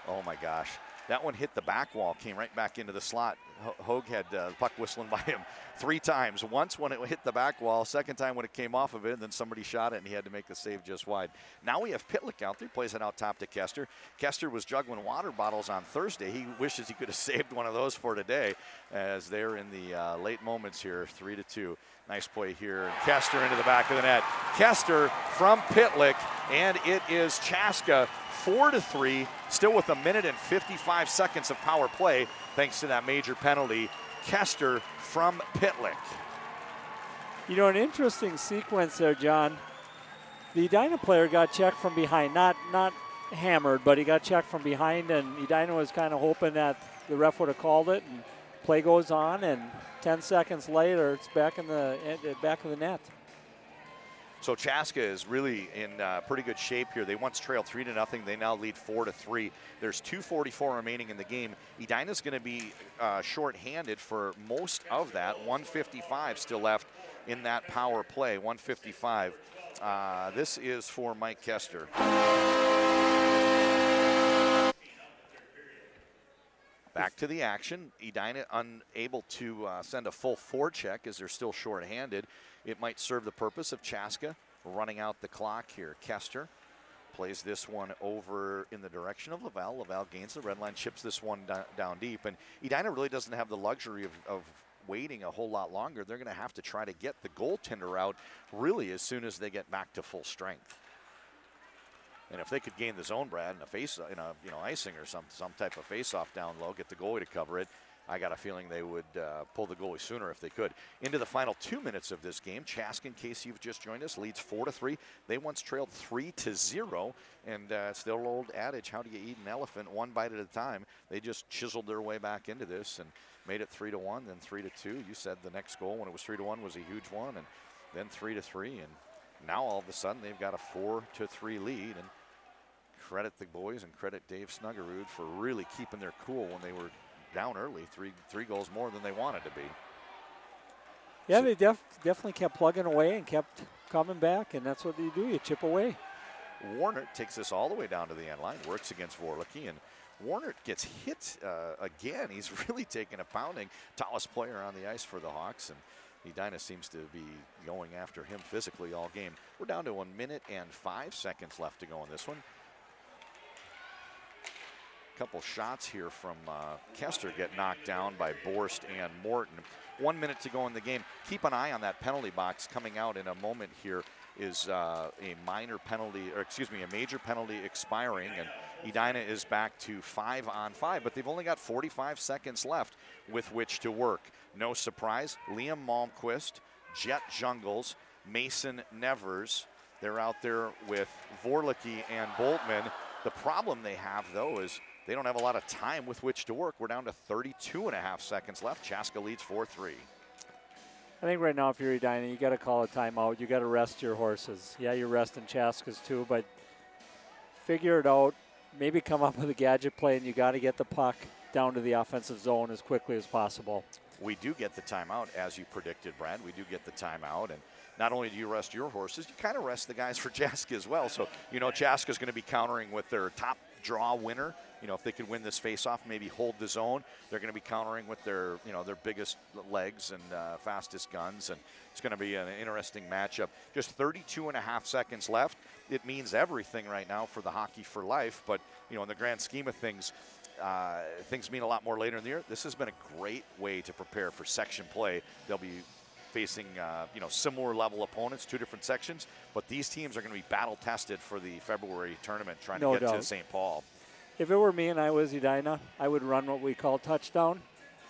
oh my gosh, that one hit the back wall, came right back into the slot. Hogue had the puck whistling by him 3 times. Once when it hit the back wall, second time when it came off of it, and then somebody shot it and he had to make the save just wide. Now we have Pitlick out there, plays it out top to Kester. Kester was juggling water bottles on Thursday. He wishes he could have saved one of those for today, as they're in the late moments here, 3-2. Nice play here. Kester into the back of the net. Kester from Pitlick, and it is Chaska 4-3, still with 1 minute and 55 seconds of power play, thanks to that major penalty. Kester from Pitlick. An interesting sequence there, John. The Edina player got checked from behind, not hammered, but he got checked from behind, and Edina was kind of hoping that the ref would have called it, and play goes on, and 10 seconds later, it's back in the back of the net. So Chaska is really in pretty good shape here. They once trailed 3-0. They now lead 4-3. There's 2:44 remaining in the game. Edina's going to be shorthanded for most of that. 1:55 still left in that power play. 1:55. This is for Mike Kester. Back to the action. Edina unable to send a full forecheck as they're still shorthanded. It might serve the purpose of Chaska running out the clock here. Kester plays this one over in the direction of Laval. Laval gains the red line, chips this one down deep. And Edina really doesn't have the luxury of waiting a whole lot longer. They're going to have to try to get the goaltender out really as soon as they get back to full strength. And if they could gain the zone, Brad, in a icing or some type of face-off down low, get the goalie to cover it, I got a feeling they would pull the goalie sooner if they could. Into the final 2 minutes of this game, Chaska, in case you've just joined us, leads 4-3. They once trailed 3-0, and it's the old adage, how do you eat an elephant? One bite at a time. They just chiseled their way back into this and made it 3-1, then 3-2. You said the next goal when it was 3-1 was a huge one, and then 3-3, and now all of a sudden they've got a 4-3 lead. And credit the boys and credit Dave Snuggerud for really keeping their cool when they were down early, three goals more than they wanted to be. Yeah, so they definitely kept plugging away and kept coming back, and that's what you do. You chip away. Warner takes this all the way down to the end line, works against Vorlicki, and Warner gets hit again. He's really taking a pounding. Tallest player on the ice for the Hawks, and Edina seems to be going after him physically all game. We're down to 1 minute and 5 seconds left to go in this one. Couple shots here from Kester get knocked down by Borst and Morton. 1 minute to go in the game. Keep an eye on that penalty box coming out in a moment here. Is a minor penalty, or excuse me, a major penalty expiring, and Edina is back to 5-on-5, but they've only got 45 seconds left with which to work. No surprise, Liam Malmquist, Jet Jungles, Mason Nevers, they're out there with Vorlicki and Boltman. The problem they have, though, is they don't have a lot of time with which to work. We're down to 32.5 seconds left. Chaska leads 4-3. I think right now, if you're Edina, you got to call a timeout. You got to rest your horses. Yeah, you're resting Chaska's too, but figure it out. Maybe come up with a gadget play, and you got to get the puck down to the offensive zone as quickly as possible. We do get the timeout, as you predicted, Brad. We do get the timeout, and not only do you rest your horses, you kind of rest the guys for Chaska as well. So, you know, Chaska's going to be countering with their top draw winner. You know, if they could win this face-off, maybe hold the zone, they're going to be countering with their, you know, their biggest legs and fastest guns, and it's going to be an interesting matchup. Just 32.5 seconds left. It means everything right now for the Hockey for Life, but, you know, in the grand scheme of things, things mean a lot more later in the year. This has been a great way to prepare for section play. They'll be facing, you know, similar level opponents, two different sections, but these teams are going to be battle tested for the February tournament trying to get to St. Paul. If it were me and I was Edina, I would run what we call touchdown,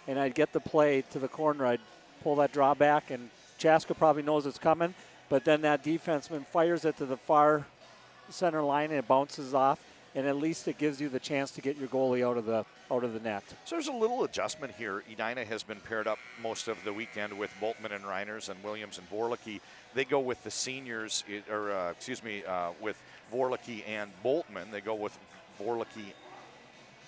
and I'd get the play to the corner. I'd pull that draw back, and Chaska probably knows it's coming, but then that defenseman fires it to the far center line and it bounces off, and at least it gives you the chance to get your goalie out of the net. So there's a little adjustment here. Edina has been paired up most of the weekend with Boltman and Reiners and Williams and Vorlicki. They go with the seniors, with Vorlicki and Boltman. They go with Vorlicki.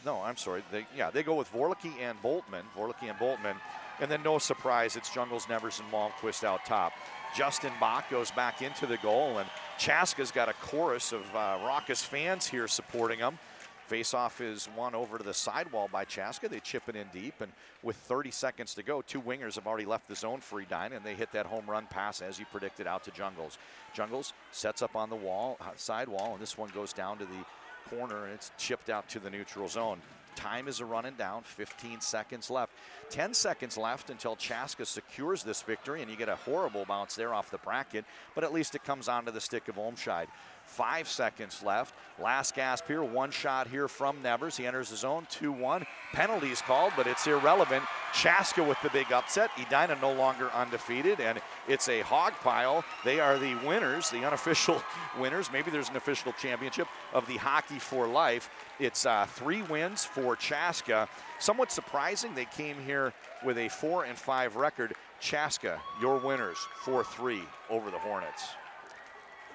No, I'm sorry. They go with Vorlicki and Boltman. And then no surprise, it's Jungles, Nevers, and Malmquist out top. Justin Bach goes back into the goal, and Chaska's got a chorus of raucous fans here supporting him. Face-off is won over to the sidewall by Chaska. They chip it in deep, and with 30 seconds to go, two wingers have already left the zone for Edina, and they hit that home run pass, as you predicted, out to Jungles. Jungles sets up on the wall, sidewall, and this one goes down to the corner, and it's chipped out to the neutral zone. Time is running down, 15 seconds left. 10 seconds left until Chaska secures this victory, and you get a horrible bounce there off the bracket, but at least it comes onto the stick of Olmscheid. 5 seconds left. Last gasp here. One shot here from Nevers. He enters the zone. 2-1. Penalties called, but it's irrelevant. Chaska with the big upset. Edina no longer undefeated, and it's a hog pile. They are the winners, the unofficial winners. Maybe there's an official championship of the Hockey for Life. It's 3 wins for Chaska. Somewhat surprising, they came here with a 4-5 record. Chaska, your winners, 4-3 over the Hornets.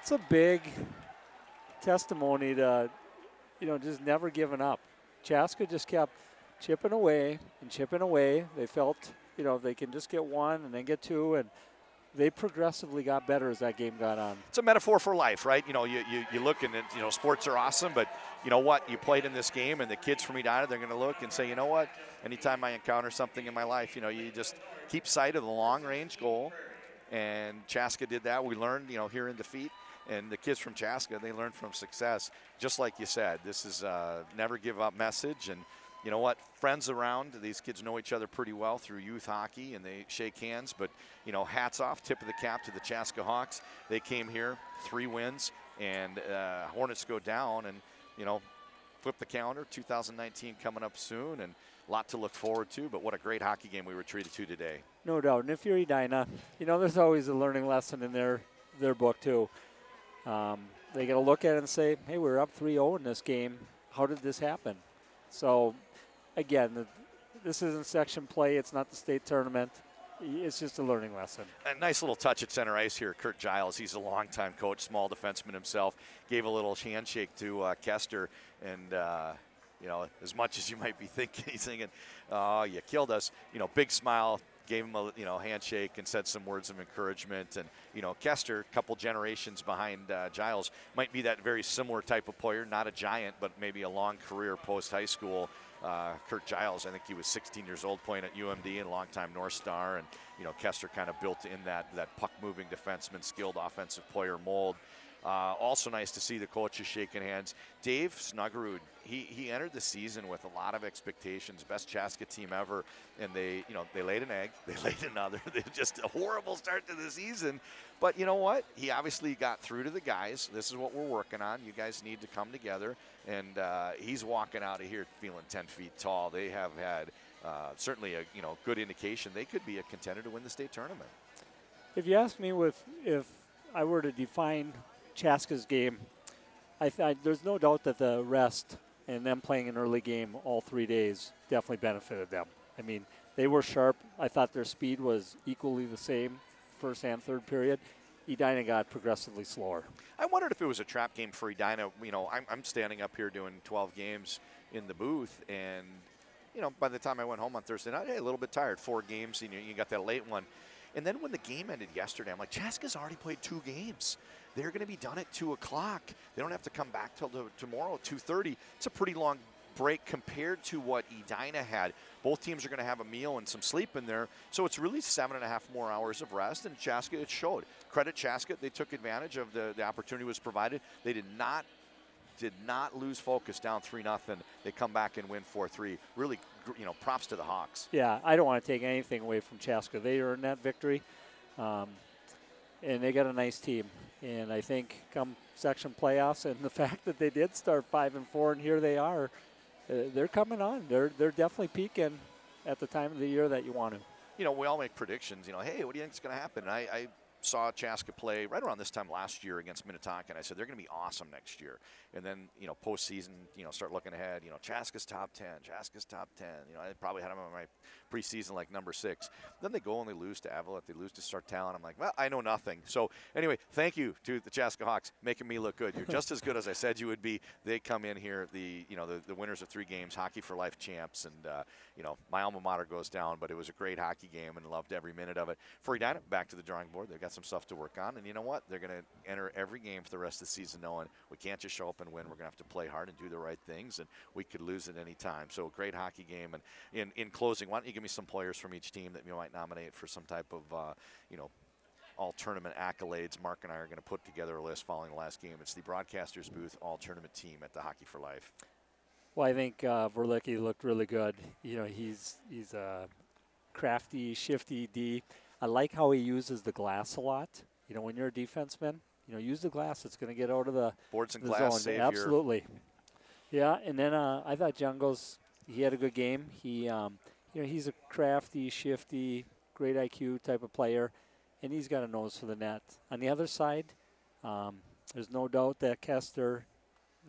It's a big testimony to, just never giving up. Chaska just kept chipping away and chipping away. They felt, if they can just get one and then get two, and they progressively got better as that game got on. It's a metaphor for life, right? You look and, sports are awesome, but you know what? You played in this game, and the kids from Edina, they're going to look and say, you know what? Anytime I encounter something in my life, you just keep sight of the long-range goal, and Chaska did that. We learned, here in defeat. And the kids from Chaska, they learn from success. Just like you said, this is a never give up message. And you know what? Friends around, these kids know each other pretty well through youth hockey, and they shake hands. But, hats off, tip of the cap to the Chaska Hawks. They came here, 3 wins, and Hornets go down. And, flip the calendar. 2019 coming up soon, and a lot to look forward to. But what a great hockey game we were treated to today. No doubt. And if you're Edina, there's always a learning lesson in their book too. They got to look at it and say, hey, we're up 3-0 in this game. How did this happen? So, again, this isn't section play. It's not the state tournament. It's just a learning lesson. A nice little touch at center ice here. Kurt Giles, he's a longtime coach, small defenseman himself, gave a little handshake to Kester. And, as much as you might be thinking, he's thinking, oh, you killed us. Big smile, gave him a handshake and said some words of encouragement. And, Kester, a couple generations behind Giles, might be that very similar type of player, not a giant, but maybe a long career post-high school. Kurt Giles, I think he was 16 years old playing at UMD and a longtime North Star. And, Kester kind of built in that puck-moving defenseman, skilled offensive player mold. Also nice to see the coaches shaking hands. Dave Snuggerud, he entered the season with a lot of expectations, best Chaska team ever, and they laid an egg, they laid another. They just a horrible start to the season. But you know what? He obviously got through to the guys. This is what we're working on. You guys need to come together, and he's walking out of here feeling 10 feet tall. They have had certainly a good indication they could be a contender to win the state tournament. If you ask me if I were to define Chaska's game, there's no doubt that the rest and them playing an early game all 3 days definitely benefited them. I mean, they were sharp. I thought their speed was equally the same first and third period. Edina got progressively slower. I wondered if it was a trap game for Edina. I'm standing up here doing 12 games in the booth, and by the time I went home on Thursday night, a little bit tired. 4 games, you got that late one. And then when the game ended yesterday, I'm like, Chaska's already played 2 games. They're going to be done at 2 o'clock. They don't have to come back till tomorrow at 2:30. It's a pretty long break compared to what Edina had. Both teams are going to have a meal and some sleep in there. So it's really 7.5 more hours of rest. And Chaska, it showed. Credit Chaska. They took advantage of the opportunity was provided. They did not lose focus down 3-0. They come back and win 4-3. Really, props to the Hawks. Yeah, I don't want to take anything away from Chaska. They earned that victory, and they got a nice team. And I think come section playoffs and the fact that they did start 5-4 and here they are, they're coming on. They're definitely peaking at the time of the year that you want to. We all make predictions. Hey, what do you think is going to happen? And I saw Chaska play right around this time last year against Minnetonka, and I said they're going to be awesome next year. And then, postseason, start looking ahead. Chaska's top 10, Chaska's top 10. I probably had them on my preseason like number 6. Then they go and they lose to Avalette, they lose to Sartell. I'm like, well, I know nothing. So anyway, thank you to the Chaska Hawks, making me look good. You're just as good as I said you would be. They come in here, the winners of 3 games, Hockey for Life champs, and my alma mater goes down, but it was a great hockey game and loved every minute of it. For Edina, back to the drawing board. They've got some stuff to work on, and you know what? They're going to enter every game for the rest of the season knowing we can't just show up and win. We're going to have to play hard and do the right things, and we could lose at any time. So a great hockey game. And in closing, why don't you give me some players from each team that you might nominate for some type of, all-tournament accolades. Mark and I are going to put together a list following the last game. It's the broadcaster's booth all-tournament team at the Hockey for Life. Well, I think Verlicki looked really good. He's a crafty, shifty D. I like how he uses the glass a lot. When you're a defenseman, use the glass. It's going to get out of the boards and the glass zone. savior. Absolutely. Yeah, and then I thought Jungles, he had a good game. He, he's a crafty, shifty, great IQ type of player, and he's got a nose for the net. On the other side, there's no doubt that Kester,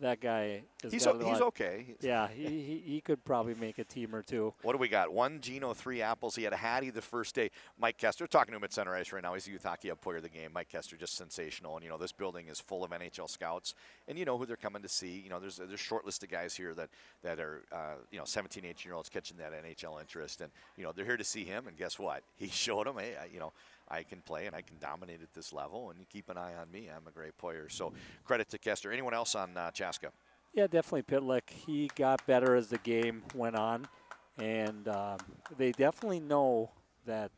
that guy, he's okay. Yeah, he could probably make a team or two. What do we got? 1 Gino, 3 apples. He had a Hattie the first day. Mike Kester, talking to him at center ice right now. He's the youth hockey player of the game. Mike Kester, just sensational. And this building is full of NHL scouts, and you know who they're coming to see. there's a short list of guys here that are 17, 18-year-olds catching that NHL interest, and they're here to see him. And guess what? He showed them, hey, I can play and I can dominate at this level, and you keep an eye on me. I'm a great player. So credit to Kester. Anyone else on Chaska? Yeah, definitely Pitlick. He got better as the game went on, and they definitely know that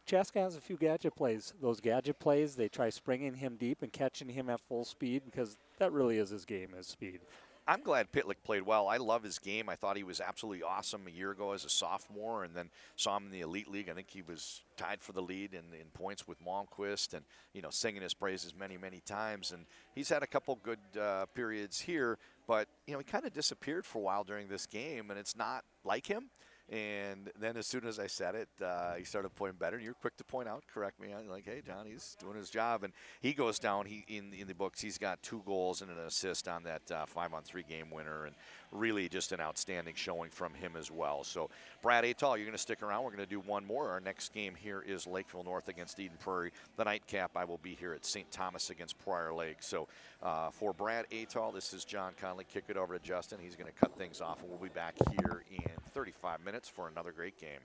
Chaska has a few gadget plays. Those gadget plays, they try springing him deep and catching him at full speed because that really is his game, his speed. I'm glad Pitlick played well. I love his game. I thought he was absolutely awesome a year ago as a sophomore, and then saw him in the Elite League. I think he was tied for the lead in points with Malmquist, and singing his praises many, many times. And he's had a couple good periods here, but he kind of disappeared for a while during this game, and it's not like him. And then as soon as I said it, he started playing better. And you're quick to point out, correct me. I'm like, hey, John, he's doing his job. And he goes down in the books. He's got 2 goals and an assist on that 5-on-3 game winner. And really just an outstanding showing from him as well. So, Brad Atal, you're going to stick around. We're going to do one more. Our next game here is Lakeville North against Eden Prairie. The nightcap, I will be here at St. Thomas against Prior Lake. So, for Brad Atal, this is John Conley. Kick it over to Justin. He's going to cut things off, and we'll be back here in 35 minutes for another great game.